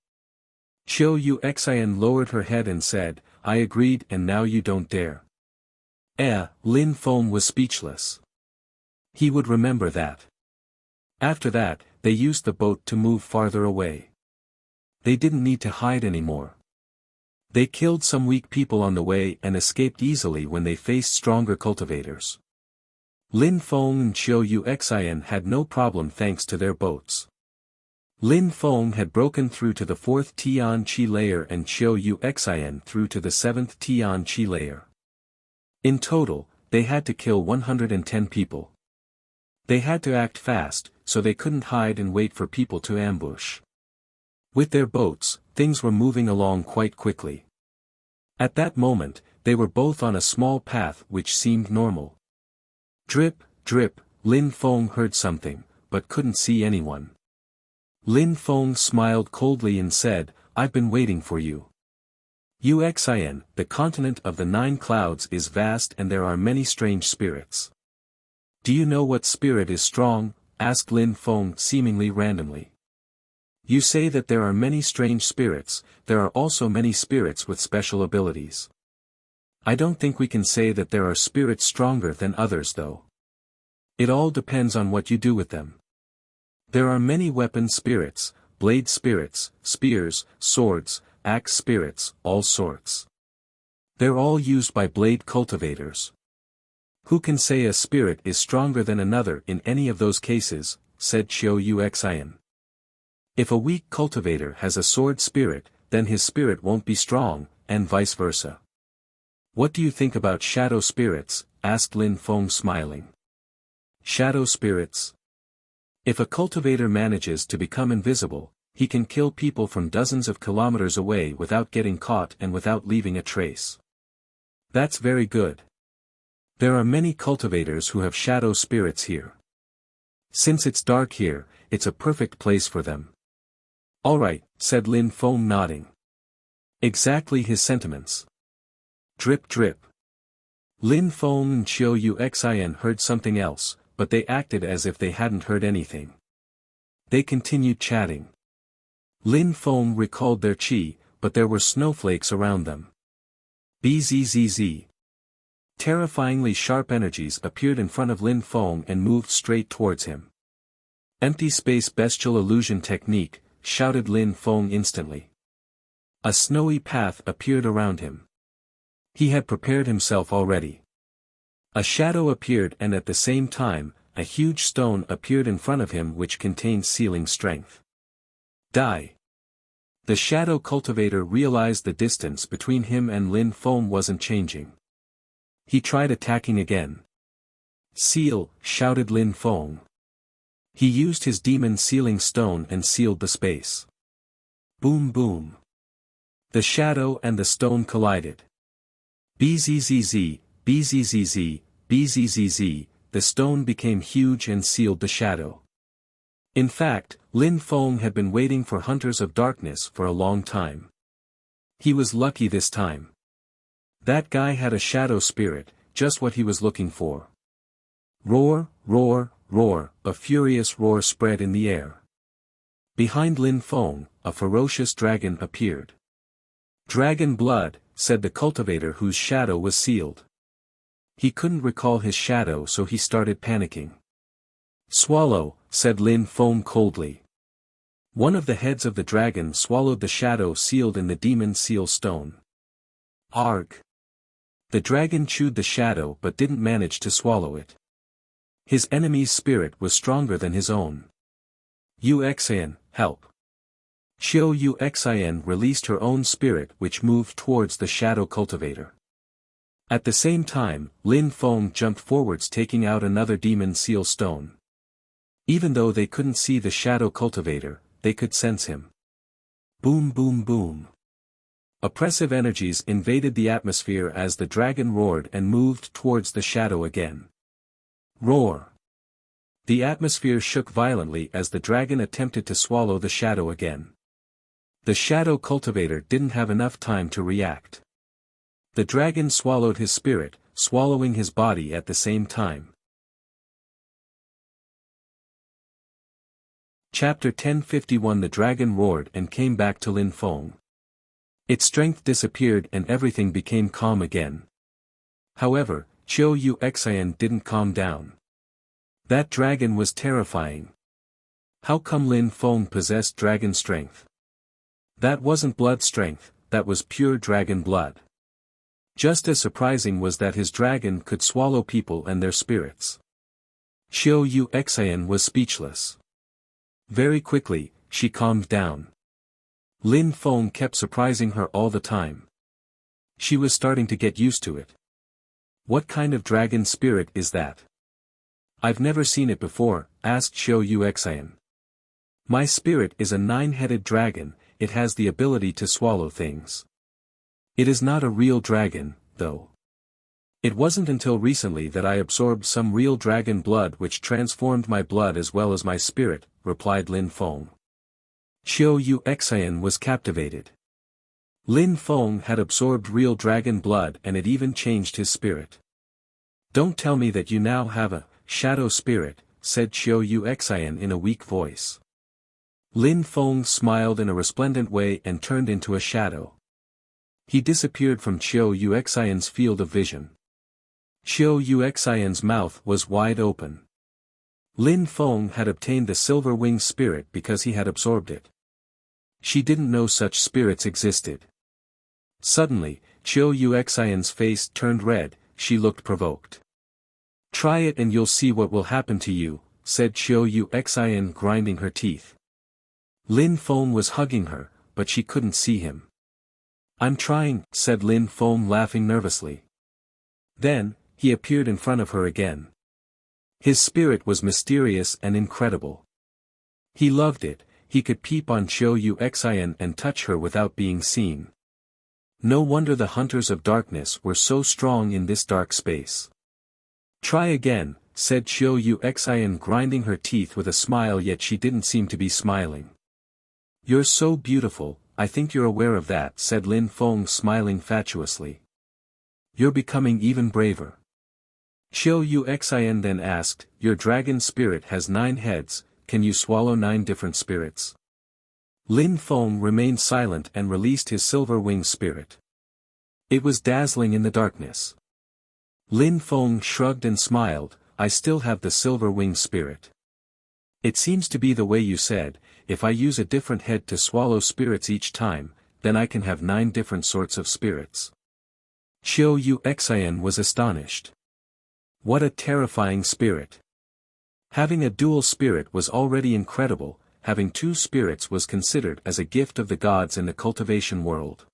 Qiu Yuxian lowered her head and said, I agreed and now you don't dare. Lin Feng was speechless. He would remember that. After that, they used the boat to move farther away. They didn't need to hide anymore. They killed some weak people on the way and escaped easily when they faced stronger cultivators. Lin Feng and Qiu Yuxian had no problem thanks to their boats. Lin Feng had broken through to the 4th Tian Qi layer and Qiu Yuxian through to the 7th Tian Qi layer. In total, they had to kill 110 people. They had to act fast, so they couldn't hide and wait for people to ambush. With their boats, things were moving along quite quickly. At that moment, they were both on a small path which seemed normal. Drip, drip, Lin Feng heard something, but couldn't see anyone. Lin Feng smiled coldly and said, I've been waiting for you. Yuxian, the continent of the 9 clouds is vast and there are many strange spirits. Do you know what spirit is strong? Asked Lin Feng seemingly randomly. You say that there are many strange spirits, there are also many spirits with special abilities. I don't think we can say that there are spirits stronger than others though. It all depends on what you do with them. There are many weapon spirits, blade spirits, spears, swords, axe spirits, all sorts. They're all used by blade cultivators. Who can say a spirit is stronger than another in any of those cases, said Qiu Yuxian. If a weak cultivator has a sword spirit, then his spirit won't be strong, and vice versa. What do you think about shadow spirits? Asked Lin Feng smiling. Shadow spirits? If a cultivator manages to become invisible, he can kill people from dozens of kilometers away without getting caught and without leaving a trace. That's very good. There are many cultivators who have shadow spirits here. Since it's dark here, it's a perfect place for them. Alright, said Lin Feng nodding. Exactly his sentiments. Drip drip. Lin Feng and Qiu Yuxian heard something else, but they acted as if they hadn't heard anything. They continued chatting. Lin Feng recalled their qi, but there were snowflakes around them. Bzzz. Terrifyingly sharp energies appeared in front of Lin Feng and moved straight towards him. Empty space bestial illusion technique, shouted Lin Feng instantly. A snowy path appeared around him. He had prepared himself already. A shadow appeared and at the same time, a huge stone appeared in front of him which contained sealing strength. Die. The shadow cultivator realized the distance between him and Lin Feng wasn't changing. He tried attacking again. Seal, shouted Lin Feng. He used his demon sealing stone and sealed the space. Boom boom. The shadow and the stone collided. Bzzz, bzzz, bzzz, the stone became huge and sealed the shadow. In fact, Lin Feng had been waiting for Hunters of Darkness for a long time. He was lucky this time. That guy had a shadow spirit, just what he was looking for. Roar, roar, roar, a furious roar spread in the air. Behind Lin Feng, a ferocious dragon appeared. Dragon blood, said the cultivator whose shadow was sealed. He couldn't recall his shadow so he started panicking. Swallow, said Lin Feng coldly. One of the heads of the dragon swallowed the shadow sealed in the demon seal stone. Arg. The dragon chewed the shadow but didn't manage to swallow it. His enemy's spirit was stronger than his own. Yuxian, help. Qiu Yuxian released her own spirit which moved towards the shadow cultivator. At the same time, Lin Feng jumped forwards taking out another demon seal stone. Even though they couldn't see the shadow cultivator, they could sense him. Boom boom boom. Oppressive energies invaded the atmosphere as the dragon roared and moved towards the shadow again. Roar. The atmosphere shook violently as the dragon attempted to swallow the shadow again. The shadow cultivator didn't have enough time to react. The dragon swallowed his spirit, swallowing his body at the same time. Chapter 1051 The dragon roared and came back to Lin Feng. Its strength disappeared and everything became calm again. However, Qiu Yuxian didn't calm down. That dragon was terrifying. How come Lin Feng possessed dragon strength? That wasn't blood strength, that was pure dragon blood. Just as surprising was that his dragon could swallow people and their spirits. Qiu Yuxian was speechless. Very quickly, she calmed down. Lin Feng kept surprising her all the time. She was starting to get used to it. What kind of dragon spirit is that? I've never seen it before, asked Qiu Yuxian. My spirit is a 9-headed dragon, it has the ability to swallow things. It is not a real dragon, though. It wasn't until recently that I absorbed some real dragon blood which transformed my blood as well as my spirit, replied Lin Feng. Qiu Yuxian was captivated. Lin Feng had absorbed real dragon blood and it even changed his spirit. Don't tell me that you now have a shadow spirit, said Qiu Yuxian in a weak voice. Lin Feng smiled in a resplendent way and turned into a shadow. He disappeared from Qiu Yuxian's field of vision. Qiu Yuxian's mouth was wide open. Lin Feng had obtained the silver wing spirit because he had absorbed it. She didn't know such spirits existed. Suddenly, Qiu Yuxian's face turned red, she looked provoked. Try it and you'll see what will happen to you, said Qiu Yuxian grinding her teeth. Lin Feng was hugging her, but she couldn't see him. I'm trying, said Lin Feng laughing nervously. Then, he appeared in front of her again. His spirit was mysterious and incredible. He loved it, he could peep on Qiu Yuxian and touch her without being seen. No wonder the hunters of darkness were so strong in this dark space. Try again, said Qiu Yuxian grinding her teeth with a smile, yet she didn't seem to be smiling. You're so beautiful, I think you're aware of that, said Lin Feng smiling fatuously. You're becoming even braver. Qiu Yuxian then asked, your dragon spirit has 9 heads, can you swallow 9 different spirits? Lin Feng remained silent and released his silver wing spirit. It was dazzling in the darkness. Lin Feng shrugged and smiled, I still have the silver wing spirit. It seems to be the way you said, if I use a different head to swallow spirits each time, then I can have 9 different sorts of spirits. Qiu Yuxian was astonished. What a terrifying spirit. Having a dual spirit was already incredible, having 2 spirits was considered as a gift of the gods in the cultivation world.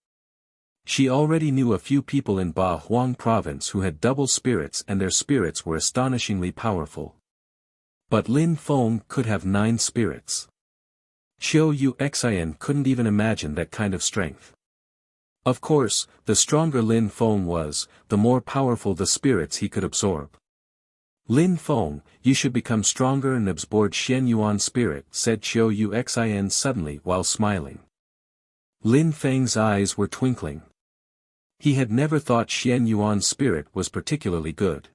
She already knew a few people in Ba Huang province who had double spirits and their spirits were astonishingly powerful. But Lin Feng could have 9 spirits. Qiu Yuxian couldn't even imagine that kind of strength. Of course, the stronger Lin Feng was, the more powerful the spirits he could absorb. Lin Feng, you should become stronger and absorb Xian Yuan spirit, said Qiu Yuxian suddenly while smiling. Lin Feng's eyes were twinkling. He had never thought Xian Yuan's spirit was particularly good.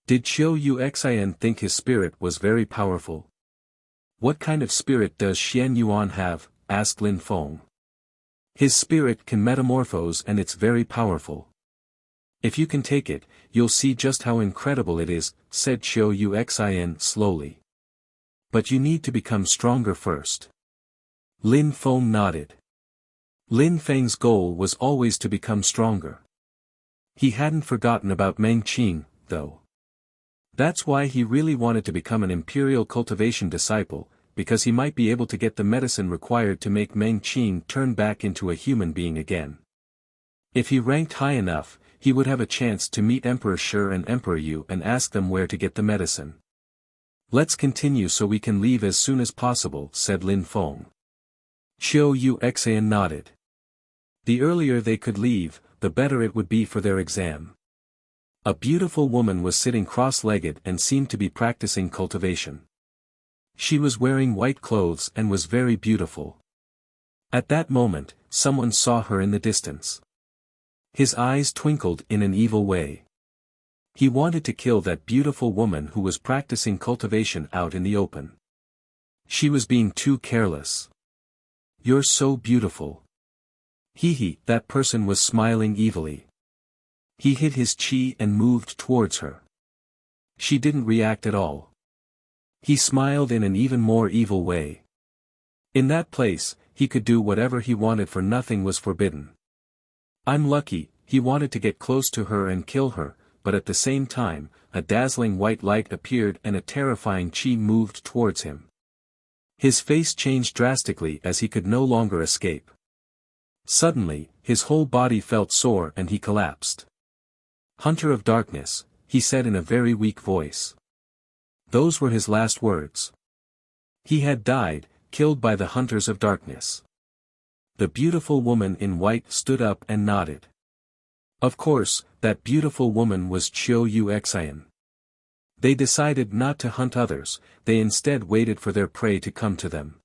Did Qiu Yuxian think his spirit was very powerful? What kind of spirit does Xian Yuan have? Asked Lin Feng. His spirit can metamorphose and it's very powerful. If you can take it, you'll see just how incredible it is, said Qiu Yuxian slowly. But you need to become stronger first. Lin Feng nodded. Lin Feng's goal was always to become stronger. He hadn't forgotten about Meng Qing, though. That's why he really wanted to become an imperial cultivation disciple, because he might be able to get the medicine required to make Meng Qing turn back into a human being again. If he ranked high enough, he would have a chance to meet Emperor Shi and Emperor Yu and ask them where to get the medicine. Let's continue so we can leave as soon as possible, said Lin Feng. Qiu Yuxian nodded. The earlier they could leave, the better it would be for their exam. A beautiful woman was sitting cross-legged and seemed to be practicing cultivation. She was wearing white clothes and was very beautiful. At that moment, someone saw her in the distance. His eyes twinkled in an evil way. He wanted to kill that beautiful woman who was practicing cultivation out in the open. She was being too careless. You're so beautiful. That person was smiling evilly. He hid his chi and moved towards her. She didn't react at all. He smiled in an even more evil way. In that place, he could do whatever he wanted for nothing was forbidden. I'm lucky, he wanted to get close to her and kill her, but at the same time, a dazzling white light appeared and a terrifying chi moved towards him. His face changed drastically as he could no longer escape. Suddenly, his whole body felt sore and he collapsed. Hunter of Darkness, he said in a very weak voice. Those were his last words. He had died, killed by the Hunters of Darkness. The beautiful woman in white stood up and nodded. Of course, that beautiful woman was Chiu Xian. They decided not to hunt others, they instead waited for their prey to come to them.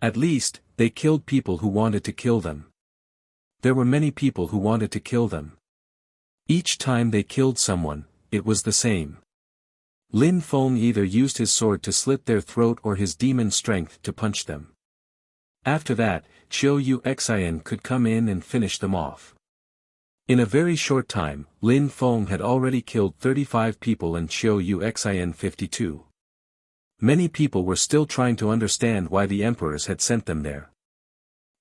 At least, they killed people who wanted to kill them. There were many people who wanted to kill them. Each time they killed someone, it was the same. Lin Feng either used his sword to slit their throat or his demon strength to punch them. After that, Chiu Xian could come in and finish them off. In a very short time, Lin Feng had already killed 35 people and Chiu Xian 52. Many people were still trying to understand why the emperors had sent them there.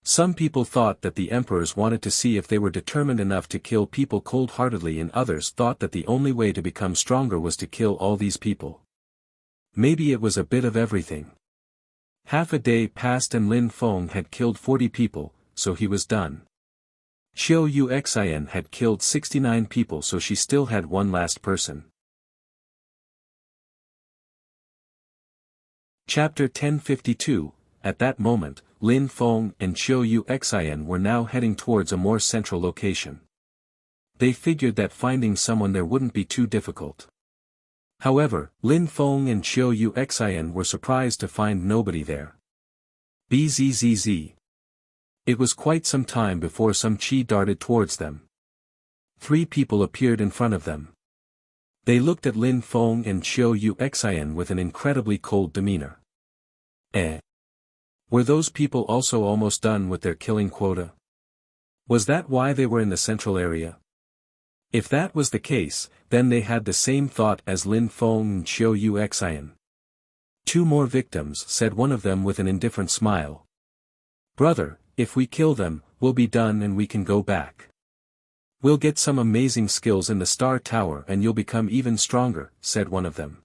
Some people thought that the emperors wanted to see if they were determined enough to kill people cold-heartedly, and others thought that the only way to become stronger was to kill all these people. Maybe it was a bit of everything. Half a day passed and Lin Feng had killed 40 people, so he was done. Chiu Xian had killed 69 people, so she still had one last person. Chapter 1052. At that moment, Lin Feng and Chiu Xian were now heading towards a more central location. They figured that finding someone there wouldn't be too difficult. However, Lin Feng and Chiu Xian were surprised to find nobody there. Bzzz. It was quite some time before some chi darted towards them. 3 people appeared in front of them. They looked at Lin Feng and Chiu Xian with an incredibly cold demeanor. Were those people also almost done with their killing quota? Was that why they were in the central area? If that was the case, then they had the same thought as Lin Feng and Chiu Xian. 2 more victims, said one of them with an indifferent smile. Brother, if we kill them, we'll be done and we can go back. We'll get some amazing skills in the Star Tower and you'll become even stronger, said one of them.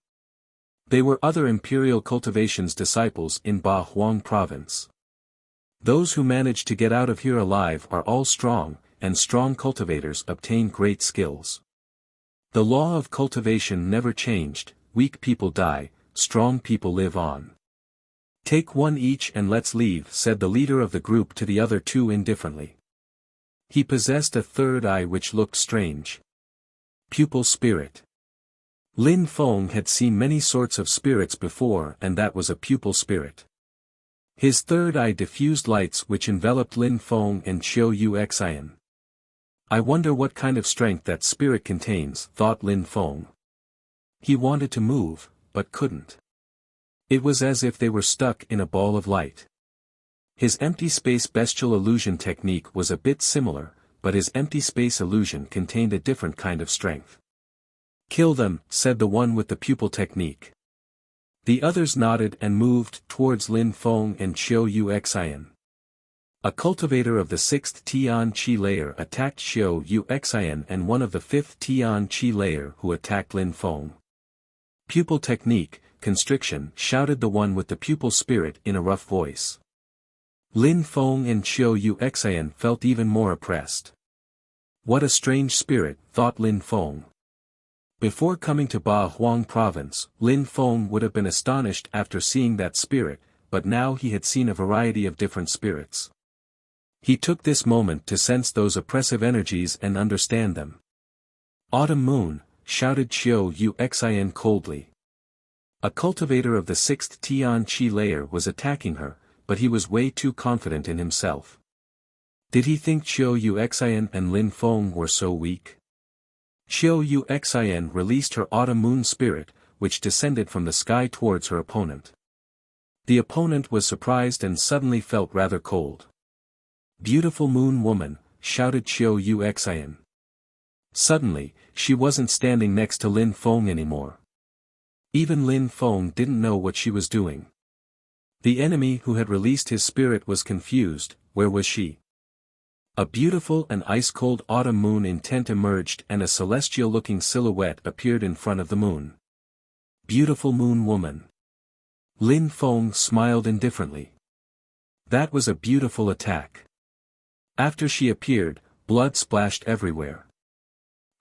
They were other Imperial Cultivation's disciples in Ba Huang Province. Those who manage to get out of here alive are all strong, and strong cultivators obtain great skills. The law of cultivation never changed, weak people die, strong people live on. Take one each and let's leave, said the leader of the group to the other 2 indifferently. He possessed a third eye which looked strange. Pupil spirit. Lin Feng had seen many sorts of spirits before, and that was a pupil spirit. His third eye diffused lights which enveloped Lin Feng and Chiu Xian. I wonder what kind of strength that spirit contains, thought Lin Feng. He wanted to move, but couldn't. It was as if they were stuck in a ball of light. His empty space bestial illusion technique was a bit similar, but his empty space illusion contained a different kind of strength. Kill them, said the one with the pupil technique. The others nodded and moved towards Lin Feng and Chiu Xian. A cultivator of the 6th Tian Qi layer attacked Chiu Xian and one of the 5th Tian Qi layer who attacked Lin Feng. Pupil technique, constriction, shouted the one with the pupil spirit in a rough voice. Lin Feng and Chiu Xian felt even more oppressed. What a strange spirit, thought Lin Feng. Before coming to Ba Huang Province, Lin Feng would have been astonished after seeing that spirit, but now he had seen a variety of different spirits. He took this moment to sense those oppressive energies and understand them. Autumn Moon, shouted Chiu Xian coldly. A cultivator of the 6th Tian Qi layer was attacking her, but he was way too confident in himself. Did he think Chiu Xian and Lin Feng were so weak? Chiu Xian released her autumn moon spirit, which descended from the sky towards her opponent. The opponent was surprised and suddenly felt rather cold. Beautiful moon woman, shouted Qiu Yuxian. Suddenly, she wasn't standing next to Lin Feng anymore. Even Lin Feng didn't know what she was doing. The enemy who had released his spirit was confused. Where was she? A beautiful and ice-cold autumn moon in tent emerged and a celestial-looking silhouette appeared in front of the moon. Beautiful moon woman. Lin Feng smiled indifferently. That was a beautiful attack. After she appeared, blood splashed everywhere.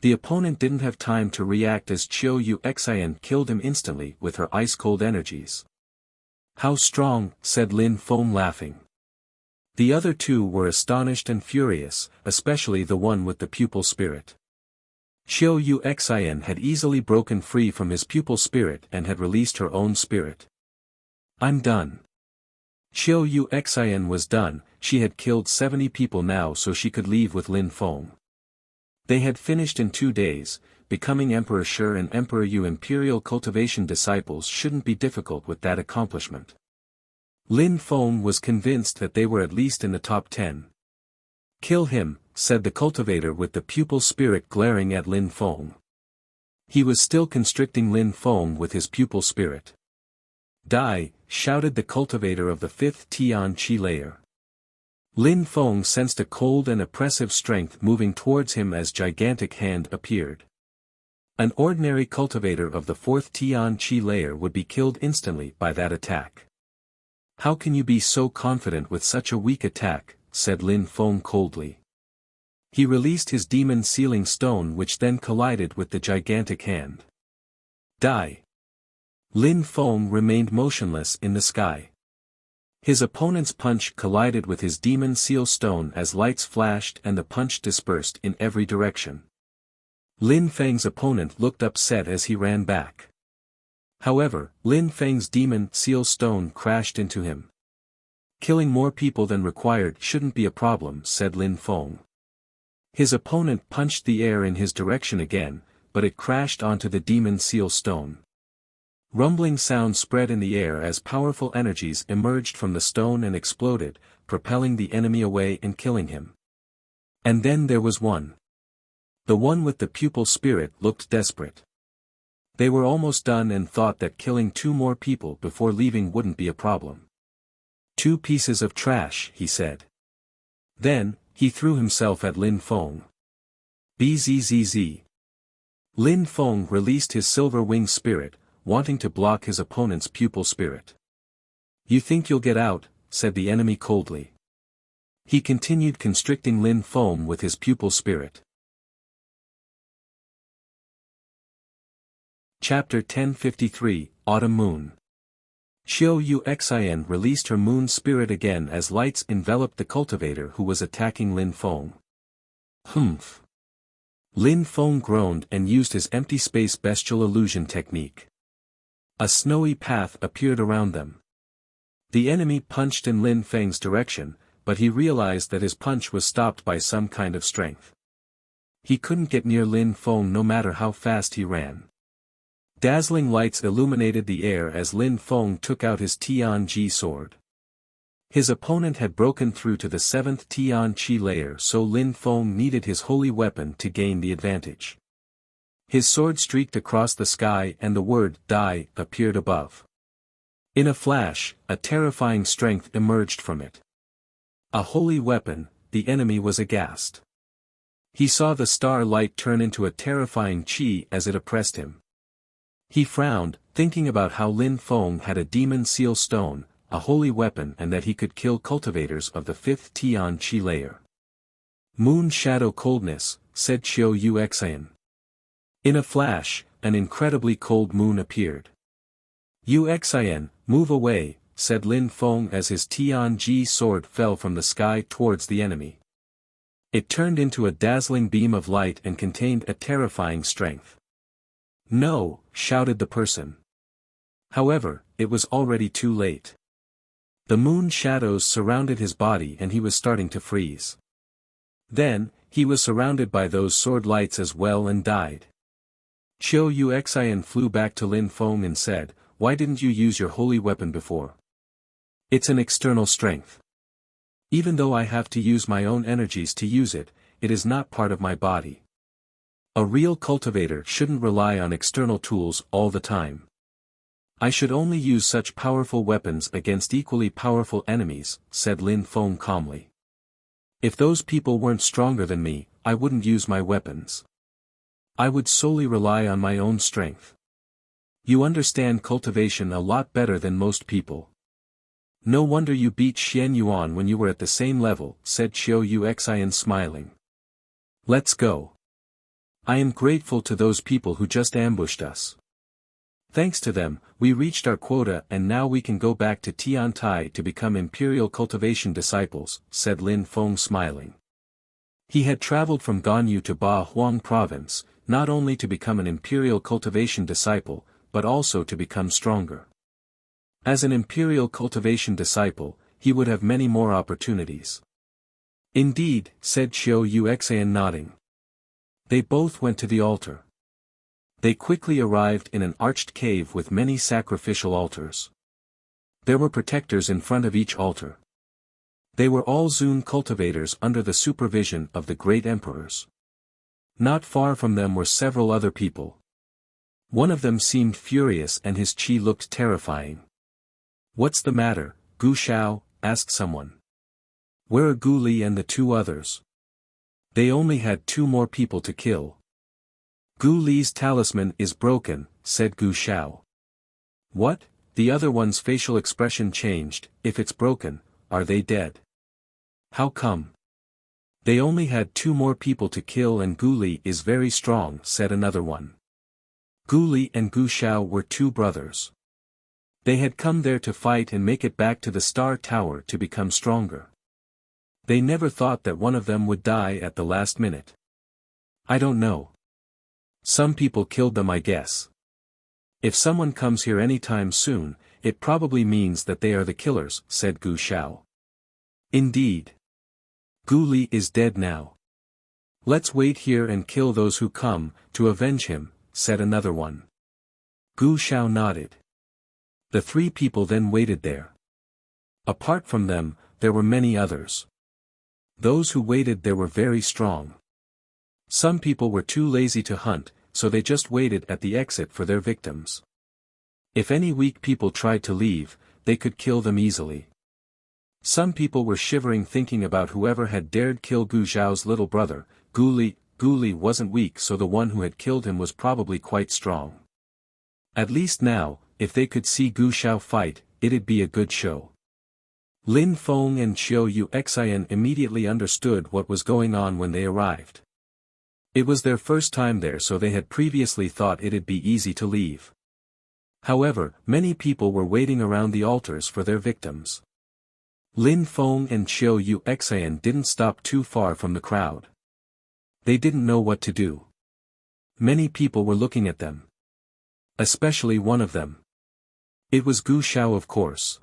The opponent didn't have time to react as Qiu Yuxian killed him instantly with her ice-cold energies. How strong, said Lin Feng laughing. The other two were astonished and furious, especially the one with the pupil spirit. Qiu Yuxian had easily broken free from his pupil spirit and had released her own spirit. I'm done. Qiu Yuxian was done. She had killed 70 people now, so she could leave with Lin Feng. They had finished in 2 days. Becoming Emperor Shi and Emperor Yu imperial cultivation disciples shouldn't be difficult with that accomplishment. Lin Feng was convinced that they were at least in the top 10. Kill him, said the cultivator with the pupil spirit glaring at Lin Feng. He was still constricting Lin Feng with his pupil spirit. Die, shouted the cultivator of the 5th Tian Qi layer. Lin Feng sensed a cold and oppressive strength moving towards him as gigantic hand appeared. An ordinary cultivator of the 4th Tian Qi layer would be killed instantly by that attack. How can you be so confident with such a weak attack, said Lin Feng coldly. He released his demon sealing stone which then collided with the gigantic hand. Die. Lin Feng remained motionless in the sky. His opponent's punch collided with his demon seal stone as lights flashed and the punch dispersed in every direction. Lin Feng's opponent looked upset as he ran back. However, Lin Feng's demon seal stone crashed into him. Killing more people than required shouldn't be a problem, said Lin Feng. His opponent punched the air in his direction again, but it crashed onto the demon seal stone. Rumbling sound spread in the air as powerful energies emerged from the stone and exploded, propelling the enemy away and killing him. And then there was one. The one with the pupil spirit looked desperate. They were almost done and thought that killing 2 more people before leaving wouldn't be a problem. 2 pieces of trash, he said. Then, he threw himself at Lin Feng. Bzzz. Lin Feng released his silver wing spirit, wanting to block his opponent's pupil spirit. You think you'll get out, said the enemy coldly. He continued constricting Lin Feng with his pupil spirit. Chapter 1053, Autumn Moon. Qiu Yuxian released her moon spirit again as lights enveloped the cultivator who was attacking Lin Feng. Humph. Lin Feng groaned and used his empty space bestial illusion technique. A snowy path appeared around them. The enemy punched in Lin Feng's direction, but he realized that his punch was stopped by some kind of strength. He couldn't get near Lin Feng no matter how fast he ran. Dazzling lights illuminated the air as Lin Feng took out his Tian Ji sword. His opponent had broken through to the 7th Tian Qi layer, so Lin Feng needed his holy weapon to gain the advantage. His sword streaked across the sky and the word "Die" appeared above. In a flash, a terrifying strength emerged from it. A holy weapon, the enemy was aghast. He saw the star light turn into a terrifying qi as it oppressed him. He frowned, thinking about how Lin Feng had a demon seal stone, a holy weapon, and that he could kill cultivators of the 5th Tian Qi layer. Moon shadow coldness, said Qiu Yuxian. In a flash, an incredibly cold moon appeared. Yuxian, move away, said Lin Feng as his Tian Ji sword fell from the sky towards the enemy. It turned into a dazzling beam of light and contained a terrifying strength. No, shouted the person. However, it was already too late. The moon shadows surrounded his body and he was starting to freeze. Then, he was surrounded by those sword lights as well and died. Qiu Yuxian flew back to Lin Feng and said, "Why didn't you use your holy weapon before? It's an external strength." Even though I have to use my own energies to use it, it is not part of my body. A real cultivator shouldn't rely on external tools all the time. I should only use such powerful weapons against equally powerful enemies, said Lin Feng calmly. If those people weren't stronger than me, I wouldn't use my weapons. I would solely rely on my own strength. You understand cultivation a lot better than most people. No wonder you beat Xian Yuan when you were at the same level, said Xiao Yuxian smiling. Let's go. I am grateful to those people who just ambushed us. Thanks to them, we reached our quota and now we can go back to Tiantai to become Imperial Cultivation disciples, said Lin Feng smiling. He had traveled from Ganyu to Ba Huang Province, not only to become an Imperial Cultivation disciple, but also to become stronger. As an Imperial Cultivation disciple, he would have many more opportunities. Indeed, said Xiao Yuxian nodding. They both went to the altar. They quickly arrived in an arched cave with many sacrificial altars. There were protectors in front of each altar. They were all Zun cultivators under the supervision of the great emperors. Not far from them were several other people. One of them seemed furious and his chi looked terrifying. What's the matter, Gu Shao? Asked someone. Where are Gu Li and the two others? They only had 2 more people to kill. Gu Li's talisman is broken, said Gu Shao. What? The other one's facial expression changed. If it's broken, are they dead? How come? They only had 2 more people to kill and Gu Li is very strong, said another one. Gu Li and Gu Shao were 2 brothers. They had come there to fight and make it back to the Star Tower to become stronger. They never thought that one of them would die at the last minute. I don't know. Some people killed them, I guess. If someone comes here anytime soon, it probably means that they are the killers, said Gu Shao. Indeed. Gu Li is dead now. Let's wait here and kill those who come, to avenge him, said another one. Gu Shao nodded. The 3 people then waited there. Apart from them, there were many others. Those who waited there were very strong. Some people were too lazy to hunt, so they just waited at the exit for their victims. If any weak people tried to leave, they could kill them easily. Some people were shivering thinking about whoever had dared kill Gu Zhao's little brother, Gu Li. Gu Li wasn't weak, so the one who had killed him was probably quite strong. At least now, if they could see Gu Shao fight, it'd be a good show. Lin Feng and Xiao Yuxian immediately understood what was going on when they arrived. It was their first time there, so they had previously thought it'd be easy to leave. However, many people were waiting around the altars for their victims. Lin Feng and Xiao Yuxian didn't stop too far from the crowd. They didn't know what to do. Many people were looking at them. Especially one of them. It was Gu Shao, of course.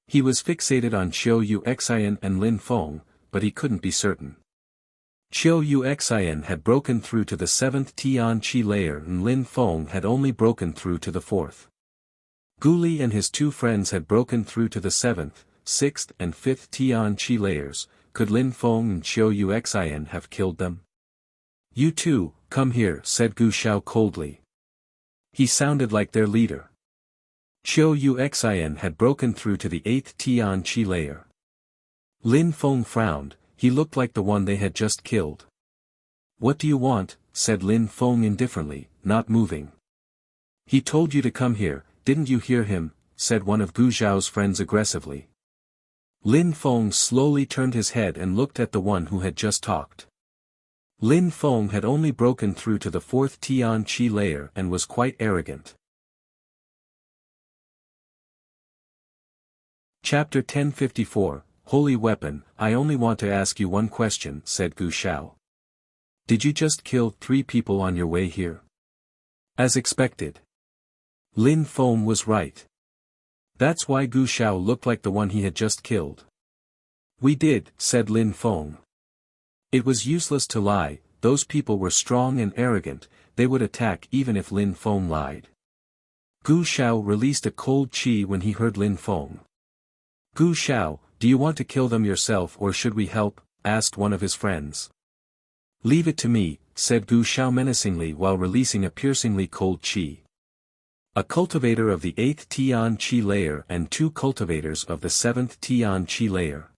He was fixated on Xiao Yuxian and Lin Feng, but he couldn't be certain. Xiao Yuxian had broken through to the 7th Tian Qi layer and Lin Feng had only broken through to the 4th. Gu Li and his 2 friends had broken through to the 7th, 6th and 5th Tian Qi layers. Could Lin Feng and Xiao Yuxian have killed them? You two, come here, said Gu Shao coldly. He sounded like their leader. Xiao Yuxian had broken through to the 8th Tian Qi layer. Lin Feng frowned, he looked like the one they had just killed. What do you want? Said Lin Feng indifferently, not moving. He told you to come here, didn't you hear him? Said one of Gu Zhao's friends aggressively. Lin Feng slowly turned his head and looked at the one who had just talked. Lin Feng had only broken through to the 4th Tian Qi layer and was quite arrogant. Chapter 1054, Holy Weapon. I only want to ask you one question, said Gu Shao. Did you just kill 3 people on your way here? As expected. Lin Feng was right. That's why Gu Shao looked like the one he had just killed. We did, said Lin Feng. It was useless to lie, those people were strong and arrogant, they would attack even if Lin Feng lied. Gu Shao released a cold chi when he heard Lin Feng. Gu Shao, do you want to kill them yourself or should we help? Asked one of his friends. Leave it to me, said Gu Shao menacingly while releasing a piercingly cold qi. A cultivator of the 8th Tian Qi layer and 2 cultivators of the 7th Tian Qi layer.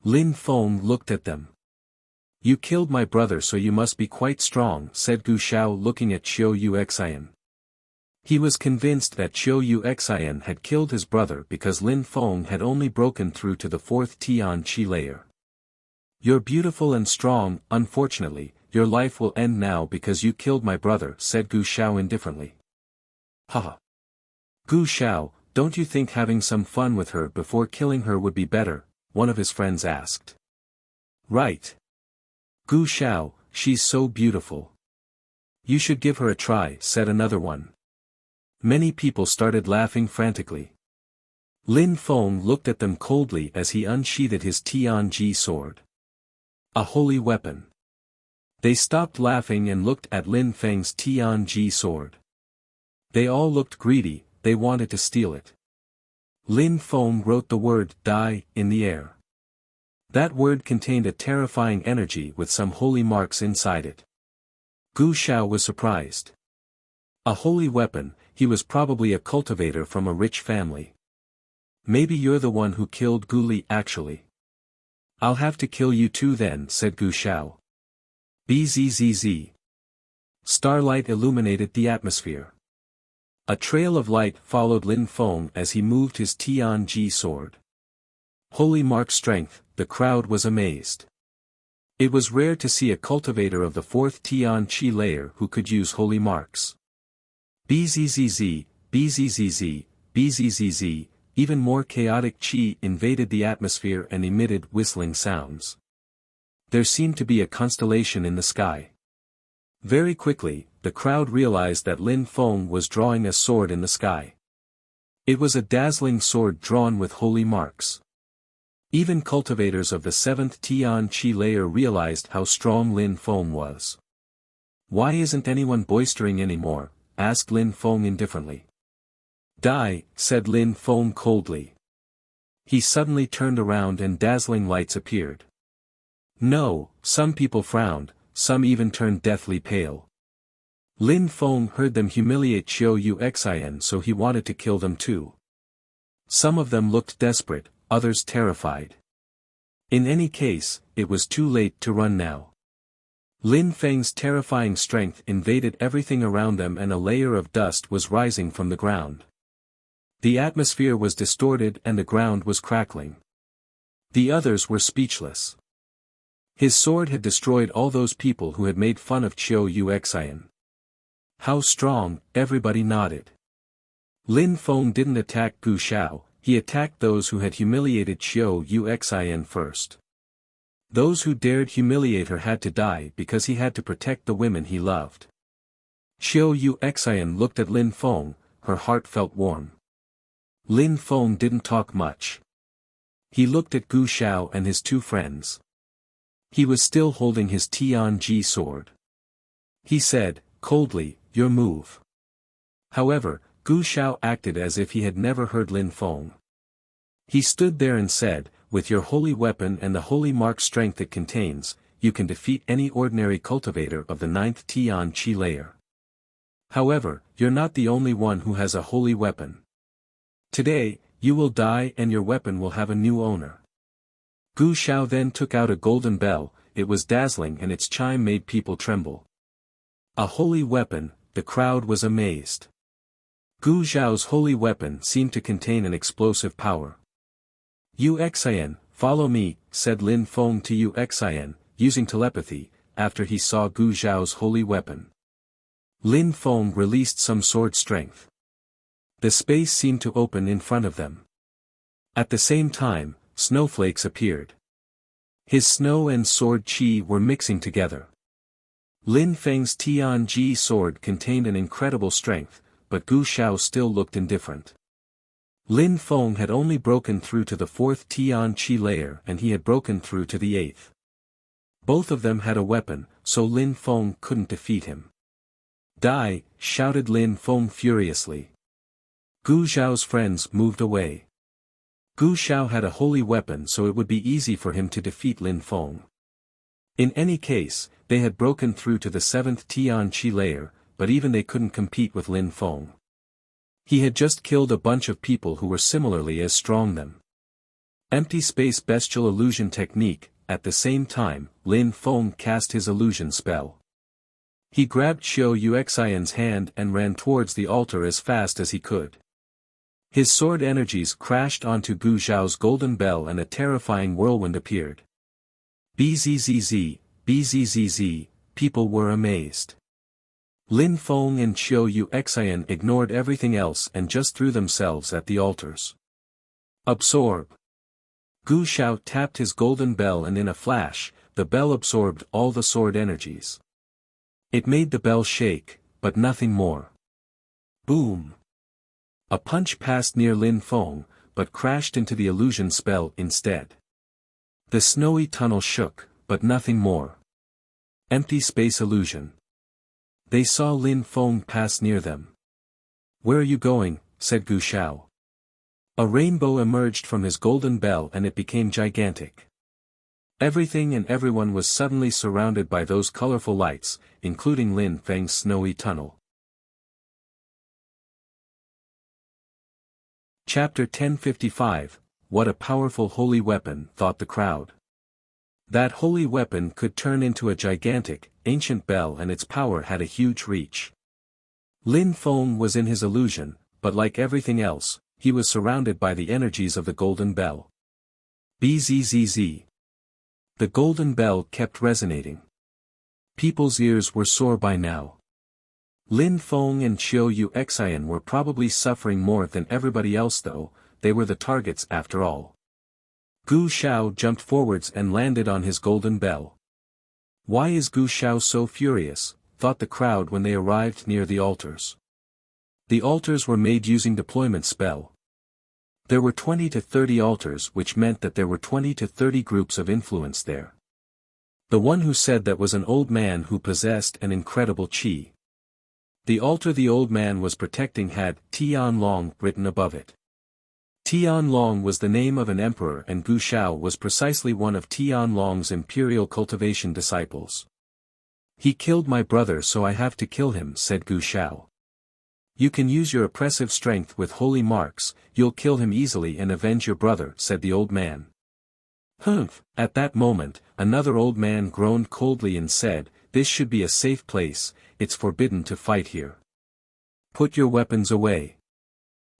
Lin Feng looked at them. You killed my brother, so you must be quite strong, said Gu Shao looking at Qiu Yuxian. He was convinced that Qiu Yuxian had killed his brother because Lin Feng had only broken through to the 4th Tian Qi layer. You're beautiful and strong, unfortunately, your life will end now because you killed my brother, said Gu Shao indifferently. Haha. Gu Shao, don't you think having some fun with her before killing her would be better? One of his friends asked. Right. Gu Shao, she's so beautiful. You should give her a try, said another one. Many people started laughing frantically. Lin Feng looked at them coldly as he unsheathed his Tianji sword. A holy weapon. They stopped laughing and looked at Lin Feng's Tianji sword. They all looked greedy, they wanted to steal it. Lin Feng wrote the word "die" in the air. That word contained a terrifying energy with some holy marks inside it. Gu Shao was surprised. A holy weapon, he was probably a cultivator from a rich family. Maybe you're the one who killed Gu Li actually. I'll have to kill you too then, said Gu Shao. Bzzz. Starlight illuminated the atmosphere. A trail of light followed Lin Feng as he moved his Tianji sword. Holy mark strength, the crowd was amazed. It was rare to see a cultivator of the 4th Tian Qi layer who could use holy marks. Bzzz, bzzz, bzzz, even more chaotic qi invaded the atmosphere and emitted whistling sounds. There seemed to be a constellation in the sky. Very quickly, the crowd realized that Lin Feng was drawing a sword in the sky. It was a dazzling sword drawn with holy marks. Even cultivators of the 7th Tian Qi layer realized how strong Lin Feng was. Why isn't anyone boistering anymore? Asked Lin Feng indifferently. Die, said Lin Feng coldly. He suddenly turned around and dazzling lights appeared. No, some people frowned, some even turned deathly pale. Lin Feng heard them humiliate Qiu Yuxian, so he wanted to kill them too. Some of them looked desperate, others terrified. In any case, it was too late to run now. Lin Feng's terrifying strength invaded everything around them and a layer of dust was rising from the ground. The atmosphere was distorted and the ground was crackling. The others were speechless. His sword had destroyed all those people who had made fun of Qiu Yuxian. How strong, everybody nodded. Lin Feng didn't attack Gu Shao, he attacked those who had humiliated Qiu Yuxian first. Those who dared humiliate her had to die because he had to protect the women he loved. Qiu Yuxian looked at Lin Feng, her heart felt warm. Lin Feng didn't talk much. He looked at Gu Shao and his two friends. He was still holding his Tianji sword. He said, coldly, your move. However, Gu Shao acted as if he had never heard Lin Feng. He stood there and said, with your holy weapon and the holy mark strength it contains, you can defeat any ordinary cultivator of the 9th Tian Qi layer. However, you're not the only one who has a holy weapon. Today, you will die and your weapon will have a new owner. Gu Shao then took out a golden bell, it was dazzling and its chime made people tremble. A holy weapon, the crowd was amazed. Gu Zhao's holy weapon seemed to contain an explosive power. Yuxian, follow me, said Lin Feng to Yuxian, using telepathy, after he saw Gu Zhao's holy weapon. Lin Feng released some sword strength. The space seemed to open in front of them. At the same time, snowflakes appeared. His snow and sword qi were mixing together. Lin Feng's Tianji sword contained an incredible strength, but Gu Shao still looked indifferent. Lin Feng had only broken through to the 4th Tian Qi layer and he had broken through to the 8th. Both of them had a weapon, so Lin Feng couldn't defeat him. Die, shouted Lin Feng furiously. Gu Zhao's friends moved away. Gu Xiao had a holy weapon, so it would be easy for him to defeat Lin Feng. In any case, they had broken through to the 7th Tian Qi layer, but even they couldn't compete with Lin Feng. He had just killed a bunch of people who were similarly as strong them. Empty space bestial illusion technique. At the same time, Lin Feng cast his illusion spell. He grabbed Xiao Yuxian's hand and ran towards the altar as fast as he could. His sword energies crashed onto Gu Xiao's golden bell and a terrifying whirlwind appeared. Bzzz, bzzz, people were amazed. Lin Feng and Xiao Yuxian ignored everything else and just threw themselves at the altars. Absorb. Gu Xiao tapped his golden bell and in a flash, the bell absorbed all the sword energies. It made the bell shake, but nothing more. Boom! A punch passed near Lin Feng, but crashed into the illusion spell instead. The snowy tunnel shook, but nothing more. Empty space illusion. They saw Lin Feng pass near them. "Where are you going?" said Gu Xiao. A rainbow emerged from his golden bell and it became gigantic. Everything and everyone was suddenly surrounded by those colorful lights, including Lin Feng's snowy tunnel. Chapter 1055, What a powerful holy weapon, thought the crowd. That holy weapon could turn into a gigantic, ancient bell and its power had a huge reach. Lin Feng was in his illusion, but like everything else, he was surrounded by the energies of the golden bell. Bzzz. The golden bell kept resonating. People's ears were sore by now. Lin Feng and Xiao Yuxian were probably suffering more than everybody else though, they were the targets after all. Gu Xiao jumped forwards and landed on his golden bell. Why is Gu Xiao so furious, thought the crowd when they arrived near the altars. The altars were made using deployment spell. There were 20 to 30 altars, which meant that there were 20 to 30 groups of influence there. The one who said that was an old man who possessed an incredible qi. The altar the old man was protecting had Tian Long written above it. Tian Long was the name of an emperor and Gu Xiao was precisely one of Tian Long's imperial cultivation disciples. "He killed my brother, so I have to kill him," said Gu Xiao. "You can use your oppressive strength with holy marks, you'll kill him easily and avenge your brother," said the old man. "Humph!" At that moment, another old man groaned coldly and said, "This should be a safe place, it's forbidden to fight here. Put your weapons away."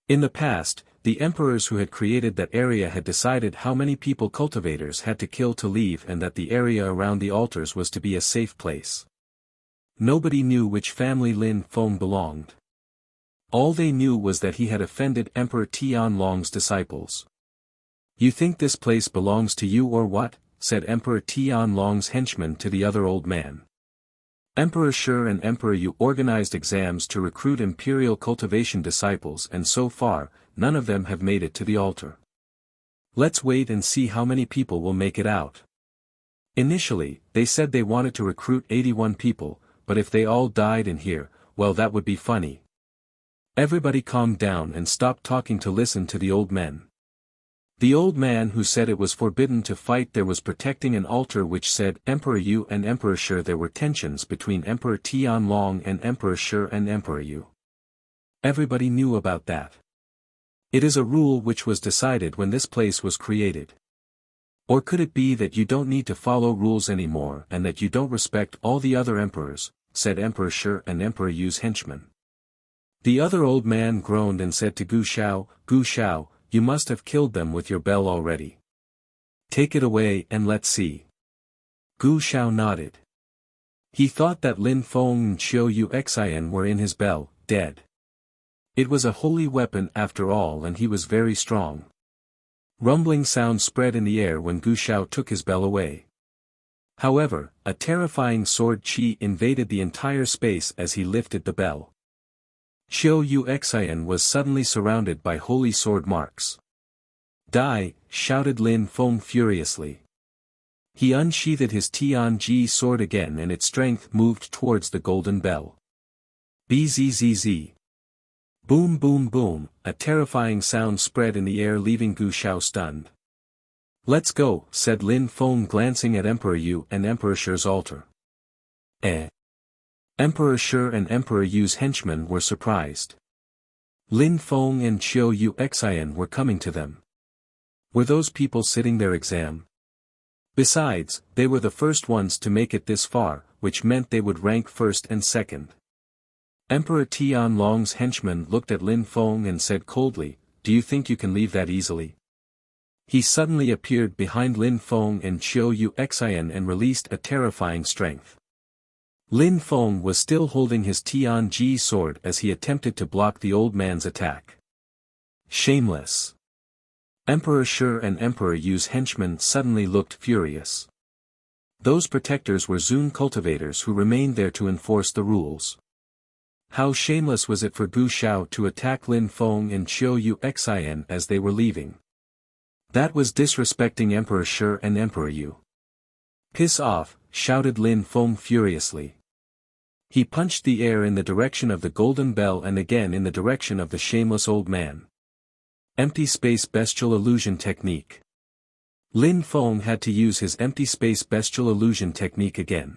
In the past, the emperors who had created that area had decided how many people cultivators had to kill to leave and that the area around the altars was to be a safe place. Nobody knew which family Lin Feng belonged. All they knew was that he had offended Emperor Tian Long's disciples. "You think this place belongs to you or what?" said Emperor Tian Long's henchman to the other old man. Emperor Shi and Emperor Yu organized exams to recruit imperial cultivation disciples and so far, none of them have made it to the altar. Let's wait and see how many people will make it out. Initially, they said they wanted to recruit 81 people, but if they all died in here, well, that would be funny. Everybody calmed down and stopped talking to listen to the old men. The old man who said it was forbidden to fight there was protecting an altar which said Emperor Yu and Emperor Shi. There were tensions between Emperor Tian Long and Emperor Shi and Emperor Yu. Everybody knew about that. It is a rule which was decided when this place was created. Or could it be that you don't need to follow rules anymore and that you don't respect all the other emperors, said Emperor Shi and Emperor Yu's henchmen. The other old man groaned and said to Gu Xiao, you must have killed them with your bell already. Take it away and let's see. Gu Xiao nodded. He thought that Lin Feng and Xiao Yuxian were in his bell, dead. It was a holy weapon after all and he was very strong. Rumbling sounds spread in the air when Gu Xiao took his bell away. However, a terrifying sword qi invaded the entire space as he lifted the bell. Xiao Yuxian was suddenly surrounded by holy sword marks. Die! Shouted Lin Feng furiously. He unsheathed his Tianji sword again and its strength moved towards the golden bell. Bzzz. Boom boom boom, a terrifying sound spread in the air leaving Gu Shao stunned. Let's go, said Lin Feng glancing at Emperor Yu and Emperor Shi's altar. Emperor Shi and Emperor Yu's henchmen were surprised. Lin Feng and Qiu Yu Xian were coming to them. Were those people sitting their exam? Besides, they were the first ones to make it this far, which meant they would rank first and second. Emperor Tianlong's henchman looked at Lin Feng and said coldly, "Do you think you can leave that easily?" He suddenly appeared behind Lin Feng and Qiu Yu Xian and released a terrifying strength. Lin Feng was still holding his Tianji sword as he attempted to block the old man's attack. Shameless! Emperor Shi and Emperor Yu's henchmen suddenly looked furious. Those protectors were Zun cultivators who remained there to enforce the rules. How shameless was it for Gu Shao to attack Lin Feng and Qiu Yu Xian as they were leaving. That was disrespecting Emperor Shi and Emperor Yu. Piss off, shouted Lin Feng furiously. He punched the air in the direction of the golden bell and again in the direction of the shameless old man. Empty space bestial illusion technique. Lin Feng had to use his empty space bestial illusion technique again.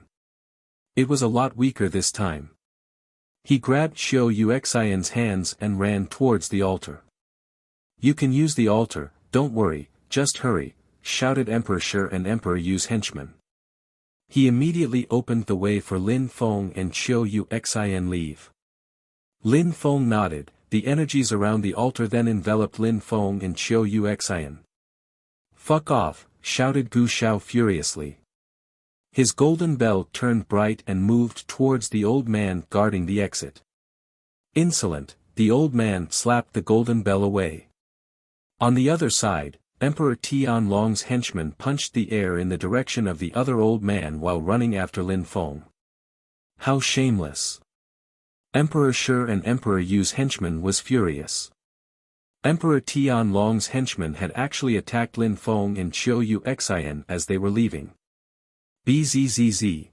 It was a lot weaker this time. He grabbed Qiu Yu Xian's hands and ran towards the altar. "You can use the altar, don't worry, just hurry," shouted Emperor Shi and Emperor Yu's henchmen. He immediately opened the way for Lin Feng and Qiu Yu Xian leave. Lin Feng nodded, the energies around the altar then enveloped Lin Feng and Qiu Yu Xian. "Fuck off," shouted Gu Shao furiously. His golden bell turned bright and moved towards the old man guarding the exit. Insolent, the old man slapped the golden bell away. On the other side, Emperor Tianlong's henchman punched the air in the direction of the other old man while running after Lin Feng. How shameless! Emperor Shi and Emperor Yu's henchman was furious. Emperor Tianlong's henchman had actually attacked Lin Feng and Qiu Yu Xian as they were leaving. Bzzz.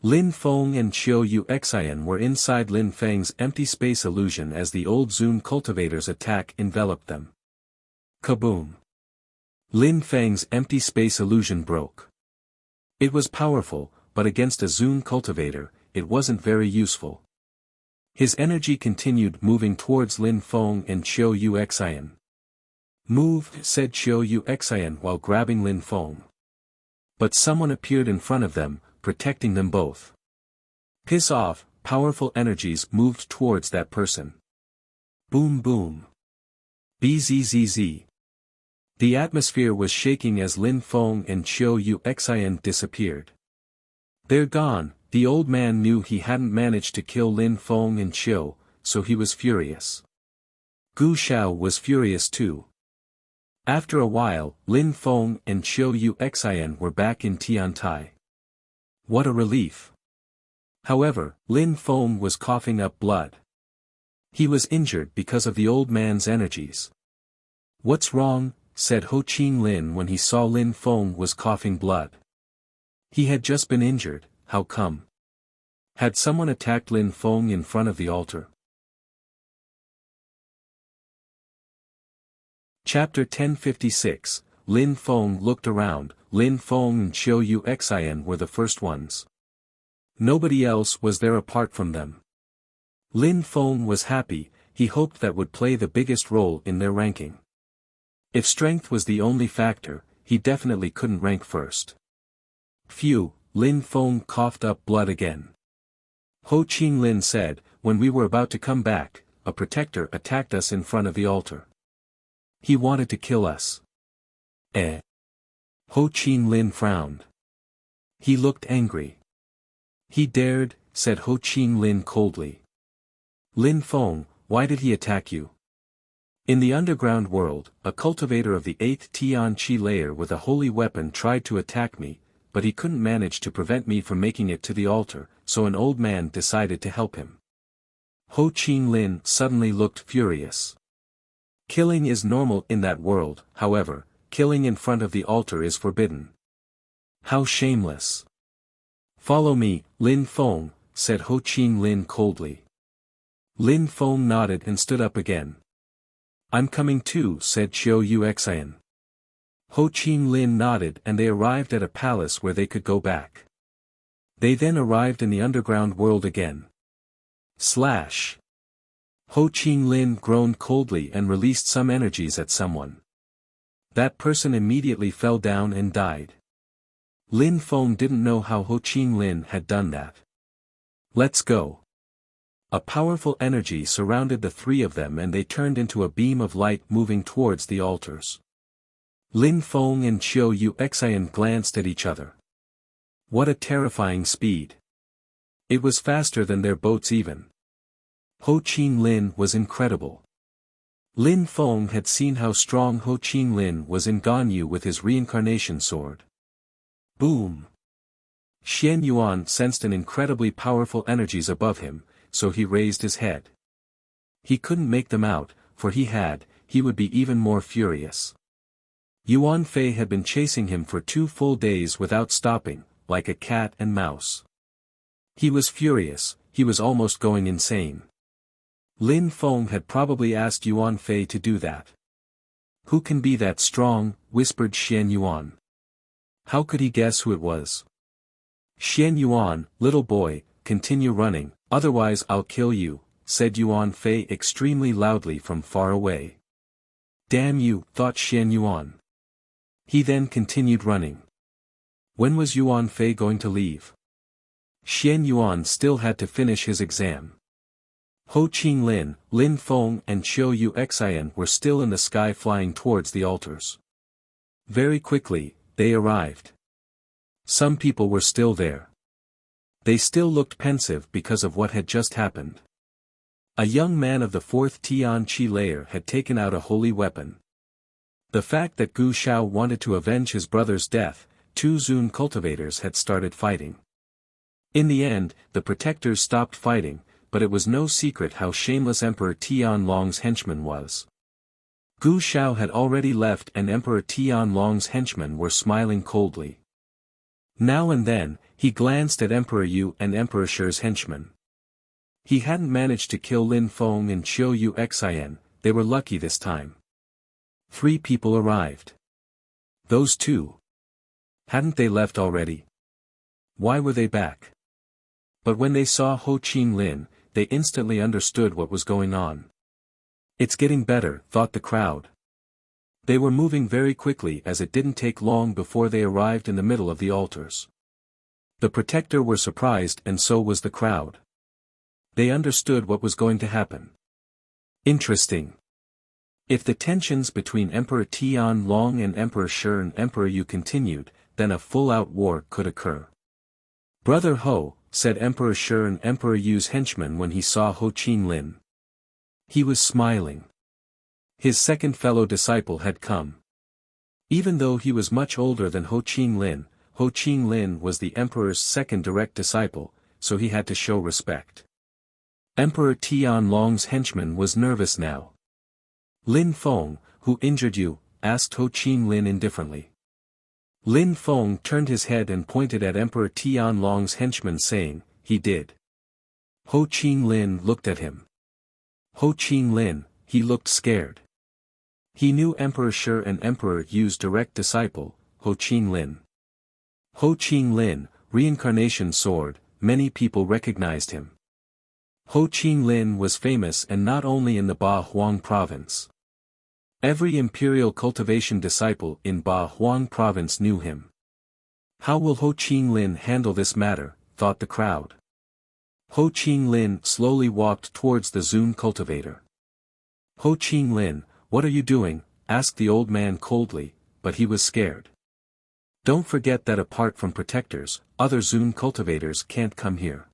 Lin Feng and Qiu Yu Xian were inside Lin Feng's empty space illusion as the old Zun cultivator's attack enveloped them. Kaboom! Lin Feng's empty space illusion broke. It was powerful, but against a Zun cultivator, it wasn't very useful. His energy continued moving towards Lin Feng and Qiu Yu Xian. "Move," said Qiu Yu Xian while grabbing Lin Feng. But someone appeared in front of them, protecting them both. Piss off, powerful energies moved towards that person. Boom boom. Bzzz. The atmosphere was shaking as Lin Feng and Qiu Yu Xian disappeared. "They're gone," the old man knew he hadn't managed to kill Lin Feng and Qiu, so he was furious. Gu Shao was furious too. After a while, Lin Feng and Qiu Yu Xian were back in Tiantai. What a relief! However, Lin Feng was coughing up blood. He was injured because of the old man's energies. "What's wrong?" said Ho Qing Lin when he saw Lin Feng was coughing blood. He had just been injured, how come? Had someone attacked Lin Feng in front of the altar? Chapter 1056, Lin Feng looked around. Lin Feng and Qiu Yu Xian were the first ones. Nobody else was there apart from them. Lin Feng was happy, he hoped that would play the biggest role in their ranking. If strength was the only factor, he definitely couldn't rank first. Phew, Lin Feng coughed up blood again. Ho Qing Lin said, "When we were about to come back, a protector attacked us in front of the altar. He wanted to kill us." Ho Qing Lin frowned. He looked angry. "He dared," said Ho Qing Lin coldly. "Lin Feng, why did he attack you?" "In the underground world, a cultivator of the 8th Tianqi layer with a holy weapon tried to attack me, but he couldn't manage to prevent me from making it to the altar, so an old man decided to help him." Ho Qing Lin suddenly looked furious. Killing is normal in that world, however, killing in front of the altar is forbidden. How shameless! "Follow me, Lin Feng," said Ho Qing Lin coldly. Lin Feng nodded and stood up again. I'm coming too, said Chiu Yuxian. Ho Qing Lin nodded and they arrived at a palace where they could go back. They then arrived in the underground world again. Slash. Ho Qing Lin groaned coldly and released some energies at someone. That person immediately fell down and died. Lin Feng didn't know how Ho Qing Lin had done that. Let's go. A powerful energy surrounded the three of them and they turned into a beam of light moving towards the altars. Lin Feng and Chiu Yuxian glanced at each other. What a terrifying speed. It was faster than their boats even. Ho Qing Lin was incredible. Lin Feng had seen how strong Ho Qing Lin was in Ganyu with his reincarnation sword. Boom! Xian Yuan sensed an incredibly powerful energies above him, so he raised his head. He couldn't make them out, for he would be even more furious. Yuan Fei had been chasing him for 2 full days without stopping, like a cat and mouse. He was furious, he was almost going insane. Lin Feng had probably asked Yuan Fei to do that. Who can be that strong, whispered Xian Yuan. How could he guess who it was? Xian Yuan, little boy, continue running, otherwise I'll kill you, said Yuan Fei extremely loudly from far away. Damn you, thought Xian Yuan. He then continued running. When was Yuan Fei going to leave? Xian Yuan still had to finish his exam. Ho Qing Lin, Lin Feng and Chiu Yuxian were still in the sky flying towards the altars. Very quickly, they arrived. Some people were still there. They still looked pensive because of what had just happened. A young man of the 4th Tian Qi layer had taken out a holy weapon. The fact that Gu Shao wanted to avenge his brother's death, 2 Zun cultivators had started fighting. In the end, the protectors stopped fighting, but it was no secret how shameless Emperor Tianlong's henchman was. Gu Shao had already left and Emperor Tianlong's henchmen were smiling coldly. Now and then, he glanced at Emperor Yu and Emperor Shi's henchmen. He hadn't managed to kill Lin Feng and Chiu Yuxian, they were lucky this time. 3 people arrived. Those 2. Hadn't they left already? Why were they back? But when they saw Ho Qing Lin, they instantly understood what was going on. It's getting better, thought the crowd. They were moving very quickly as it didn't take long before they arrived in the middle of the altars. The protector were surprised and so was the crowd. They understood what was going to happen. Interesting. If the tensions between Emperor Tianlong and Emperor Shi and Emperor Yu continued, then a full-out war could occur. Brother Ho, said Emperor Shi and Emperor Yu's henchman when he saw Ho Qing Lin. He was smiling. His second fellow disciple had come. Even though he was much older than Ho Qing Lin was the emperor's second direct disciple, so he had to show respect. Emperor Tianlong's henchman was nervous now. Lin Feng, who injured you? Asked Ho Qing Lin indifferently. Lin Feng turned his head and pointed at Emperor Tianlong's henchman saying, he did. Ho Qing Lin looked at him. Ho Qing Lin, he looked scared. He knew Emperor Shi and Emperor Yu's direct disciple, Ho Qing Lin. Ho Qing Lin, reincarnation sword, many people recognized him. Ho Qing Lin was famous and not only in the Ba Huang province. Every imperial cultivation disciple in Ba Huang province knew him. How will Ho Qing Lin handle this matter, thought the crowd. Ho Qing Lin slowly walked towards the Zun cultivator. Ho Qing Lin, what are you doing? Asked the old man coldly, but he was scared. Don't forget that apart from protectors, other Zun cultivators can't come here.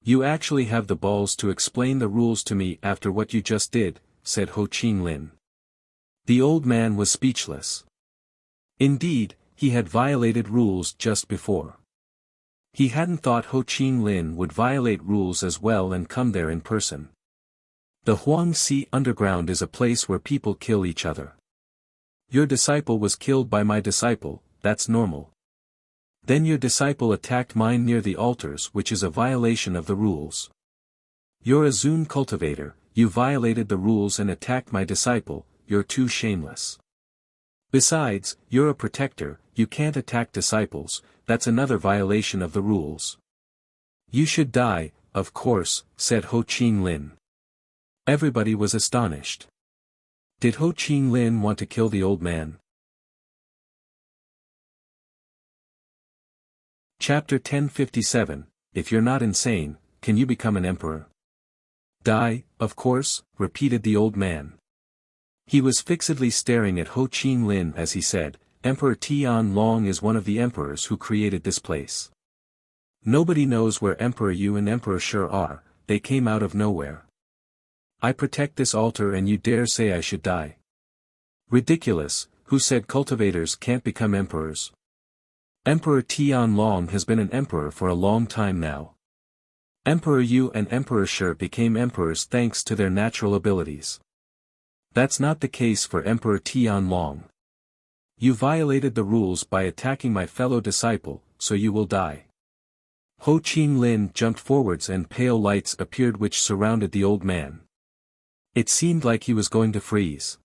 You actually have the balls to explain the rules to me after what you just did, said Ho Qing Lin. The old man was speechless. Indeed, he had violated rules just before. He hadn't thought Ho Qing Lin would violate rules as well and come there in person. The Huangxi underground is a place where people kill each other. Your disciple was killed by my disciple, that's normal. Then your disciple attacked mine near the altars, which is a violation of the rules. You're a Zun cultivator, you violated the rules and attacked my disciple, you're too shameless. Besides, you're a protector, you can't attack disciples, that's another violation of the rules. You should die, of course, said Ho Ching Lin. Everybody was astonished. Did Ho Ching Lin want to kill the old man? Chapter 1057, If you're not insane, can you become an emperor? Die, of course, repeated the old man. He was fixedly staring at Ho Ching Lin as he said, Emperor Tian Long is one of the emperors who created this place. Nobody knows where Emperor Yu and Emperor Shi are, they came out of nowhere. I protect this altar and you dare say I should die. Ridiculous, who said cultivators can't become emperors? Emperor Tian Long has been an emperor for a long time now. Emperor Yu and Emperor Shi became emperors thanks to their natural abilities. That's not the case for Emperor Tian Long. You violated the rules by attacking my fellow disciple, so you will die. Ho Ching Lin jumped forwards and pale lights appeared which surrounded the old man. It seemed like he was going to freeze.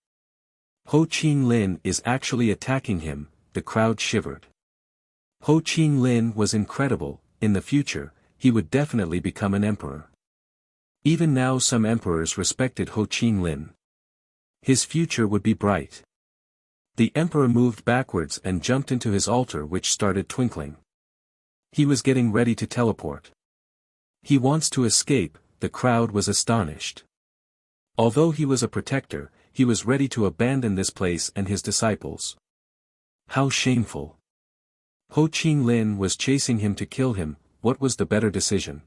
Ho Ching Lin is actually attacking him, the crowd shivered. Ho Ching Lin was incredible, in the future, he would definitely become an emperor. Even now some emperors respected Ho Ching Lin. His future would be bright. The emperor moved backwards and jumped into his altar which started twinkling. He was getting ready to teleport. He wants to escape, the crowd was astonished. Although he was a protector, he was ready to abandon this place and his disciples. How shameful. Ho Ching Lin was chasing him to kill him, what was the better decision?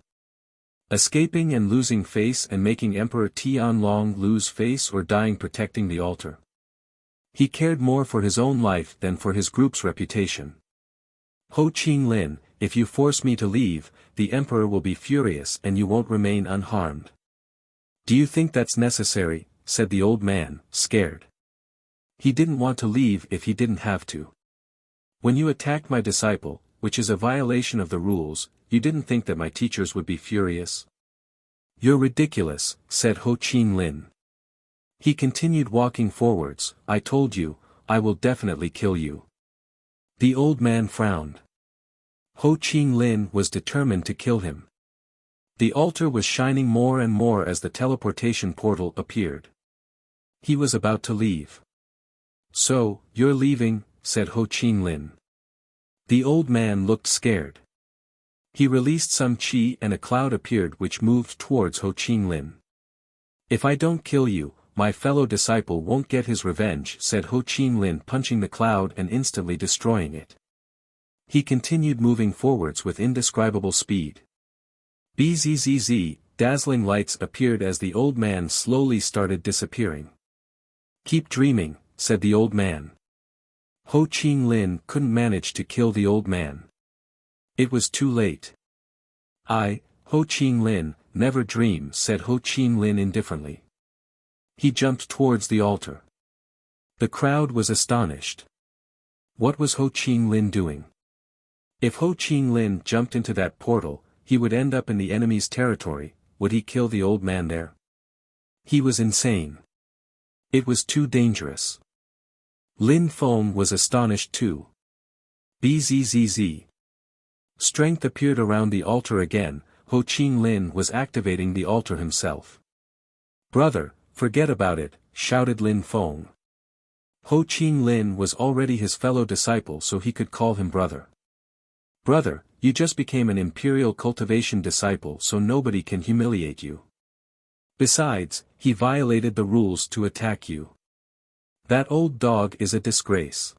Escaping and losing face and making Emperor Tian Long lose face or dying protecting the altar? He cared more for his own life than for his group's reputation. Ho Ching Lin, if you force me to leave, the Emperor will be furious and you won't remain unharmed. Do you think that's necessary? Said the old man, scared. He didn't want to leave if he didn't have to. When you attacked my disciple, which is a violation of the rules, you didn't think that my teachers would be furious? You're ridiculous, said Ho Ching Lin. He continued walking forwards, I told you, I will definitely kill you. The old man frowned. Ho Ching Lin was determined to kill him. The altar was shining more and more as the teleportation portal appeared. He was about to leave. So, you're leaving, said Ho Ching Lin. The old man looked scared. He released some qi and a cloud appeared which moved towards Ho Ching Lin. If I don't kill you, my fellow disciple won't get his revenge, said Ho Ching Lin punching the cloud and instantly destroying it. He continued moving forwards with indescribable speed. Bzzz, dazzling lights appeared as the old man slowly started disappearing. Keep dreaming, said the old man. Ho Ching Lin couldn't manage to kill the old man. It was too late. I, Ho Ching Lin, never dream, said Ho Ching Lin indifferently. He jumped towards the altar. The crowd was astonished. What was Ho Ching Lin doing? If Ho Ching Lin jumped into that portal, he would end up in the enemy's territory, would he kill the old man there? He was insane. It was too dangerous. Lin Feng was astonished too. Bzzz. Strength appeared around the altar again, Ho Ching Lin was activating the altar himself. Brother, forget about it, shouted Lin Feng. Ho Ching Lin was already his fellow disciple so he could call him brother. Brother, you just became an imperial cultivation disciple so nobody can humiliate you. Besides, he violated the rules to attack you. That old dog is a disgrace.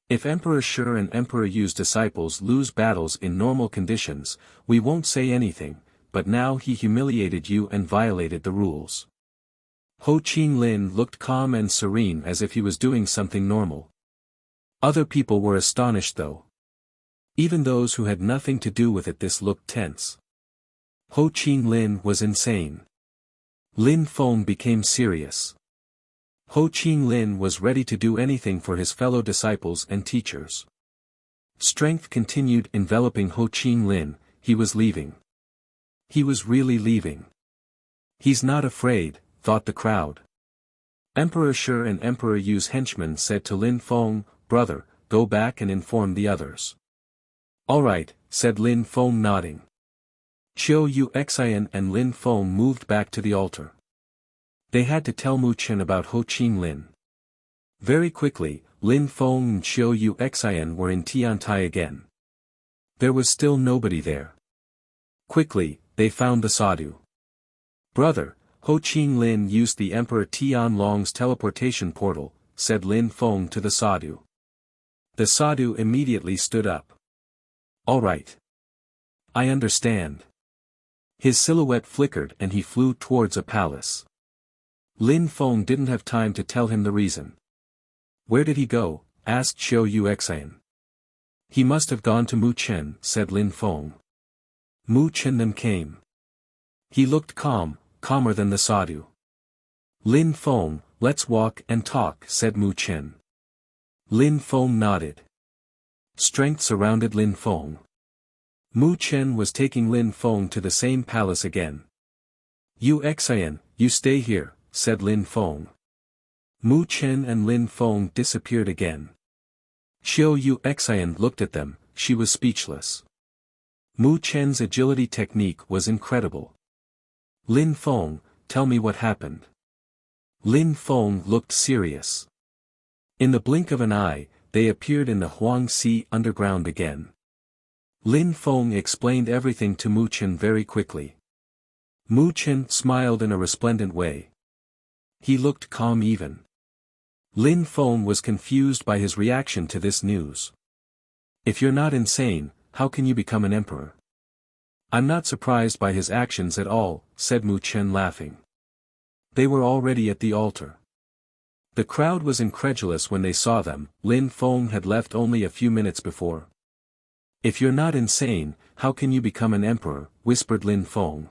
If Emperor Shi and Emperor Yu's disciples lose battles in normal conditions, we won't say anything, but now he humiliated you and violated the rules. Ho Ching Lin looked calm and serene as if he was doing something normal. Other people were astonished though. Even those who had nothing to do with it this looked tense. Ho Ching Lin was insane. Lin Feng became serious. Ho Ching Lin was ready to do anything for his fellow disciples and teachers. Strength continued enveloping Ho Ching Lin, he was leaving. He was really leaving. He's not afraid, thought the crowd. Emperor Shi and Emperor Yu's henchmen said to Lin Feng, "Brother, go back and inform the others." "All right," said Lin Feng nodding. Qiu Yu Xian and Lin Feng moved back to the altar. They had to tell Mu Chen about Ho Qing Lin. Very quickly, Lin Feng and Qiu Yu Xian were in Tiantai again. There was still nobody there. Quickly, they found the sadhu. "Brother, Ho Qing Lin used the Emperor Tianlong's teleportation portal," said Lin Feng to the sadhu. The sadhu immediately stood up. "All right. I understand." His silhouette flickered and he flew towards a palace. Lin Feng didn't have time to tell him the reason. "Where did he go?" asked Qiu Yu Xian. "He must have gone to Mu Chen," said Lin Feng. Mu Chen then came. He looked calmer than the sadhu. "Lin Feng, let's walk and talk," said Mu Chen. Lin Feng nodded. Strength surrounded Lin Feng. Mu Chen was taking Lin Feng to the same palace again. "Yu Xian, you stay here," said Lin Feng. Mu Chen and Lin Feng disappeared again. Qiu Yu Xian looked at them, she was speechless. Mu Chen's agility technique was incredible. "Lin Feng, tell me what happened." Lin Feng looked serious. In the blink of an eye, they appeared in the Huangxi underground again. Lin Feng explained everything to Mu Chen very quickly. Mu Chen smiled in a resplendent way. He looked calm even. Lin Feng was confused by his reaction to this news. "If you're not insane, how can you become an emperor?" "I'm not surprised by his actions at all," said Mu Chen laughing. They were already at the altar. The crowd was incredulous when they saw them. Lin Feng had left only a few minutes before. "If you're not insane, how can you become an emperor?" whispered Lin Feng.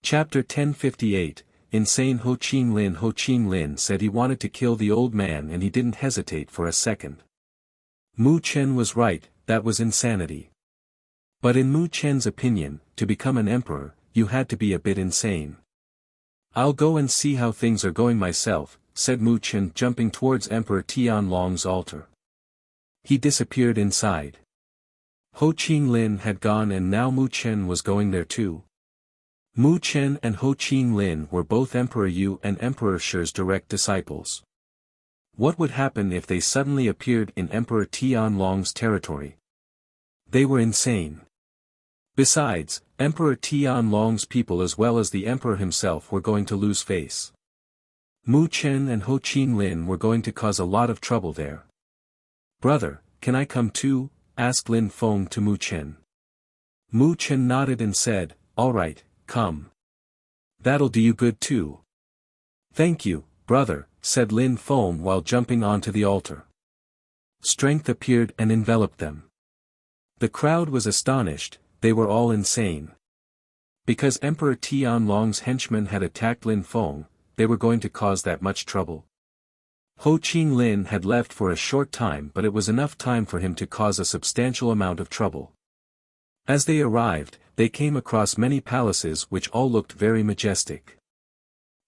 Chapter 1058, Insane Ho Qing Lin. Ho Qing Lin said he wanted to kill the old man and he didn't hesitate for a second. Mu Chen was right, that was insanity. But in Mu Chen's opinion, to become an emperor, you had to be a bit insane. "I'll go and see how things are going myself," said Mu Chen, jumping towards Emperor Tianlong's altar. He disappeared inside. Ho Qing Lin had gone and now Mu Chen was going there too. Mu Chen and Ho Qing Lin were both Emperor Yu and Emperor Shi's direct disciples. What would happen if they suddenly appeared in Emperor Tianlong's territory? They were insane. Besides, Emperor Tianlong's people as well as the emperor himself were going to lose face. Mu Chen and Ho Qing Lin were going to cause a lot of trouble there. "Brother, can I come too?" asked Lin Feng to Mu Chen. Mu Chen nodded and said, "All right, come. That'll do you good too." "Thank you, brother," said Lin Feng while jumping onto the altar. Strength appeared and enveloped them. The crowd was astonished, they were all insane. Because Emperor Tianlong's henchmen had attacked Lin Feng, they were going to cause that much trouble. Ho Qing Lin had left for a short time, but it was enough time for him to cause a substantial amount of trouble. As they arrived, they came across many palaces which all looked very majestic.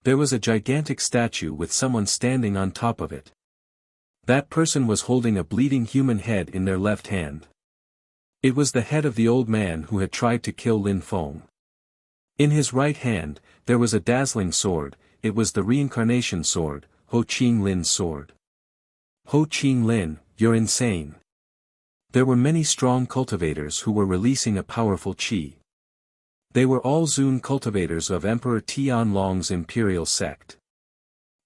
There was a gigantic statue with someone standing on top of it. That person was holding a bleeding human head in their left hand. It was the head of the old man who had tried to kill Lin Feng. In his right hand, there was a dazzling sword. It was the reincarnation sword, Ho Qing Lin's sword. "Ho Qing Lin, you're insane." There were many strong cultivators who were releasing a powerful qi. They were all Zun cultivators of Emperor Tianlong's imperial sect.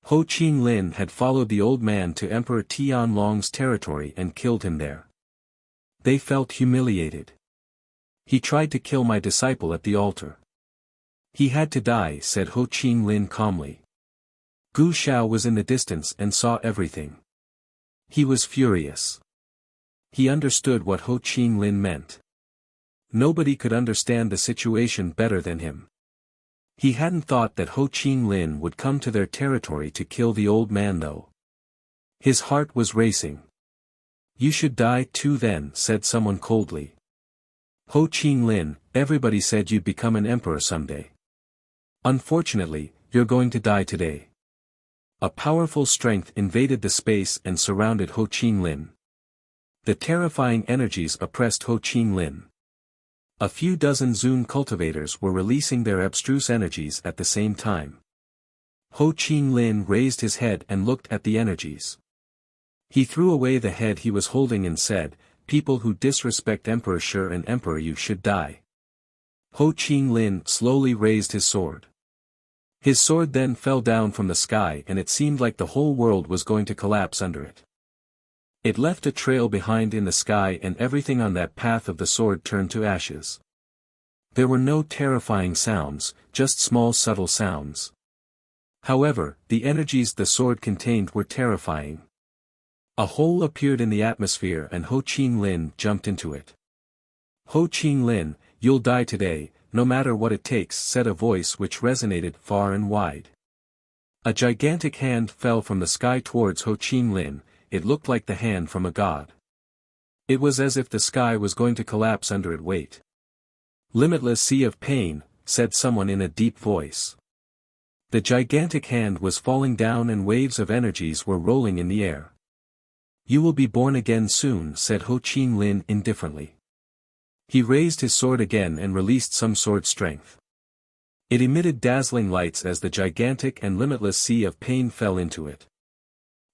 Ho Qing Lin had followed the old man to Emperor Tianlong's territory and killed him there. They felt humiliated. "He tried to kill my disciple at the altar. He had to die," said Ho Qing Lin calmly. Gu Xiao was in the distance and saw everything. He was furious. He understood what Ho Qing Lin meant. Nobody could understand the situation better than him. He hadn't thought that Ho Qing Lin would come to their territory to kill the old man though. His heart was racing. "You should die too then," said someone coldly. Ho Qinglin, everybody said you'd become an emperor someday. Unfortunately, you're going to die today. A powerful strength invaded the space and surrounded Ho Qinglin. The terrifying energies oppressed Ho Qinglin. A few dozen Zun cultivators were releasing their abstruse energies at the same time. Ho Qinglin raised his head and looked at the energies. He threw away the head he was holding and said, "People who disrespect Emperor Shi and Emperor Yu should die." Ho Qinglin slowly raised his sword. His sword then fell down from the sky and it seemed like the whole world was going to collapse under it. It left a trail behind in the sky and everything on that path of the sword turned to ashes. There were no terrifying sounds, just small subtle sounds. However, the energies the sword contained were terrifying. A hole appeared in the atmosphere and Ho Qinglin jumped into it. "Ho Qinglin, you'll die today, no matter what it takes," said a voice which resonated far and wide. A gigantic hand fell from the sky towards Ho Qinglin. It looked like the hand from a god. It was as if the sky was going to collapse under its weight. "Limitless sea of pain," said someone in a deep voice. The gigantic hand was falling down and waves of energies were rolling in the air. "You will be born again soon," said Ho Qinglin indifferently. He raised his sword again and released some sword strength. It emitted dazzling lights as the gigantic and limitless sea of pain fell into it.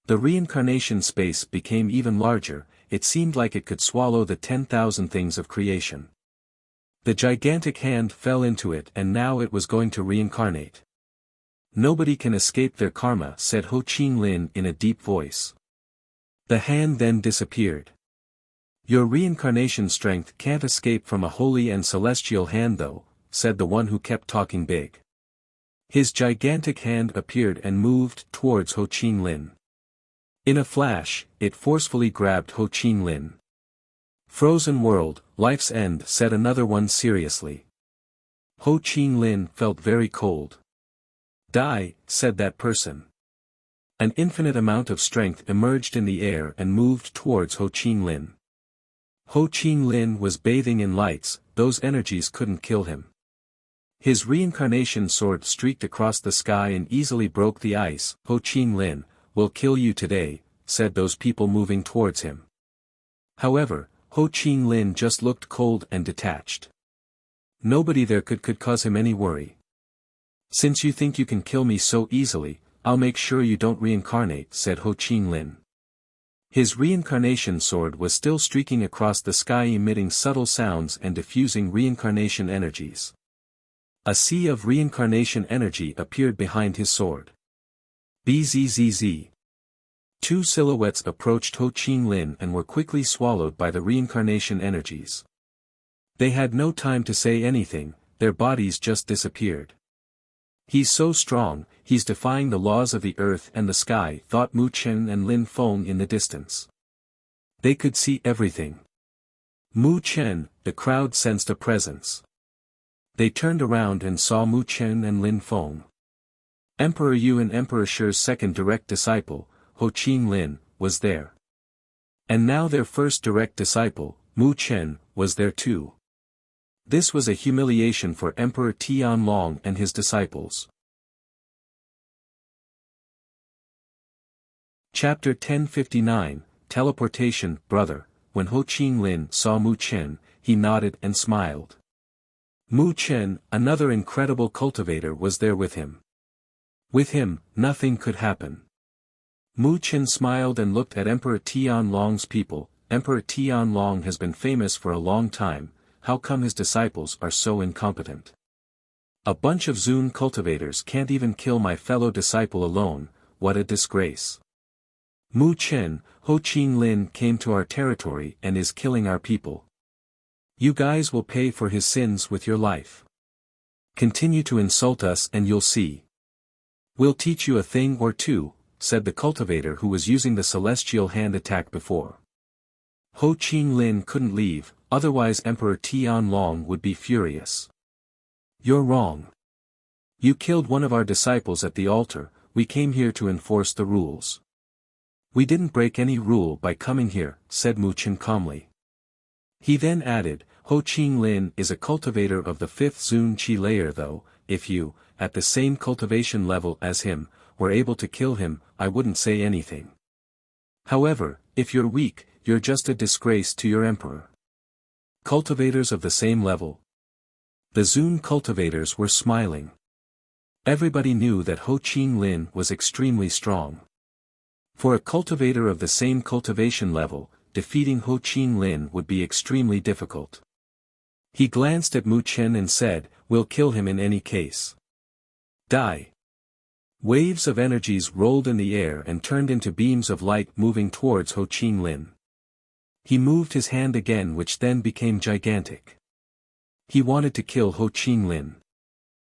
The reincarnation space became even larger, it seemed like it could swallow the 10,000 things of creation. The gigantic hand fell into it and now it was going to reincarnate. "Nobody can escape their karma," said Ho Qinglin in a deep voice. The hand then disappeared. "Your reincarnation strength can't escape from a holy and celestial hand though," said the one who kept talking big. His gigantic hand appeared and moved towards Ho Qinglin. In a flash, it forcefully grabbed Ho Qinglin. "Frozen world, life's end," said another one seriously. Ho Qinglin felt very cold. "Die," said that person. An infinite amount of strength emerged in the air and moved towards Ho Qinglin. Ho Qinglin was bathing in lights, those energies couldn't kill him. His reincarnation sword streaked across the sky and easily broke the ice. "Ho Qinglin, we'll kill you today," said those people moving towards him. However, Ho Qinglin just looked cold and detached. Nobody there could cause him any worry. "Since you think you can kill me so easily, I'll make sure you don't reincarnate," said Ho Qinglin. His reincarnation sword was still streaking across the sky emitting subtle sounds and diffusing reincarnation energies. A sea of reincarnation energy appeared behind his sword. Bzzz. Two silhouettes approached Ho Qinglin and were quickly swallowed by the reincarnation energies. They had no time to say anything, their bodies just disappeared. "He's so strong, he's defying the laws of the earth and the sky," thought Mu Chen and Lin Feng in the distance. They could see everything. Mu Chen, the crowd sensed a presence. They turned around and saw Mu Chen and Lin Feng. Emperor Yu and Emperor Shi's second direct disciple, Ho Qinglin, was there. And now their first direct disciple, Mu Chen, was there too. This was a humiliation for Emperor Tianlong and his disciples. Chapter 1059, Teleportation. "Brother," when Ho Qinglin saw Mu Chen, he nodded and smiled. Mu Chen, another incredible cultivator, was there with him. With him, nothing could happen. Mu Chen smiled and looked at Emperor Tianlong's people. "Emperor Tianlong has been famous for a long time, how come his disciples are so incompetent? A bunch of Zun cultivators can't even kill my fellow disciple alone, what a disgrace. Mu Chen, Ho Qinglin came to our territory and is killing our people. You guys will pay for his sins with your life. Continue to insult us and you'll see. We'll teach you a thing or two," said the cultivator who was using the celestial hand attack before. Ho Qinglin couldn't leave, otherwise Emperor Tianlong would be furious. "You're wrong. You killed one of our disciples at the altar, we came here to enforce the rules." "We didn't break any rule by coming here," said Mu Chen calmly. He then added, Ho Qinglin is a cultivator of the 5th Zun Qi layer though. If you, at the same cultivation level as him, were able to kill him, I wouldn't say anything. However, if you're weak, you're just a disgrace to your emperor. Cultivators of the same level. The Zun cultivators were smiling. Everybody knew that Ho Qinglin was extremely strong. For a cultivator of the same cultivation level, defeating Ho Qinglin would be extremely difficult. He glanced at Mu Chen and said, "We'll kill him in any case." Die. Waves of energies rolled in the air and turned into beams of light moving towards Ho Qinglin. He moved his hand again, which then became gigantic. He wanted to kill Ho Qinglin.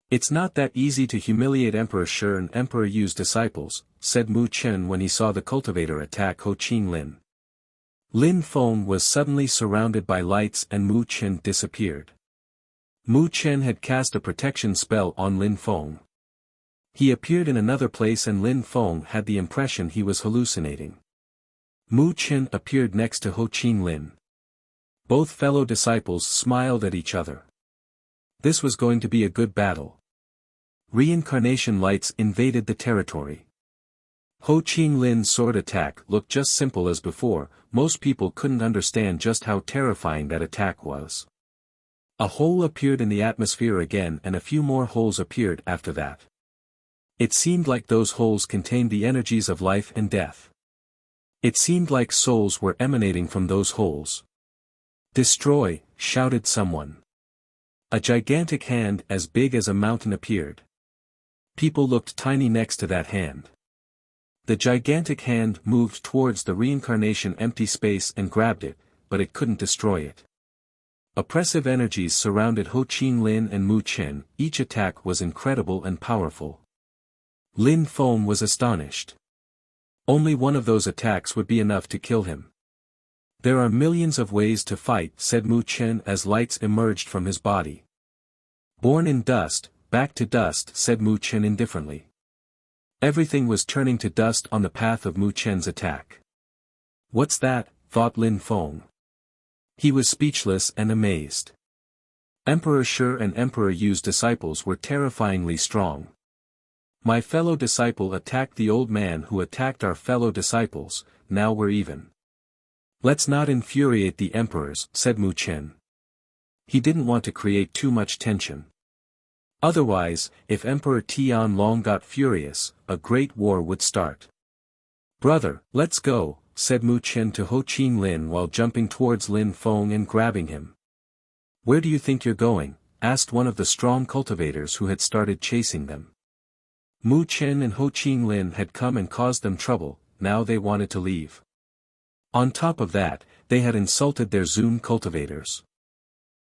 "It's not that easy to humiliate Emperor Shi and Emperor Yu's disciples," said Mu Chen when he saw the cultivator attack Ho Qinglin. Lin Feng was suddenly surrounded by lights and Mu Chen disappeared. Mu Chen had cast a protection spell on Lin Feng. He appeared in another place and Lin Feng had the impression he was hallucinating. Mu Chen appeared next to Ho Qinglin. Both fellow disciples smiled at each other. This was going to be a good battle. Reincarnation lights invaded the territory. Ho Qinglin's sword attack looked just simple as before. Most people couldn't understand just how terrifying that attack was. A hole appeared in the atmosphere again and a few more holes appeared after that. It seemed like those holes contained the energies of life and death. It seemed like souls were emanating from those holes. "Destroy!" shouted someone. A gigantic hand as big as a mountain appeared. People looked tiny next to that hand. The gigantic hand moved towards the reincarnation empty space and grabbed it, but it couldn't destroy it. Oppressive energies surrounded Ho Qinglin and Mu Chen. Each attack was incredible and powerful. Lin Feng was astonished. Only one of those attacks would be enough to kill him. "There are millions of ways to fight," said Mu Chen as lights emerged from his body. "Born in dust, back to dust," said Mu Chen indifferently. Everything was turning to dust on the path of Mu Chen's attack. "What's that?" thought Lin Feng. He was speechless and amazed. Emperor Shi and Emperor Yu's disciples were terrifyingly strong. "My fellow disciple attacked the old man who attacked our fellow disciples, now we're even. Let's not infuriate the emperors," said Mu Chen. He didn't want to create too much tension. Otherwise, if Emperor Tianlong got furious, a great war would start. "Brother, let's go," said Mu Chen to Ho Qinglin while jumping towards Lin Feng and grabbing him. "Where do you think you're going?" asked one of the strong cultivators who had started chasing them. Mu Chen and Ho Qinglin had come and caused them trouble, now they wanted to leave. On top of that, they had insulted their Zun cultivators.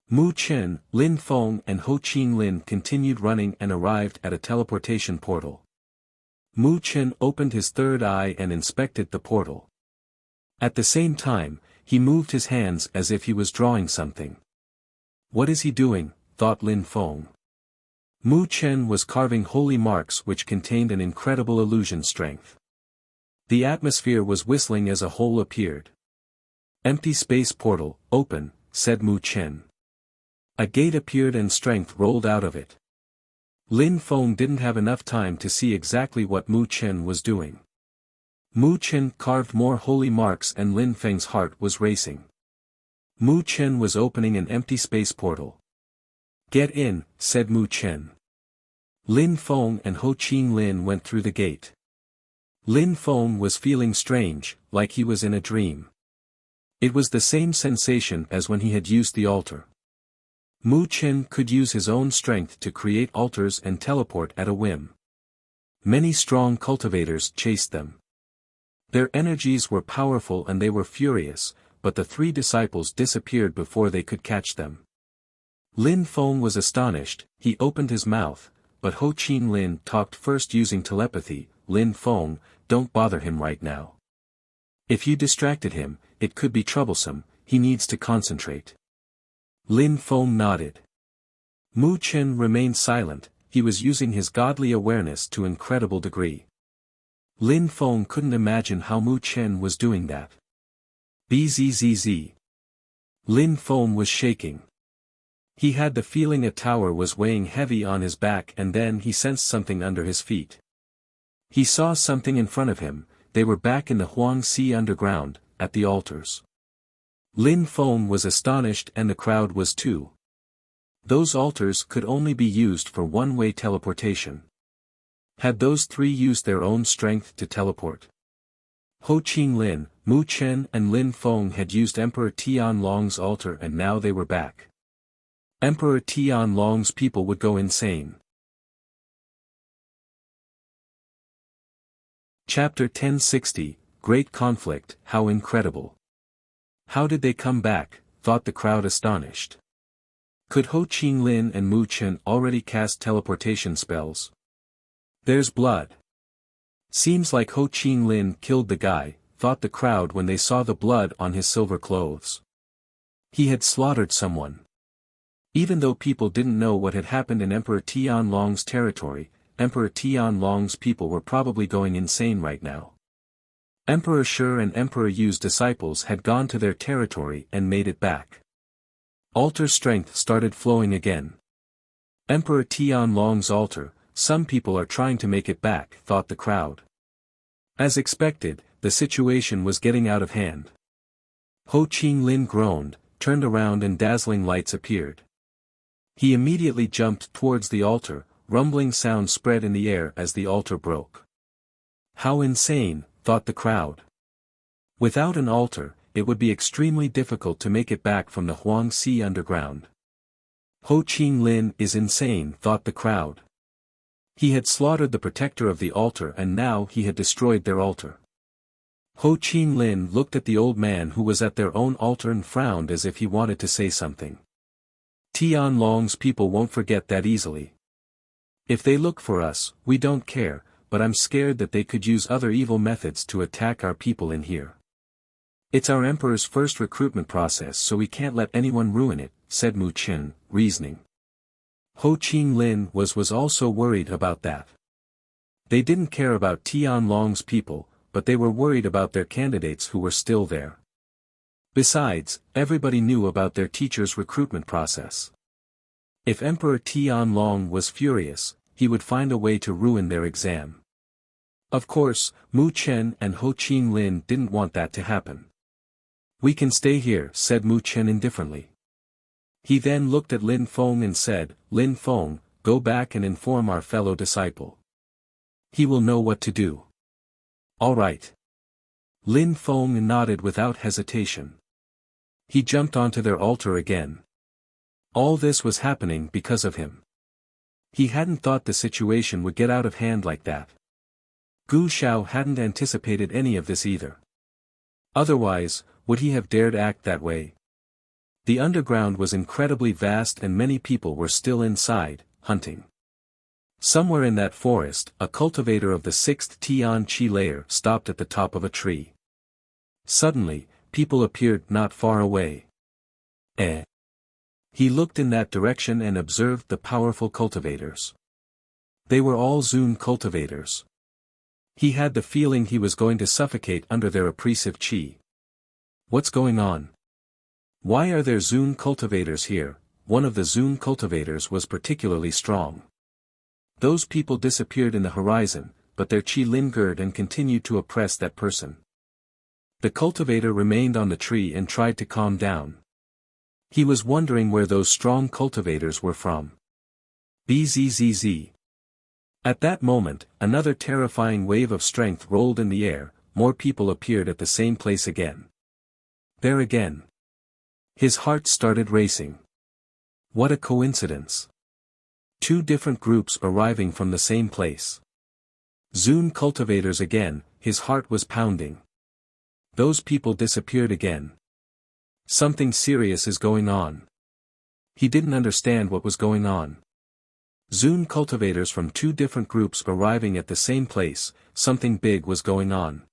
Mu Chen, Lin Feng and Ho Qinglin continued running and arrived at a teleportation portal. Mu Chen opened his third eye and inspected the portal. At the same time, he moved his hands as if he was drawing something. "What is he doing?" thought Lin Feng. Mu Chen was carving holy marks which contained an incredible illusion strength. The atmosphere was whistling as a hole appeared. "Empty space portal, open," said Mu Chen. A gate appeared and strength rolled out of it. Lin Feng didn't have enough time to see exactly what Mu Chen was doing. Mu Chen carved more holy marks and Lin Feng's heart was racing. Mu Chen was opening an empty space portal. "Get in," said Mu Chen. Lin Feng and Ho Qinglin went through the gate. Lin Feng was feeling strange, like he was in a dream. It was the same sensation as when he had used the altar. Mu Chen could use his own strength to create altars and teleport at a whim. Many strong cultivators chased them. Their energies were powerful and they were furious, but the three disciples disappeared before they could catch them. Lin Feng was astonished. He opened his mouth, but Ho Qinglin talked first using telepathy. "Lin Feng, don't bother him right now. If you distracted him, it could be troublesome, he needs to concentrate." Lin Feng nodded. Mu Chen remained silent, he was using his godly awareness to incredible degree. Lin Feng couldn't imagine how Mu Chen was doing that. Bzzz. Lin Feng was shaking. He had the feeling a tower was weighing heavy on his back, and then he sensed something under his feet. He saw something in front of him. They were back in the Huangxi underground, at the altars. Lin Feng was astonished, and the crowd was too. Those altars could only be used for one-way teleportation. Had those three used their own strength to teleport? Ho Qinglin, Mu Chen and Lin Feng had used Emperor Tianlong's altar, and now they were back. Emperor Tianlong's people would go insane. Chapter 1060, Great Conflict. How incredible. How did they come back, thought the crowd astonished. Could Ho Qinglin and Mu Chen already cast teleportation spells? There's blood. Seems like Ho Qinglin killed the guy, thought the crowd when they saw the blood on his silver clothes. He had slaughtered someone. Even though people didn't know what had happened in Emperor Tianlong's territory, Emperor Tianlong's people were probably going insane right now. Emperor Shi and Emperor Yu's disciples had gone to their territory and made it back. Altar strength started flowing again. Emperor Tianlong's altar, some people are trying to make it back, thought the crowd. As expected, the situation was getting out of hand. Ho Qinglin groaned, turned around, and dazzling lights appeared. He immediately jumped towards the altar. Rumbling sound spread in the air as the altar broke. How insane, thought the crowd. Without an altar, it would be extremely difficult to make it back from the Huangxi underground. Ho Qinglin is insane, thought the crowd. He had slaughtered the protector of the altar, and now he had destroyed their altar. Ho Qinglin looked at the old man who was at their own altar and frowned as if he wanted to say something. Tianlong's people won't forget that easily. If they look for us, we don't care, but I'm scared that they could use other evil methods to attack our people in here. It's our emperor's first recruitment process, so we can't let anyone ruin it, said Mu Chen, reasoning. Ho Qinglin was also worried about that. They didn't care about Tianlong's people, but they were worried about their candidates who were still there. Besides, everybody knew about their teacher's recruitment process. If Emperor Tianlong was furious, he would find a way to ruin their exam. Of course, Mu Chen and Ho Qinglin didn't want that to happen. We can stay here, said Mu Chen indifferently. He then looked at Lin Feng and said, Lin Feng, go back and inform our fellow disciple. He will know what to do. All right. Lin Feng nodded without hesitation. He jumped onto their altar again. All this was happening because of him. He hadn't thought the situation would get out of hand like that. Gu Xiao hadn't anticipated any of this either. Otherwise, would he have dared act that way? The underground was incredibly vast and many people were still inside, hunting. Somewhere in that forest, a cultivator of the 6th Tian Qi layer stopped at the top of a tree. Suddenly, people appeared not far away. He looked in that direction and observed the powerful cultivators. They were all Zun cultivators. He had the feeling he was going to suffocate under their oppressive qi. What's going on? Why are there Zun cultivators here? One of the Zun cultivators was particularly strong. Those people disappeared in the horizon, but their qi lingered and continued to oppress that person. The cultivator remained on the tree and tried to calm down. He was wondering where those strong cultivators were from. Bzzz. At that moment, another terrifying wave of strength rolled in the air, more people appeared at the same place again. There again. His heart started racing. What a coincidence. Two different groups arriving from the same place. Zun cultivators again, his heart was pounding. Those people disappeared again. Something serious is going on. He didn't understand what was going on. Zun cultivators from two different groups arriving at the same place, something big was going on.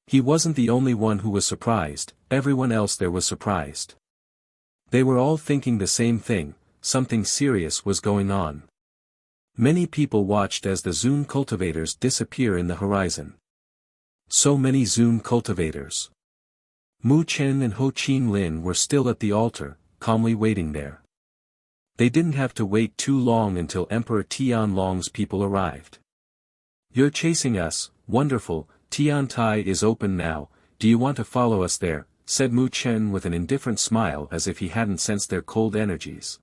He wasn't the only one who was surprised, everyone else there was surprised. They were all thinking the same thing, something serious was going on. Many people watched as the Zun cultivators disappear in the horizon. So many Zun cultivators. Mu Chen and Ho Chin Lin were still at the altar, calmly waiting there. They didn't have to wait too long until Emperor Tianlong's people arrived. "You're chasing us, wonderful, Tiantai is open now, do you want to follow us there?" said Mu Chen with an indifferent smile as if he hadn't sensed their cold energies.